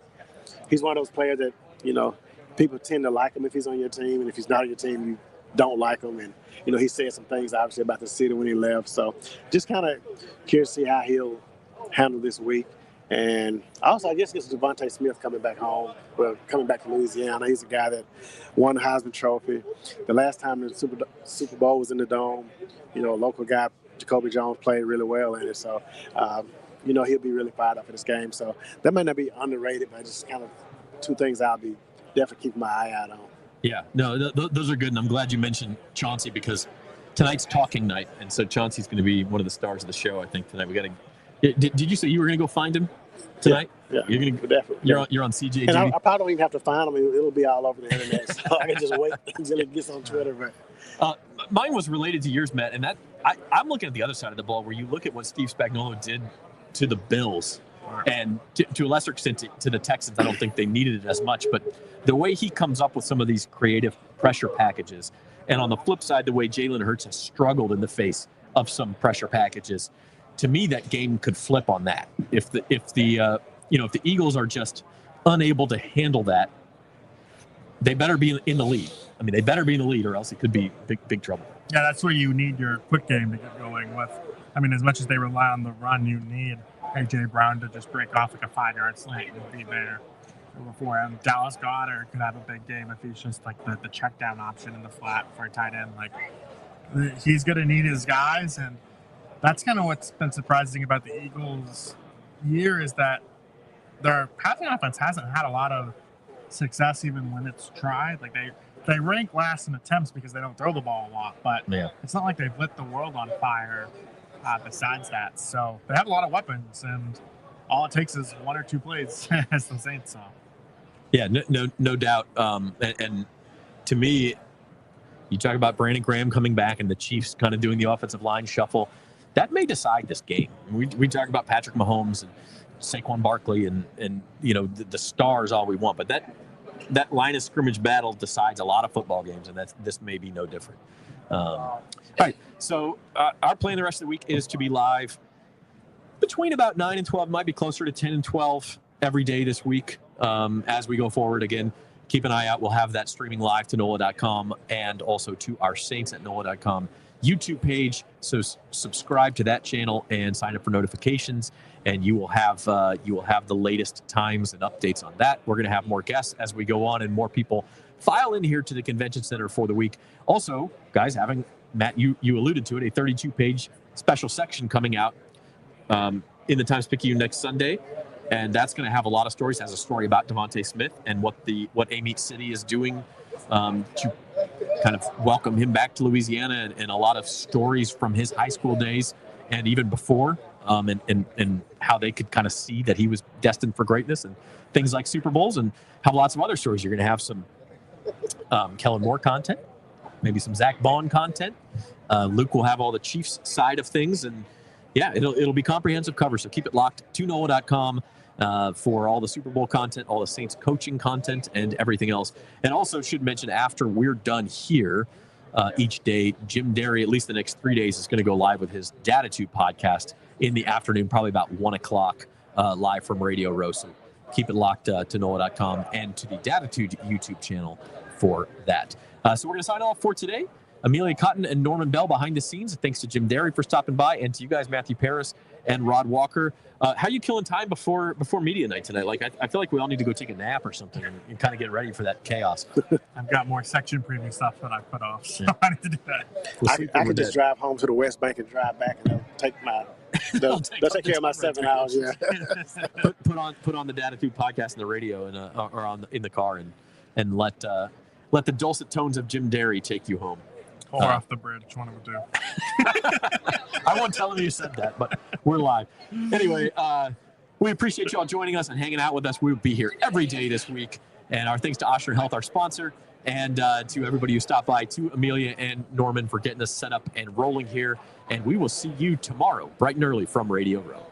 S7: he's one of those players that, you know, people tend to like him if he's on your team, and if he's not on your team, you don't like him. And, you know, he said some things obviously about the city when he left. So just kind of curious to see how he'll handle this week. And also, I guess it's Devontae Smith coming back home, coming back to Louisiana. He's a guy that won the Heisman Trophy. The last time the Super Bowl was in the Dome, you know, a local guy Jacoby Jones played really well in it. So, he'll be really fired up for this game. So that might not be underrated, but just kind of two things I'll be definitely keeping my eye out on.
S1: Yeah, no, those are good, and I'm glad you mentioned Chauncey because tonight's talking night, and so Chauncey's going to be one of the stars of the show, I think, tonight. We got to. Did you say you were going to go find him tonight?
S7: Yeah,
S1: you're going to
S7: definitely.
S1: You're on CJ.
S7: And I probably don't even have to find him; it'll be all over the internet. So I can just wait until it gets on Twitter. But
S1: mine was related to yours, Matt, and that I'm looking at the other side of the ball where you look at what Steve Spagnuolo did to the Bills. And to a lesser extent to the Texans, I don't think they needed it as much. But the way he comes up with some of these creative pressure packages, and on the flip side, the way Jalen Hurts has struggled in the face of some pressure packages, to me, that game could flip on that. If the Eagles are just unable to handle that, they better be in the lead. I mean, they better be in the lead, or else it could be big trouble.
S6: Yeah, that's where you need your quick game to get going with. I mean, as much as they rely on the run, you need A.J. Brown to just break off like a 5-yard slant and be there for him. Dallas Goedert could have a big game if he's just like the check down option in the flat for a tight end. Like, he's going to need his guys, and that's kind of what's been surprising about the Eagles' year is that their passing offense hasn't had a lot of success even when it's tried. Like, they rank last in attempts because they don't throw the ball a lot, but it's not like they've lit the world on fire. Besides that, so they have a lot of weapons, and all it takes is one or two plays as the Saints. So,
S1: yeah, no doubt. And to me, you talk about Brandon Graham coming back and the Chiefs kind of doing the offensive line shuffle. That may decide this game. We talk about Patrick Mahomes and Saquon Barkley and the stars all we want, but that line of scrimmage battle decides a lot of football games, and this may be no different. All right, so our plan the rest of the week is to be live between about 9 and 12, might be closer to 10 and 12 every day this week as we go forward. Again, keep an eye out. We'll have that streaming live to NOLA.com and also to our Saints at NOLA.com YouTube page. So subscribe to that channel and sign up for notifications, and you will have the latest times and updates on that. We're going to have more guests as we go on and more people file in here to the convention center for the week. Also, guys, having Matt, you alluded to it, a 32-page special section coming out in the Times-Picayune next Sunday, and that's going to have a lot of stories. It has a story about Devontae Smith and what Amite City is doing to kind of welcome him back to Louisiana, and a lot of stories from his high school days and even before, and how they could kind of see that he was destined for greatness and things like Super Bowls, and have lots of other stories. You're going to have some Kellen Moore content, maybe some Zach Bond content. Luke will have all the Chiefs side of things, and yeah, it'll be comprehensive coverage. So keep it locked to NOLA.com for all the Super Bowl content, all the Saints coaching content, and everything else. And also should mention, after we're done here each day, Jim Derry, at least the next 3 days, is going to go live with his Datitude podcast in the afternoon, probably about 1 o'clock, live from Radio Row. So keep it locked to NOLA.com and to the Datitude YouTube channel for that. So we're going to sign off for today. Amelia Cotton and Norman Bell behind the scenes. Thanks to Jim Derry for stopping by, and to you guys, Matthew Paris and Rod Walker. How you killing time before media night tonight? Like, I feel like we all need to go take a nap or something and kind of get ready for that chaos.
S6: I've got more section preview stuff that I put off, so I need to do that.
S7: I can just drive home to the West Bank and drive back, and they'll take care of my 7 hours. Yeah.
S1: put on the Datitude podcast and the radio, and or in the car, and let the dulcet tones of Jim Derry take you home.
S6: Or off the bridge, one of the two.
S1: I won't tell him you said that, but we're live. Anyway, we appreciate you all joining us and hanging out with us. We'll be here every day this week. And our thanks to Ochsner Health, our sponsor, and to everybody who stopped by, to Amelia and Norman for getting us set up and rolling here. And we will see you tomorrow, bright and early, from Radio Row.